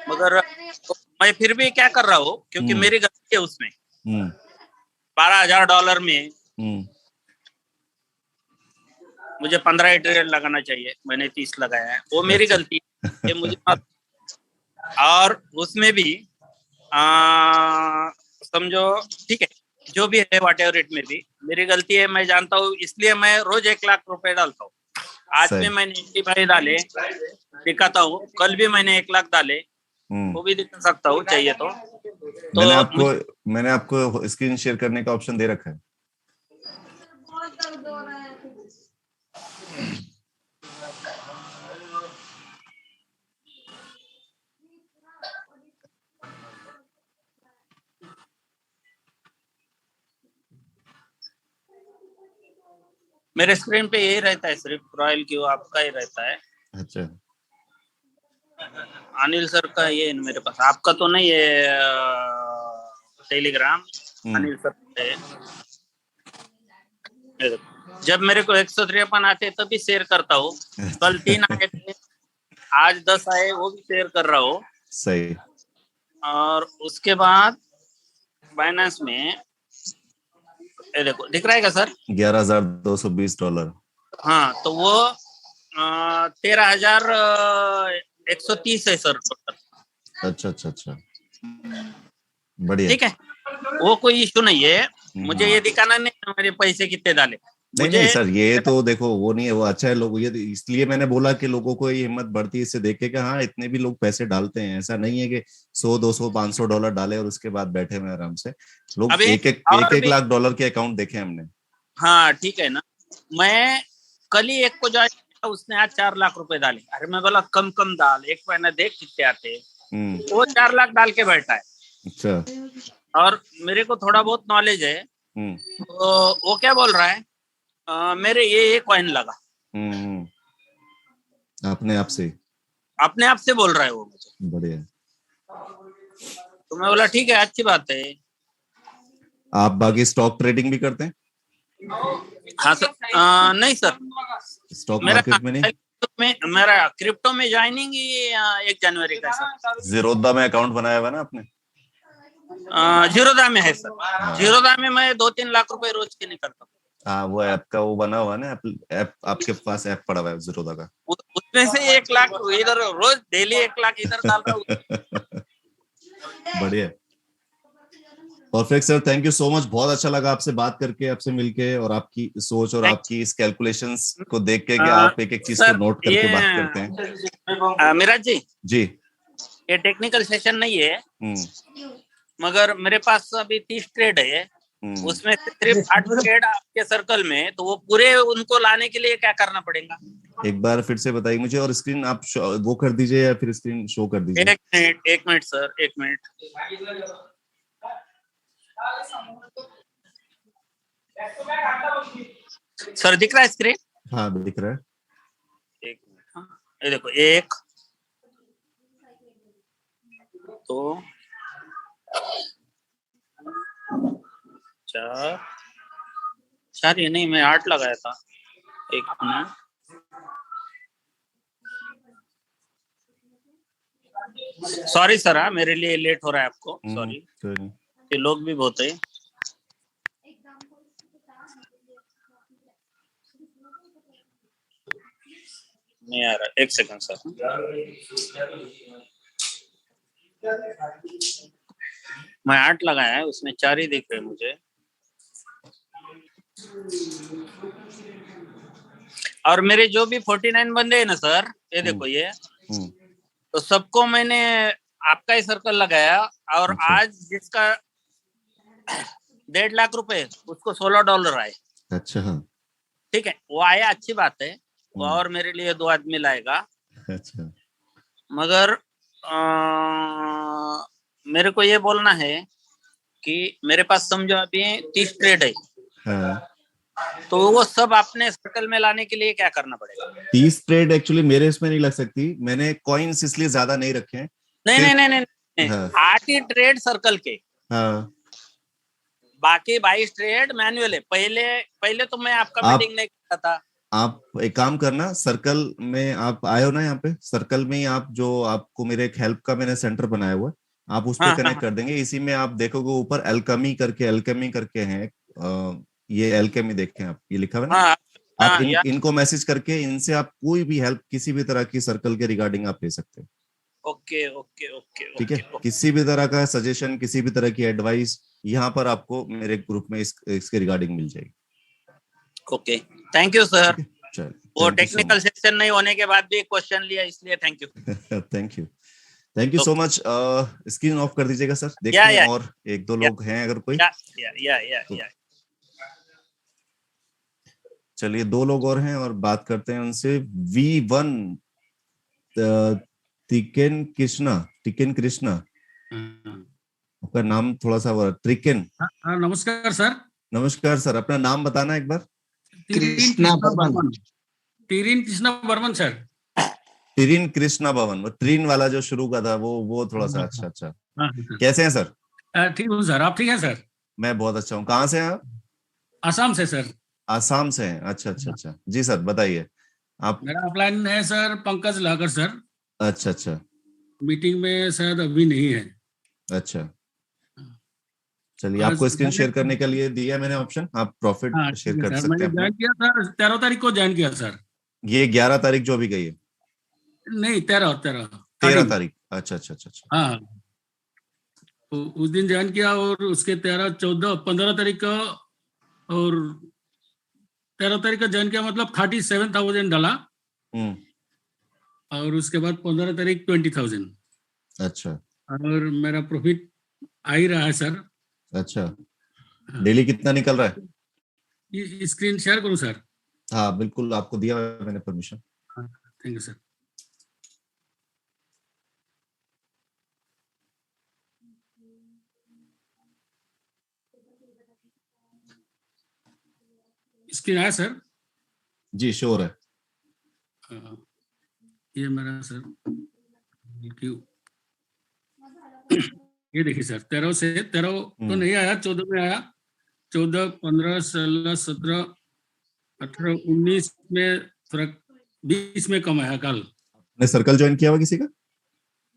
मगर मैं फिर भी क्या कर रहा हूँ, क्योंकि मेरी गलती है उसमें। $12,000 में मुझे 15 ट्रेड लगाना चाहिए, मैंने 30 लगाया है, वो मेरी गलती है, ये मुझे और उसमें भी समझो ठीक है, जो भी है व्हाट एवर इट में भी मेरी गलती है, मैं जानता हूँ, इसलिए मैं रोज 1 लाख रुपए डालता हूँ। आज भी मैंने 85 डाले, दिखाता हूँ, कल भी मैंने 1 लाख डाले, वो भी दिखा सकता हूँ चाहिए तो मैंने आपको स्क्रीन शेयर करने का ऑप्शन दे रखा है। मेरे स्क्रीन पे यही रहता है, सिर्फ रॉयल क्यू आपका ही रहता है। अच्छा, अनिल सर का ये मेरे पास, आपका तो नहीं है टेलीग्राम, अनिल सर है। जब मेरे को 153 आते तभी शेयर करता हूँ, कल 3 आए थे, आज 10 आए, वो भी शेयर कर रहा हूँ। सही। और उसके बाद बाइनेंस में ये देखो दिख रहा है सर, $11,220। हाँ, तो वो 13,130 है सर टोटल। अच्छा बढ़िया, ठीक है, वो कोई इशू नहीं है, मुझे ये दिखाना नहीं मेरे पैसे कितने डाले। नहीं सर, ये तो देखो वो नहीं है, वो अच्छा है लोग, ये इसलिए मैंने बोला कि लोगों को ये हिम्मत बढ़ती है इससे देख के कि हाँ इतने भी लोग पैसे डालते हैं, ऐसा नहीं है कि $100, $200, $500 डाले और उसके बाद बैठे हुए आराम से। लोग एक लाख डॉलर के अकाउंट देखे हमने। हाँ ठीक है ना, मैं कल ही एक को ज्वाइन किया, उसने आज 4 लाख रुपए डाले। अरे मैं बोला कम डाल, एक महीना देख कितने आते। वो 4 लाख डाल के बैठा है। अच्छा। और मेरे को थोड़ा बहुत नॉलेज है। तो वो क्या बोल रहा है, मेरे ये कॉइन लगा। अपने आप से बोल रहा है वो मुझे। बढ़िया। तो मैं बोला ठीक है, अच्छी बात है। आप बाकी स्टॉक ट्रेडिंग भी करते हैं? हाँ सर। नहीं सर, स्टॉक मार्केट में नहीं। मेरा क्रिप्टो में ज्वाइनिंग ही 1 जनवरी का सर। जीरोधा में अकाउंट बनाया हुआ ना आपने? जीरोधा में है सर। जीरोधा में मैं 2-3 लाख रुपए रोज के निकलता हूँ। हाँ, वो ऐप का वो बना हुआ ना, ऐप आपके पास ऐप पड़ा हुआ है जीरोधा का। उसमें से 1 लाख इधर रोज डेली 1 लाख इधर डालता हूँ। बढ़िया, perfect sir, thank you so much. बहुत अच्छा लगा आपसे बात करके, आपसे मिलके, और आपकी सोच और आपकी इस कैलकुलेशंस को देख के कि आप एक एक चीज को नोट करके बात करते हैं। मिराज जी जी, ये टेक्निकल सेशन नहीं है, मगर मेरे पास अभी 30 ट्रेड है। उसमें सिर्फ 8 ट्रेड आपके सर्कल में, तो वो पूरे उनको लाने के लिए क्या करना पड़ेगा? एक बार फिर से बताइए मुझे, और स्क्रीन आप वो कर दीजिए या फिर स्क्रीन शो कर दीजिए। एक मिनट सर, 1 मिनट। सर दिख रहा है स्क्रीन? हाँ दिख रहा है। एक मिनट, ये देखो, 1 2 4 ये नहीं, मैं 8 लगाया था। 1 मिनट, सॉरी सर। हाँ, मेरे लिए लेट हो रहा है आपको, सॉरी। ये लोग भी बहुत है। नहीं आ रहा, 1 सेकंड सर। मैं 8 लगाया है, उसमें 4 ही दिख रहे मुझे। और मेरे जो भी 49 बंदे हैं ना सर, ये देखो ये, तो सबको मैंने आपका ही सर्कल लगाया। और अच्छा। आज जिसका 1.5 लाख रुपए, उसको $16 आए। अच्छा, ठीक है, वो आया, अच्छी बात है। और मेरे लिए 2 आदमी लाएगा। अच्छा, मगर मेरे को ये बोलना है कि मेरे पास समझो अभी 30 ट्रेड है। हाँ। तो वो सब अपने सर्कल में लाने के लिए क्या करना पड़ेगा? 30 ट्रेड एक्चुअली मेरे इसमें नहीं लग सकती, मैंने कॉइन्स इसलिए ज्यादा नहीं रखे हैं। नहीं। हाँ। 8 ही ट्रेड सर्कल के। हाँ। बाकी 22 ट्रेड मैनुअल है। पहले तो मैं आपका मीटिंग नहीं करता था। आप एक काम करना, सर्कल में आप आए हो ना, यहाँ पे सर्कल में ही आप जो आपको मेरे एक हेल्प का मैंने सेंटर बनाया हुआ है, आप उस पर कनेक्ट कर देंगे। इसी में आप देखोगे ऊपर एल्केमी करके हैं, ये एल्केमी देखें आप, ये लिखा हुआ है ना। आप इनको मैसेज करके इनसे आप कोई भी हेल्प किसी भी तरह की सर्कल के रिगार्डिंग आप ले सकते हैं। ओके। ठीक है, किसी भी तरह का सजेशन, किसी भी तरह की एडवाइस यहाँ पर आपको मेरे ग्रुप में इसके रिगार्डिंग मिल जाएगी। Okay, thank you sir. वो Thank you so technical section नहीं होने के बाद भी एक क्वेश्चन लिया, इसलिए thank you. Thank you so much. Screen of कर दीजिएगा सर, देखते हैं और 1-2 लोग हैं अगर कोई। चलिए 2 लोग और हैं और बात करते हैं उनसे। V1 टिकेन कृष्णा, आपका नाम थोड़ा सा ट्रिकेन। नमस्कार सर। नमस्कार सर, अपना नाम बताना एक बार। कृष्णा बर्मन सर। टिरिन कृष्णा भवन, वो ट्रीन वाला जो शुरू का था वो थोड़ा सा। अच्छा। कैसे हैं सर? ठीक हूँ सर, आप ठीक है सर? मैं बहुत अच्छा हूँ। कहाँ से हैं आप? आसाम से सर। आसाम से हैं, अच्छा। जी सर बताइए आप। मेरा अपलाइन है सर पंकज लागर सर। अच्छा। मीटिंग में शायद अभी नहीं है। अच्छा, चलिए आपको स्क्रीन शेयर करने के लिए दिया मैंने ऑप्शन, आप प्रॉफिट शेयर कर सकते हैं। ज्वाइन किया सर 13 तारीख को ज्वाइन किया सर। ये 11 तारीख जो अभी गई है? नहीं, 13 तारीख। अच्छा। हाँ, तो उस दिन ज्वाइन किया और उसके 13, 14, 15 तारीख का और 13 तारीख का ज्वाइन किया, मतलब 37,000 डाला। और उसके बाद 15 तारीख 20,000। अच्छा, और मेरा प्रॉफिट आ ही रहा है सर। अच्छा, डेली कितना निकल रहा है? ये स्क्रीन शेयर करूं सर? हाँ बिल्कुल, आपको दिया मैंने permission. Thank you sir. Screen आया सर? जी श्योर है। ये मेरा सर क्यों ये देखिए सर 13 से 13 तो नहीं आया, 14 में आया, 14, 15, 16, 17, 18, 19 में थोड़ा 20 में कम आया कल। आपने सर्कल ज्वाइन किया हुआ किसी का?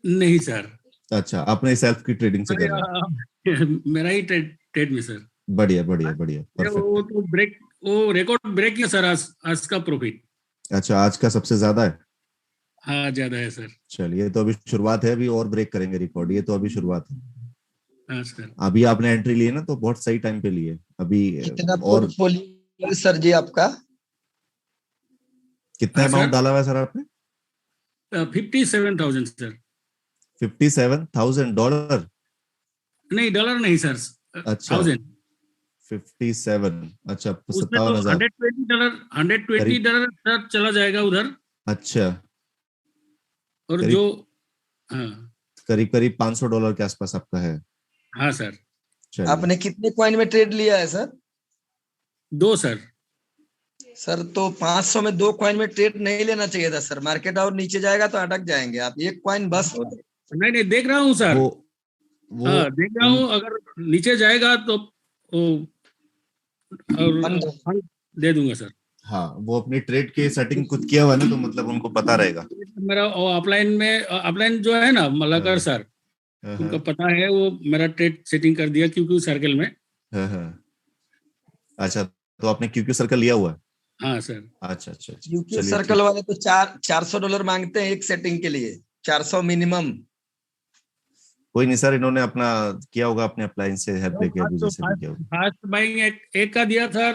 नहीं सर। अच्छा, आपने सेल्फ की ट्रेडिंग से कर रहे हैं? मेरा ही ट्रेड में सर। बढ़िया बढ़िया बढ़िया, परफेक्ट। वो रिकॉर्ड ब्रेक किया सर आज का प्रॉफिट। अच्छा, आज का सबसे ज्यादा है? हाँ ज्यादा है सर। चलिए, तो अभी शुरुआत है, अभी और ब्रेक करेंगे रिकॉर्ड, ये तो अभी शुरुआत है। हाँ सर। अभी आपने एंट्री ली है ना, तो बहुत सही टाइम पे लिए अभी। कितना और पोर्टफोलियो सर जी आपका? कितना अमाउंट डाला हुआ है सर आपने? 57,000 सर। $57,000? नहीं, डॉलर नहीं सर। अच्छा 57, अच्छा 57,000। $120 सर चला जाएगा उधर। अच्छा, और करीब, जो हाँ करीब $500 के आसपास आपका है। हाँ सर। आपने कितने कॉइन में ट्रेड लिया है सर? 2 सर। सर तो 500 में 2 कॉइन में ट्रेड नहीं लेना चाहिए था सर, मार्केट और नीचे जाएगा तो अटक जाएंगे आप, 1 कॉइन बस हो। नहीं देख रहा हूँ सर, हाँ देख रहा हूँ, अगर नीचे जाएगा तो और दे दूंगा सर। हाँ, वो अपनी ट्रेड के सेटिंग खुद किया हुआ ना, तो मतलब उनको पता रहेगा। मेरा अपलाइन जो है ना मलाकर सर, उनको पता है, वो मेरा ट्रेड सेटिंग कर दिया क्योंकि सर्कल में। अच्छा, तो आपने क्यूक्यू सर्कल लिया हुआ है? हाँ सर। अच्छा, क्यूक्यू सर्कल वाले तो $400 मांगते हैं एक सेटिंग के लिए, 400 मिनिमम। कोई नहीं सर, इन्होंने अपना किया होगा, अपने अप्लायंस से हेल्प लेके अभी जैसे भी किया होगा। फर्स्ट बाइंग एक का दिया था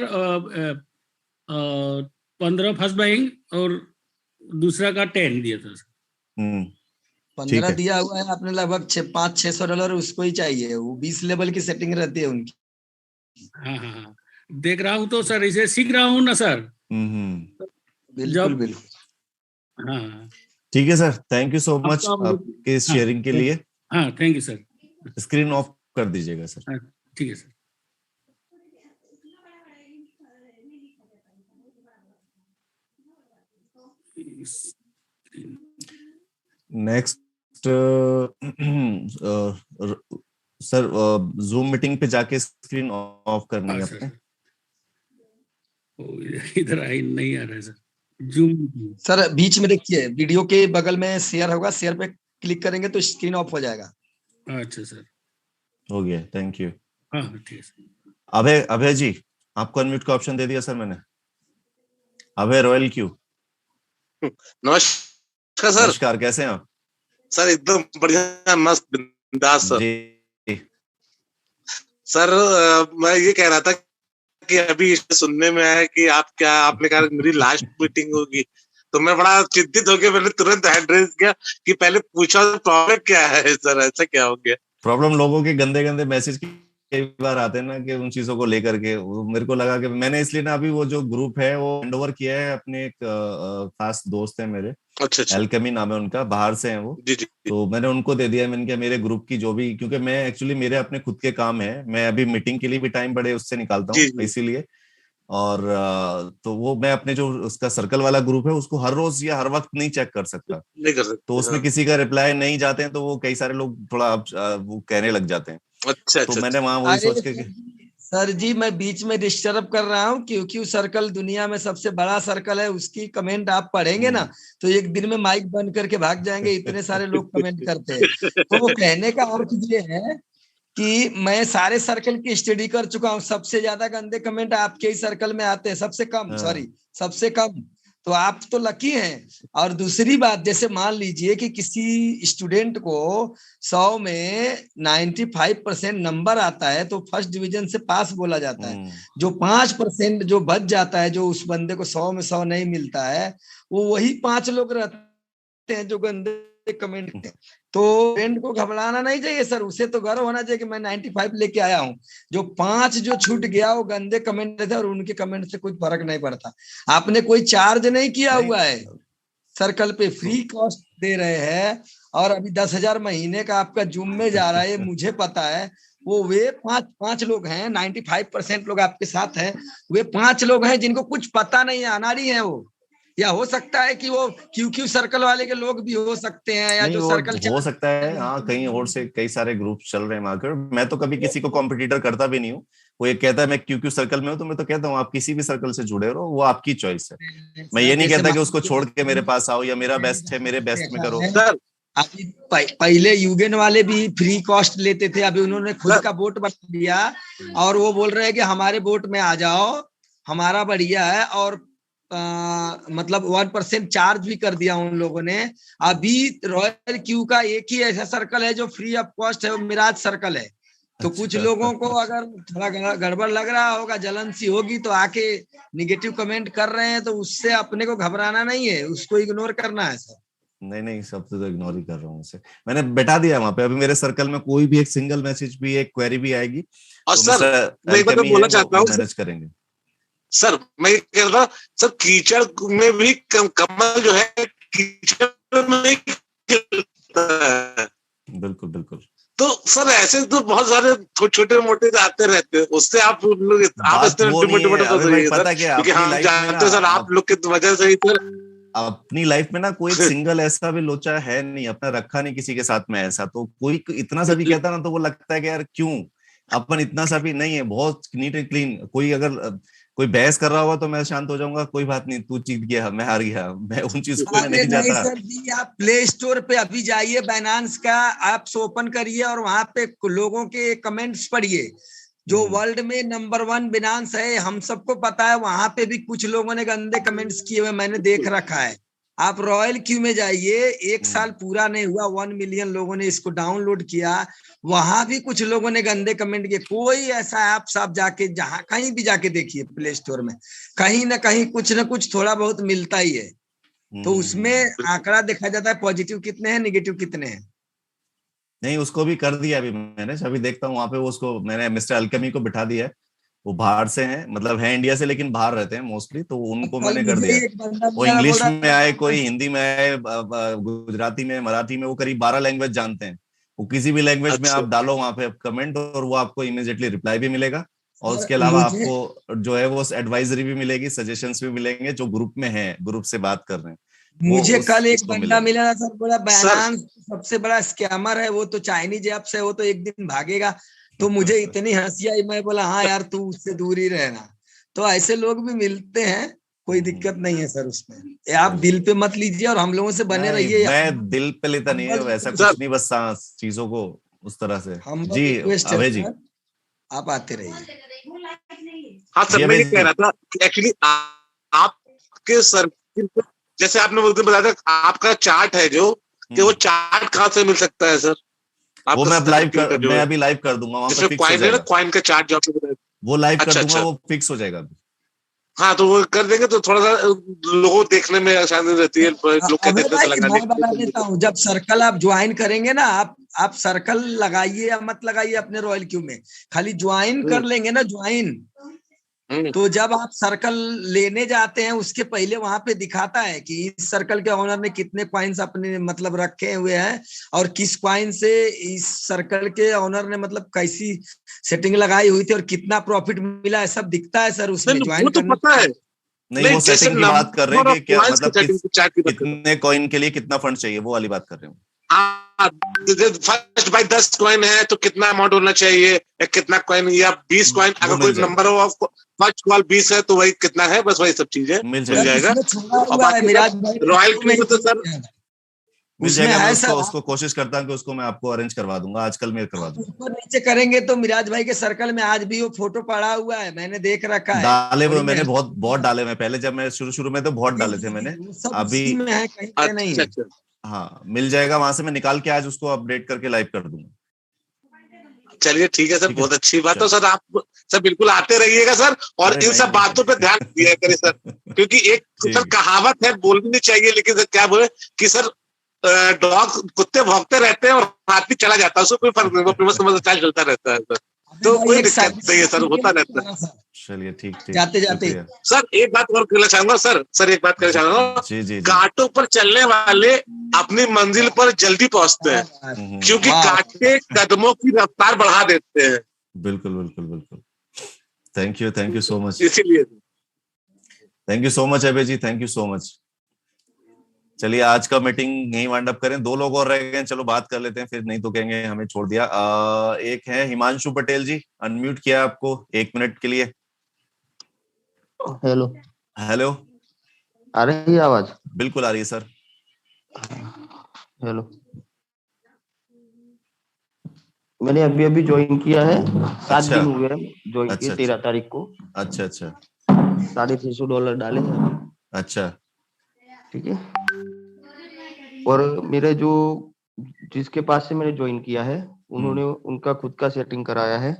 15 फर्स्ट बाइंग, और दूसरा का 10 दिया था। 15 दिया हुआ है आपने, लगभग $500-600 उसको ही चाहिए, वो 20 लेवल की सेटिंग रहती है उनकी। हाँ देख रहा हूँ तो सर, इसे सीख रहा हूँ ना सर। बिल्कुल। हाँ ठीक है sir, thank you so much आपके शेयरिंग के लिए। हाँ thank you sir. Screen of कर दीजिएगा सर। ठीक है sir. Next sir, zoom meeting पे जाके स्क्रीन ऑफ करनी है आपने। इधर नहीं आ रहा है सर जूम। सर बीच में देखिए, वीडियो के बगल में शेयर होगा, शेयर पे क्लिक करेंगे तो स्क्रीन ऑफ हो जाएगा। अच्छा सर, हो गया, थैंक यू। हाँ ठीक है। अभय जी, आपको अनम्यूट का ऑप्शन दे दिया सर मैंने। अभय रॉयल क्यू। नमस्कार सर। नमस्कार, कैसे हैं आप? सर एकदम बढ़िया, मस्त बिंदास सर। सर मैं ये कह रहा था कि अभी सुनने में आया कि आपने कहा मेरी लास्ट मीटिंग होगी, तो मैं बड़ा चिंतित हो गया। मैंने तुरंत एड्रेस किया कि पहले पूछा प्रॉब्लम क्या है सर, ऐसा क्या हो गया? प्रॉब्लम लोगों के गंदे गंदे मैसेज कई बार आते हैं ना, कि उन चीजों को लेकर के मेरे को लगा कि मैंने इसलिए ना अभी वो जो ग्रुप है वो हैंड ओवर किया है अपने एक खास दोस्त है मेरे। अच्छा। एल्केमी नाम है उनका, बाहर से हैं वो। जी। तो मैंने उनको दे दिया। मैंने कहा मेरे ग्रुप की जो भी, क्योंकि मैं एक्चुअली मेरे अपने खुद के काम है, मैं अभी मीटिंग के लिए भी टाइम बड़े उससे निकालता हूँ इसीलिए। और तो वो मैं अपने जो उसका सर्कल वाला ग्रुप है उसको हर रोज या हर वक्त नहीं चेक कर सकता। तो उसमें किसी का रिप्लाई नहीं जाते हैं, तो वो कई सारे लोग थोड़ा वो कहने लग जाते हैं। अच्छा। तो मैंने वहां वही सोच के सर जी मैं बीच में डिस्टर्ब कर रहा हूँ, क्योंकि सर्कल दुनिया में सबसे बड़ा सर्कल है, उसकी कमेंट आप पढ़ेंगे ना तो एक दिन में माइक बंद करके भाग जाएंगे, इतने सारे लोग कमेंट करते हैं। तो वो कहने का अर्थ ये है कि मैं सारे सर्कल की स्टडी कर चुका हूँ, सबसे ज्यादा गंदे कमेंट आपके ही सर्कल में आते हैं, सबसे कम। तो आप तो लकी हैं। और दूसरी बात, जैसे मान लीजिए कि किसी स्टूडेंट को 100 में 95% नंबर आता है तो फर्स्ट डिवीजन से पास बोला जाता है। जो 5% जो बच जाता है, जो उस बंदे को 100 में 100 नहीं मिलता है, वो वही 5 लोग रहते हैं जो गंदे कमेंट है। तो फ्रेंड को घबराना नहीं चाहिए सर, उसे तो गर्व होना चाहिए कि मैं 95 लेके आया हूँ। जो 5 जो छूट गया वो गंदे कमेंट थे और उनके कमेंट से कोई फर्क नहीं पड़ता। आपने कोई चार्ज नहीं किया हुआ है, सर्कल पे फ्री कॉस्ट दे रहे हैं और अभी 10,000 महीने का आपका जूम में जा रहा है, मुझे पता है। वो वे 5 लोग हैं, 95% लोग आपके साथ हैं, वे 5 लोग हैं जिनको कुछ पता नहीं है, अनाड़ी है वो। या हो सकता है कि वो क्यू सर्कल वाले के लोग भी हो सकते हैं, या जो सर्कल हो सकता है। हाँ, कहीं और से कई सारे ग्रुप चल रहे हैं मार्केट। मैं तो कभी किसी को कॉम्पिटिटर करता भी नहीं हूँ। वो ये कहता है मैं क्यू सर्कल में हूँ, तो मैं तो कहता हूँ आप किसी भी सर्कल से जुड़े रहो, वो आपकी चॉइस है। मैं ये नहीं कहता कि उसको छोड़ के मेरे पास आओ या मेरा बेस्ट है मेरे बेस्ट में करो। सर अभी पहले यूगेन वाले भी फ्री कॉस्ट लेते थे, अभी उन्होंने खुद का बोट बना दिया और वो बोल रहे हैं कि हमारे बोट में आ जाओ, हमारा बढ़िया है। और मतलब 1% चार्ज भी कर दिया उन लोगों ने। अभी रॉयल क्यू का एक ही ऐसा सर्कल है जो फ्री ऑफ कॉस्ट है, वो मिराज सर्कल है। तो कुछ लोगों को अगर थोड़ा गड़बड़ लग रहा होगा, जलन सी होगी, तो आके निगेटिव कमेंट कर रहे हैं, तो उससे अपने को घबराना नहीं है, उसको इग्नोर करना है सर। नहीं, सब तो इग्नोर ही कर रहा हूँ उसे। मैंने बैठा दिया वहां पे। अभी मेरे सर्कल में कोई भी एक सिंगल मैसेज भी, एक क्वेरी भी आएगी और तो सर मैं एक बात बोलना चाहता हूँ, मैनेज करेंगे। सर मैं ये कह रहा हूँ सर, कीचड़ में भी कमल जो है कीचड़ में बिल्कुल। तो सर ऐसे तो बहुत सारे छोटे मोटे आते रहते हैं, उससे आप लोग आप पता क्या, क्योंकि हम जानते हैं सर आप लोग की वजह से ही सर अपनी लाइफ में ना कोई सिंगल ऐसा भी लोचा है नहीं, अपना रखा नहीं किसी के साथ में ऐसा। तो कोई इतना सा भी कहता ना तो वो लगता है कि यार क्यों अपन इतना सा भी नहीं है, बहुत नीट एंड क्लीन। कोई अगर कोई बहस कर रहा होगा तो मैं शांत हो जाऊंगा, कोई बात नहीं, तू जीत गया मैं हार गया, मैं उन चीजों में नहीं जाता। सर जी आप प्ले स्टोर पे अभी जाइए, बाइनेंस का ऐप्स ओपन करिए और वहां पे लोगों के कमेंट्स पढ़िए। जो वर्ल्ड में नंबर 1 बाइनेंस है, हम सबको पता है, वहां पे भी कुछ लोगों ने गंदे कमेंट्स किए हुए मैंने देख रखा है। आप रॉयल क्यू में जाइए, 1 साल पूरा नहीं हुआ 1 मिलियन लोगों ने इसको डाउनलोड किया, वहां भी कुछ लोगों ने गंदे कमेंट किए। कोई ऐसा ऐप आप जाके जहां कहीं भी जाके देखिए प्ले स्टोर में, कहीं ना कहीं कुछ ना कुछ थोड़ा बहुत मिलता ही है। तो उसमें आंकड़ा देखा जाता है पॉजिटिव कितने हैं, निगेटिव कितने हैं। नहीं, उसको भी कर दिया अभी मैंने, अभी देखता हूँ वहां पे उसको मैंने मिस्टर अल्केमी को बिठा दिया है। वो बाहर से हैं, मतलब है इंडिया से लेकिन बाहर रहते हैं मोस्टली, तो उनको मैंने कर दिया। वो इंग्लिश में आए, कोई हिंदी में आए, गुजराती में, मराठी में, वो करीब 12 लैंग्वेज जानते हैं। वो किसी भी लैंग्वेज में आप डालो वहां पे कमेंट और वो आपको इमीडिएटली रिप्लाई भी मिलेगा। और उसके अलावा आपको जो है वो एडवाइजरी भी मिलेगी, सजेशंस भी मिलेंगे जो ग्रुप में है, ग्रुप से बात कर रहे हैं। मुझे कल एक बंदा मिला ना सर, बोला बाइनेंस सबसे बड़ा स्कैमर है, वो तो चाइनीज ऐप से, वो तो एक दिन भागेगा। तो मुझे इतनी हंसी आई, मैं बोला हाँ यार तू उससे दूर ही रहना। तो ऐसे लोग भी मिलते हैं, कोई दिक्कत नहीं है सर उसमें। आप दिल पे मत लीजिए और हम लोगों से बने रहिए। मैं दिल पे लेता नहीं है वैसा कुछ नहीं, बस चीजों को उस तरह से। जी अभय जी आप आते रहिए। हाँ सर, मैं ये कह रहा था कि एक्चुअली आपके सर्किल पे जैसे आपने उस दिन बताया था आपका चार्ट है जो कि वो चार्ट कहाँ से मिल सकता है सर? वो मैं अभी लाइव कर दूंगा वहां पे, फिक्स हो जाएगा। कॉइन का चार्ट जो आपने वो लाइव कर दूंगा, वो फिक्स हो जाएगा अभी। हाँ तो वो कर देंगे तो थोड़ा सा लोगों देखने में आसानी रहती है, लोग कहते बता देता हूँ, जब सर्कल आप ज्वाइन करेंगे ना, आप सर्कल लगाइए या मत लगाइए अपने रॉयल क्यू में, खाली ज्वाइन कर लेंगे ना, ज्वाइन। तो जब आप सर्कल लेने जाते हैं उसके पहले वहां पे दिखाता है कि इस सर्कल के ओनर ने कितने कॉइन्स अपने मतलब रखे हुए हैं और किस कॉइन से इस सर्कल के ओनर ने मतलब कैसी सेटिंग लगाई हुई थी और कितना प्रॉफिट मिला है, सब दिखता है सर उसमें। ज्वाइन तो पता है नहीं, वो सेटिंग की बात कर रहे हैं कि क्या मतलब कितने कॉइन के लिए कितना फंड चाहिए, वो वाली बात कर रहे हैं। फर्स्ट बाय 10 कॉइन है तो कितना अमाउंट होना चाहिए, या कितना कॉइन, या 20 कॉइन, अगर कोई नंबर हो फर्स्ट कॉल 20 है तो वही कितना है, बस वही सब चीजें मिल जाएगा। रॉयल क्यू में तो सर मिल जाएगा। उसको कोशिश करता हूँ कि उसको मैं आपको अरेंज करवा दूंगा, आजकल मैं करवा दूंगा। ऊपर नीचे करेंगे तो मिराज भाई के सर्कल में आज भी वो फोटो पड़ा हुआ है, मैंने देख रखा है। डाले हुए मैंने बहुत डाले हुए, पहले जब मैं शुरू में तो बहुत डाले थे मैंने, अभी है कहीं पे नहीं है। हाँ मिल जाएगा, वहां से मैं निकाल के आज उसको अपडेट करके लाइव कर दूंगा। चलिए ठीक है सर, बहुत अच्छी बात है सर। आप सर बिल्कुल आते रहिएगा सर, और इन सब बातों पे ध्यान दिया करें सर, क्योंकि एक सर कहावत है, बोलनी नहीं चाहिए लेकिन सर क्या बोले कि सर डॉग कुत्ते भौंकते रहते हैं और हाथी चला जाता है, उसको कोई फर्क नहीं, वो अपने मस्त चाल चलता रहता है सर, तो कोई दिक्कत नहीं है सर, होता रहता है। चलिए ठीक ठीक, जाते जाते सर एक बात और कहना चाहूंगा सर एक बात कहना चाहूंगा, जी कांटों पर चलने वाले अपनी मंजिल पर जल्दी पहुंचते हैं, क्योंकि कांटे कदमों की रफ्तार बढ़ा देते हैं। बिल्कुल बिल्कुल बिल्कुल। थैंक यू सो मच, इसीलिए thank you so much Abhay ji, thank you so much. चलिए आज का मीटिंग यही वाइंड अप करें, 2 लोग और रह गए, चलो बात कर लेते हैं, फिर नहीं तो कहेंगे हमें छोड़ दिया। एक है हिमांशु पटेल जी, अनम्यूट किया आपको 1 मिनट के लिए। हेलो हेलो, आ रही है आवाज? बिल्कुल आ रही है सर। हेलो, मैंने अभी अभी ज्वाइन किया है, 7 दिन हुए हैं ज्वाइन किए, 13 तारीख को। अच्छा, $650 डाले हैं। अच्छा ठीक है, और मेरे जो जिसके पास से मैंने ज्वाइन किया है, उन्होंने उनका खुद का सेटिंग कराया है,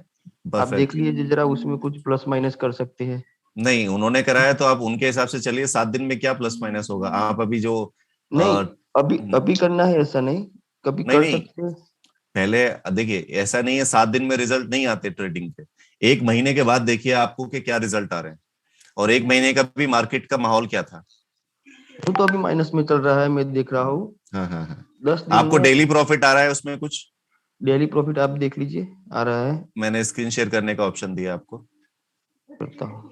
आप देख लीजिए जरा, उसमें कुछ प्लस माइनस कर सकते हैं। नहीं, उन्होंने कराया तो आप उनके हिसाब से चलिए, 7 दिन में क्या प्लस माइनस होगा, आप अभी जो नहीं अभी करना है ऐसा नहीं, कभी कर सकते हैं। पहले देखिए, ऐसा नहीं है 7 दिन में रिजल्ट नहीं आते ट्रेडिंग पे, 1 महीने के बाद देखिए आपको कि क्या रिजल्ट आ रहे हैं, और 1 महीने का भी मार्केट का माहौल क्या था। तो अभी माइनस में चल रहा है, मैं देख रहा हूँ। हाँ। 10 दिन आपको डेली प्रॉफिट आ रहा है उसमें कुछ? डेली प्रॉफिट आप देख लीजिए, आ रहा है। मैंने स्क्रीन शेयर करने का ऑप्शन दिया आपको, करता हूँ।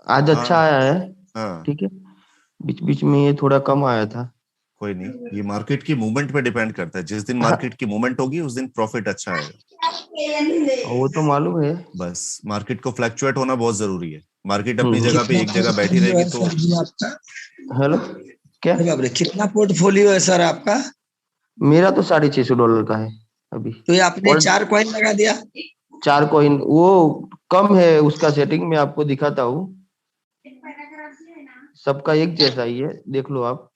आज अच्छा आया है, ठीक है, बीच बीच में ये थोड़ा कम आया था। कोई नहीं, ये मार्केट की मूवमेंट पे डिपेंड करता है, जिस दिन मार्केट की मूवमेंट होगी उस दिन प्रॉफिट अच्छा आएगा। वो तो मालूम है, बस मार्केट को फ्लक्चुएट होना बहुत जरूरी है, मार्केट अपनी जगह पे एक जगह बैठी रहेगी तो। हेलो, क्या कितना पोर्टफोलियो है सर आपका? मेरा तो $650 का है अभी। तो ये आपने 4 कॉइन लगा दिया? 4 कॉइन, वो कम है उसका सेटिंग, मैं आपको दिखाता हूँ, सबका एक जैसा ही है, देख लो आप।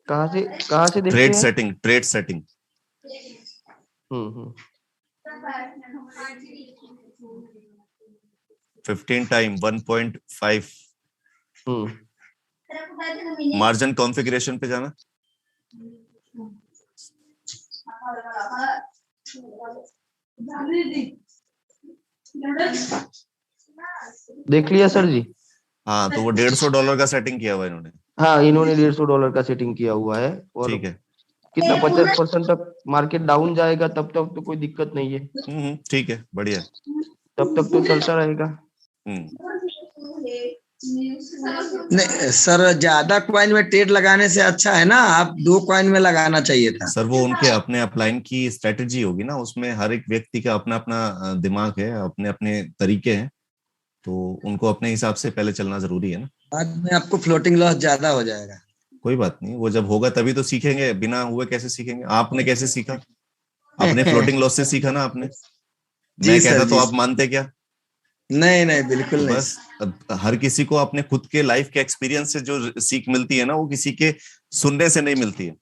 कहाँ से देखते हैं? Trade setting. 15 time 1.5। Margin configuration पे जाना, देख लिया सर जी? हाँ, तो वो $150 का सेटिंग किया हुआ इन्होंने। हाँ, इन्होंने $150 का सेटिंग किया हुआ है, और ठीक है, कितना 50% तक मार्केट डाउन जाएगा तब तक तो कोई दिक्कत नहीं है। ठीक है, बढ़िया, तब तक तो चलता रहेगा। नहीं सर, ज्यादा कॉइन में ट्रेड लगाने से अच्छा है ना, आप 2 कॉइन में लगाना चाहिए था। सर वो उनके अपने अपलाइन की स्ट्रेटेजी होगी ना, उसमें हर एक व्यक्ति का अपना अपना दिमाग है, अपने अपने तरीके हैं, तो उनको अपने हिसाब से पहले चलना जरूरी है ना। बाद में आपको फ्लोटिंग लॉस ज्यादा हो जाएगा। कोई बात नहीं, वो जब होगा तभी तो सीखेंगे, बिना हुए कैसे सीखेंगे। आपने कैसे सीखा? अपने फ्लोटिंग लॉस से सीखा ना आपने। मैं कहता तो आप मानते क्या? नहीं बिल्कुल नहीं। बस हर किसी को अपने खुद के लाइफ के एक्सपीरियंस से जो सीख मिलती है ना, वो किसी के सुनने से नहीं मिलती है।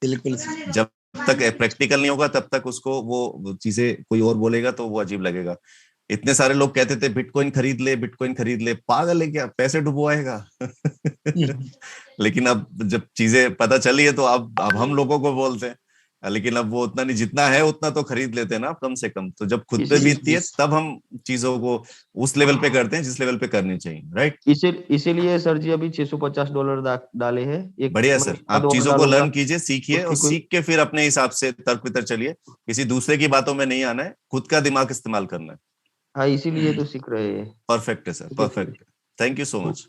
बिल्कुल, जब तक प्रैक्टिकल नहीं होगा तब तक उसको वो चीजें कोई और बोलेगा तो वो अजीब लगेगा। इतने सारे लोग कहते थे बिटकॉइन खरीद ले, पागल है क्या, पैसे डुबवाएगा। लेकिन अब जब चीजें पता चली है तो अब हम लोगों को बोलते हैं, लेकिन अब वो उतना नहीं, जितना है उतना तो खरीद लेते हैं ना कम से कम। तो जब खुद पे बीतती है तब हम चीजों को उस लेवल पे करते हैं जिस लेवल पे करनी चाहिए, राइट। इसीलिए सर जी अभी $650 डाले हैं। बढ़िया सर, आप चीजों को लर्न कीजिए, सीखिए, और सीख के फिर अपने हिसाब से तर्क वितर्क चलिए। किसी दूसरे की बातों में नहीं आना है, खुद का दिमाग इस्तेमाल करना है। हाँ, इसीलिए तो सीख रहे हैं। परफेक्ट है sir, perfect. Thank you so much.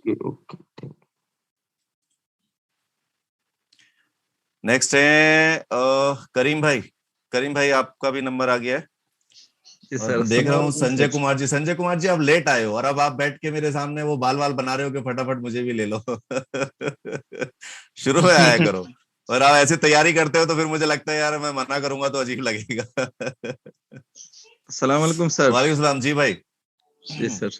Next है करीम भाई, आपका भी नंबर आ गया है। देख रहा हूँ संजय कुमार जी आप लेट आए हो, और अब आप बैठ के मेरे सामने वो बाल बना रहे हो कि फटाफट मुझे भी ले लो। शुरू में आया करो, और आप ऐसे तैयारी करते हो तो फिर मुझे लगता है यार मैं मना करूंगा तो अजीब लगेगा। अस्सलाम वालेकुम सर। वालेकुम सलाम जी भाई। जी sir,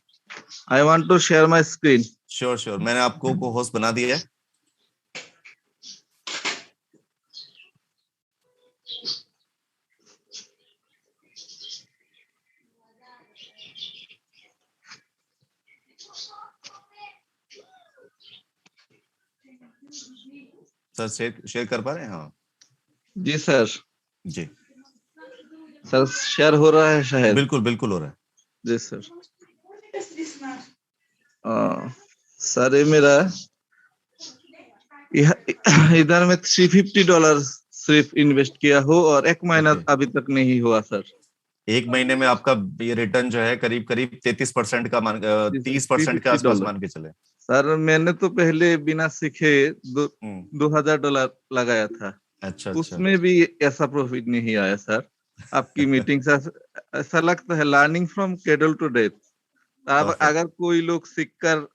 I want to share my screen. Sure sure, मैंने आपको को होस्ट बना दिया है। सर शेयर कर पा रहे हैं? हाँ जी सर। जी सर शेयर हो रहा है शायद? बिल्कुल बिल्कुल हो रहा है। जी सर। सर ये मेरा इधर में $350 सिर्फ इन्वेस्ट किया हो और 1 महीना अभी तक नहीं हुआ सर। 1 महीने में आपका ये रिटर्न जो है करीब करीब 33% का 30% के आसपास मान के चले। सर मैंने तो पहले बिना सीखे $2,000 लगाया था। अच्छा, उसमें भी ऐसा प्रॉफिट नहीं आया सर। आपकी मीटिंग से ऐसा लगता है learning from cradle to death. अब अगर कोई लोग सीख कर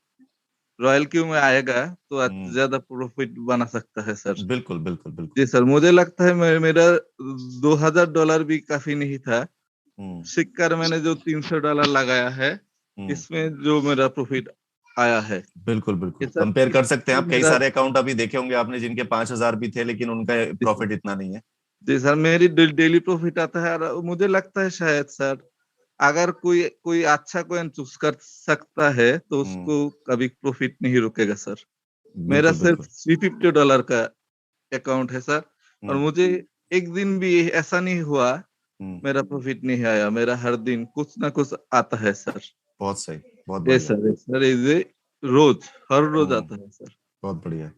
रॉयल क्यू में आएगा तो ज्यादा प्रॉफिट बना सकता है सर। बिल्कुल बिल्कुल बिल्कुल। जी सर, मुझे लगता है मेरा $2,000 भी काफी नहीं था। सीख कर मैंने जो $300 लगाया है इसमें जो मेरा प्रॉफिट आया है। बिल्कुल बिल्कुल कंपेयर कर सकते हैं आप। कई सारे अकाउंट अभी देखे होंगे आपने जिनके 5,000 भी थे लेकिन उनका प्रॉफिट इतना नहीं है। जी सर, मेरी डेली प्रॉफिट आता है और मुझे लगता है शायद सर अगर कोई अच्छा कॉइन चूज कर सकता है तो उसको कभी प्रॉफिट नहीं रुकेगा सर। मेरा सिर्फ $350 का अकाउंट है सर और मुझे एक दिन भी ऐसा नहीं हुआ मेरा प्रॉफिट नहीं आया। मेरा हर दिन कुछ ना कुछ आता है सर। बहुत सही, बहुत बढ़िया। सर ये हर रोज आता है सर। बहुत बढ़िया।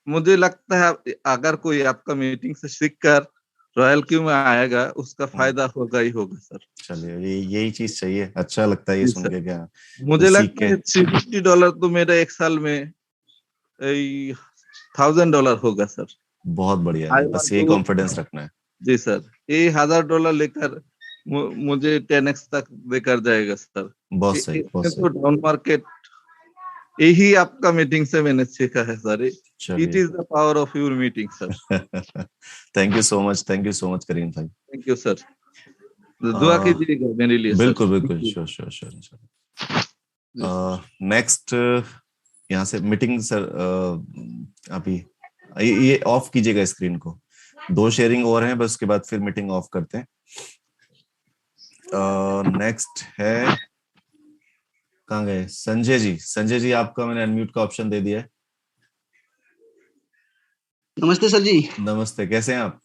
मुझे लगता है अगर कोई आपका मीटिंग से सीख कर रॉयल क्यू में आएगा उसका फायदा होगा ही होगा सर। चलिए यही चीज चाहिए। अच्छा लगता है ये सुन के। क्या मुझे लगता है $350 तो मेरा एक साल में $1,000 होगा सर। बहुत बढ़िया है, बस यही कॉन्फिडेंस रखना है। जी सर, ये $1,000 लेकर मुझे 10x तक लेकर जाएगा सर। बहुत सही, बहुत सही। तो डाउन मार्केट यही आपका मीटिंग से मैंने सीखा है sir. It is the power of your meeting sir. Thank you so much, thank you so much Karim भाई। Thank you sir. दुआ कीजिएगा मेरे लिए। बिल्कुल बिल्कुल, श्योर श्योर श्योर। नेक्स्ट यहाँ से मीटिंग सर अभी ये ऑफ कीजिएगा स्क्रीन को। 2 शेयरिंग और हैं बस, उसके बाद फिर मीटिंग ऑफ करते हैं। नेक्स्ट है, कहाँ गए संजय जी? संजय जी आपका मैंने अनम्यूट का ऑप्शन दे दिया है। नमस्ते सर जी। नमस्ते, कैसे हैं आप?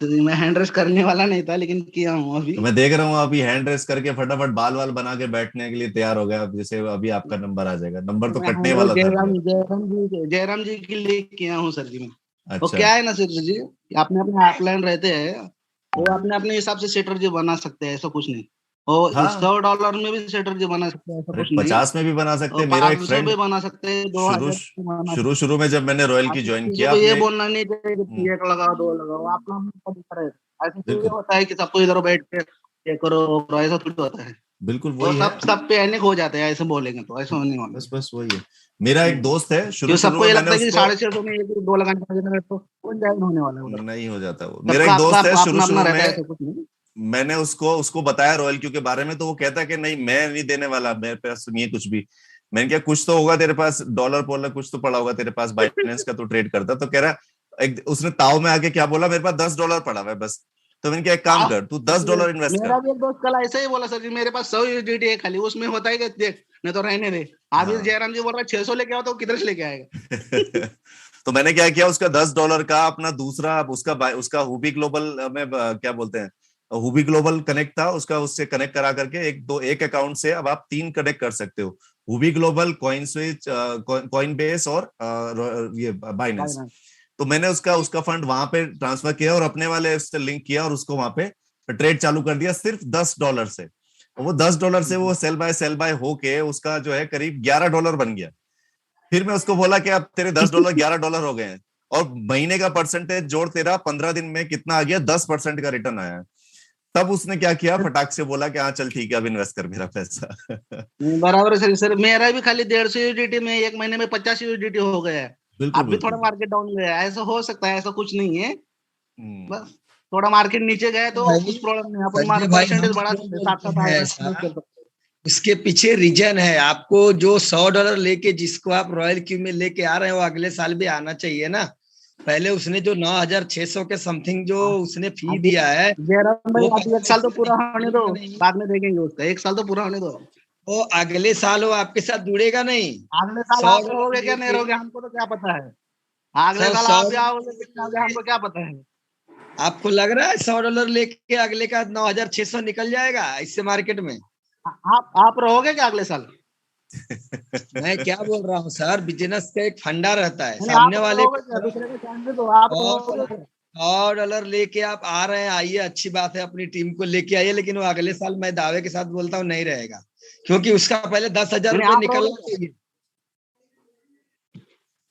मैं हैंड रेस करने वाला नहीं था लेकिन किया हूँ अभी। तो मैं देख रहा हूँ आप ये हैंड रेस करके फटाफट बाल वाल बना के बैठने के लिए तैयार हो गया। जैसे अभी आपका नंबर आ जाएगा। नंबर तो कटने वाला था। जयराम जी के लिए किया हूँ सर जी मैं। अच्छा। तो क्या है ना सर जी, अपने अपने आउटलाइन रहते हैं वो अपने अपने हिसाब से स्ट्रेटजी बना सकते हैं, ऐसा कुछ नहीं। और $100 में भी स्ट्रेटजी बना सकते हैं, ऐसा कुछ नहीं। 50 में भी बना सकते हैं। मेरा एक फ्रेंड भी बना सकते हैं। शुरू में जब मैंने रॉयल की ज्वाइन किया, ये बोलना नहीं चाहिए 1 लगाओ 2 लगाओ, अपना ऐसा होता है कि सबको इधर बैठ के ये करो, ऐसा थोड़ी होता है। बिल्कुल वही है। सब पे एनिक हो जाते हैं ऐसे बोलेंगे तो, ऐसा नहीं होगा। बस वही है। मेरा एक दोस्त है, शुरू सबको ये लगता है कि 650 में 2 लगाने तो कौन जाइन होने वाला है? नहीं हो जाता वो। मेरा एक दोस्त है, शुरू में मैंने उसको बताया रॉयल क्यू के बारे में, तो वो कहता है कि नहीं मैं नहीं देने वाला, मेरे पास सुनिए कुछ भी। मैंने क्या कुछ तो होगा तेरे पास, डॉलर कुछ तो पड़ा होगा तेरे पास, बाइनेंस का तो ट्रेड करता। तो कह रहा उसने ताव में आके क्या बोला, मेरे पास $10 पड़ा हुआ है बस। तो मैंने क्या एक काम कर, तू $10 इन्वेस्ट कर। मेरा भी एक दोस्त कल ऐसे ही बोला सर जी, मेरे पास 100 USDT है खाली, उसमें होता है कि देख नहीं तो रहने दे। अभी जयराम जी बोल रहा 600 लेके आओ तो किधर से लेके आएगा? तो मैंने क्या किया, उसका $10 का अपना दूसरा उसका हुबी ग्लोबल में क्या बोलते हैं, हुबी ग्लोबल कनेक्ट था उसका, उससे कनेक्ट करा करके एक अकाउंट से अब आप 3 कनेक्ट कर सकते हो। Huobi Global, CoinSwitch, Coinbase और ये बाइनेंस। तो मैंने उसका फंड वहां पे ट्रांसफर किया और अपने वाले से लिंक किया और उसको वहां पे ट्रेड चालू कर दिया सिर्फ $10 से। वो $10 से वो सेल बाय होके उसका जो है करीब $11 बन गया। फिर मैं उसको बोला कि अब तेरे $10 $11 हो गए हैं और महीने का परसेंटेज जोड़ तेरा 15 दिन में कितना आ गया, 10% का रिटर्न आया है। तब उसने क्या किया, फटाक से बोला कि हाँ चल ठीक है अब इन्वेस्ट कर मेरा पैसा। बराबर है सर। मेरा भी खाली 150 USDT में 1 महीने में 50 USDT हो गया है। अब भी थोड़ा मार्केट डाउन गया है, ऐसा हो सकता है, ऐसा कुछ नहीं है। बस थोड़ा मार्केट नीचे गया तो कुछ प्रॉब्लम नहीं, अपन मार्केट परसेंटेज बढ़ा सकते हैं। उसके पीछे रीजन है। आपको जो $100 लेके जिसको आप रॉयल क्यू में लेके आ रहे हैं वो अगले साल भी आना चाहिए ना। पहले उसने जो 9,600 के समथिंग जो उसने फी दिया है भाई आप 1 साल तो पूरा होने दो, बाद में देखेंगे उसका। 1 साल तो पूरा होने दो। वो अगले साल वो आपके साथ जुड़ेगा नहीं। अगले साल आप रहोगे क्या नहीं रहोगे हमको तो क्या पता है। अगले साल आप भी आओगे कितना आओगे हमको क्या पता है। आपको लग रहा है $100 लेके अगले का 9,600 निकल जाएगा इससे मार्केट में? आप रहोगे क्या अगले साल? मैं क्या बोल रहा हूँ सर, बिजनेस का एक फंडा रहता है। सामने वाले $100 लेके आप आ रहे हैं, आइए अच्छी बात है, अपनी टीम को लेके आइए, लेकिन वो अगले साल मैं दावे के साथ बोलता हूँ नहीं रहेगा, क्योंकि उसका पहले 10,000 रुपये निकलना चाहिए।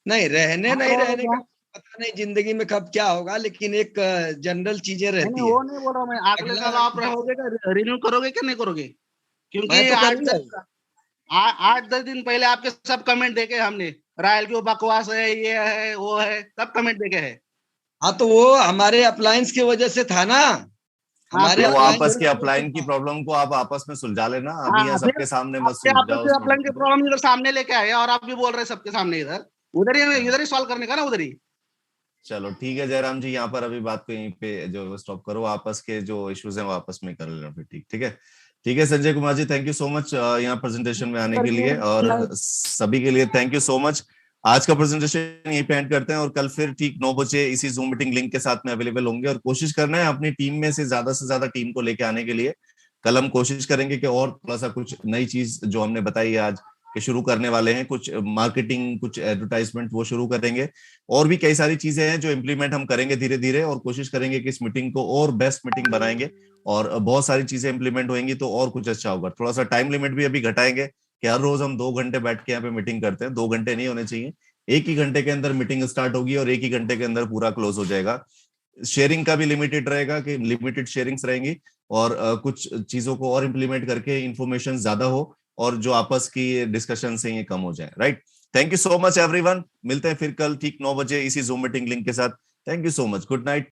नहीं रहने का पता नहीं जिंदगी में कब क्या होगा, लेकिन एक जनरल चीजें रहती है। वो नहीं बोल रहा मैं। अगले साल आप रहोगे क्या, रिन्यू करोगे क्या नहीं करोगे? क्योंकि 8-10 दिन पहले आपके सब कमेंट देखे हमने, रॉयल क्यों बकवास है, ये है वो है, सब कमेंट देखे है। हाँ तो वो हमारे अप्लायंस की वजह से था ना। हमारे वो आपस के अपलाइन की प्रॉब्लम को आप आपस में सुलझा लेना। अभी यहाँ सबके सामने मत सुलझाओ। अपलाइन की प्रॉब्लम इधर सामने लेके आए और आप भी बोल रहे हैं सबके सामने। इधर ही सॉल्व करने का ना, उधर ही। चलो ठीक है जयराम जी, यहाँ पर अभी बात को यहीं पे जो स्टॉप करो। आपस के जो इश्यूज हैं वो आपस में कर लेना फिर। ठीक है Sanjay Kumar ji, thank you so much यहाँ प्रेजेंटेशन में आने के लिए, और सभी के लिए थैंक यू सो मच। आज का प्रेजेंटेशन यहीं पे एंड करते हैं और कल फिर ठीक 9 बजे इसी जूम मीटिंग लिंक के साथ में अवेलेबल होंगे। और कोशिश करना है अपनी टीम में से ज्यादा टीम को लेके आने के लिए। कल हम कोशिश करेंगे कि और थोड़ा सा कुछ नई चीज जो हमने बताई आज कि शुरू करने वाले हैं, कुछ मार्केटिंग, कुछ एडवर्टाइजमेंट वो शुरू करेंगे। और भी कई सारी चीजें हैं जो इम्प्लीमेंट हम करेंगे धीरे धीरे, और कोशिश करेंगे कि इस मीटिंग को और बेस्ट मीटिंग बनाएंगे। और बहुत सारी चीजें इंप्लीमेंट होंगी तो और कुछ अच्छा होगा। थोड़ा सा टाइम लिमिट भी अभी घटाएंगे कि हर रोज हम 2 घंटे बैठ के यहाँ पे मीटिंग करते हैं। 2 घंटे नहीं होने चाहिए, 1 ही घंटे के अंदर मीटिंग स्टार्ट होगी और 1 ही घंटे के अंदर पूरा क्लोज हो जाएगा। शेयरिंग का भी लिमिटेड रहेगा कि लिमिटेड शेयरिंग्स रहेंगी, और कुछ चीजों को और इंप्लीमेंट करके इंफॉर्मेशन ज्यादा हो और जो आपस की डिस्कशन से ये कम हो जाए। Right, thank you so much everyone. मिलते हैं फिर कल ठीक 9 बजे इसी जूम मीटिंग लिंक के साथ। Thank you so much, good night.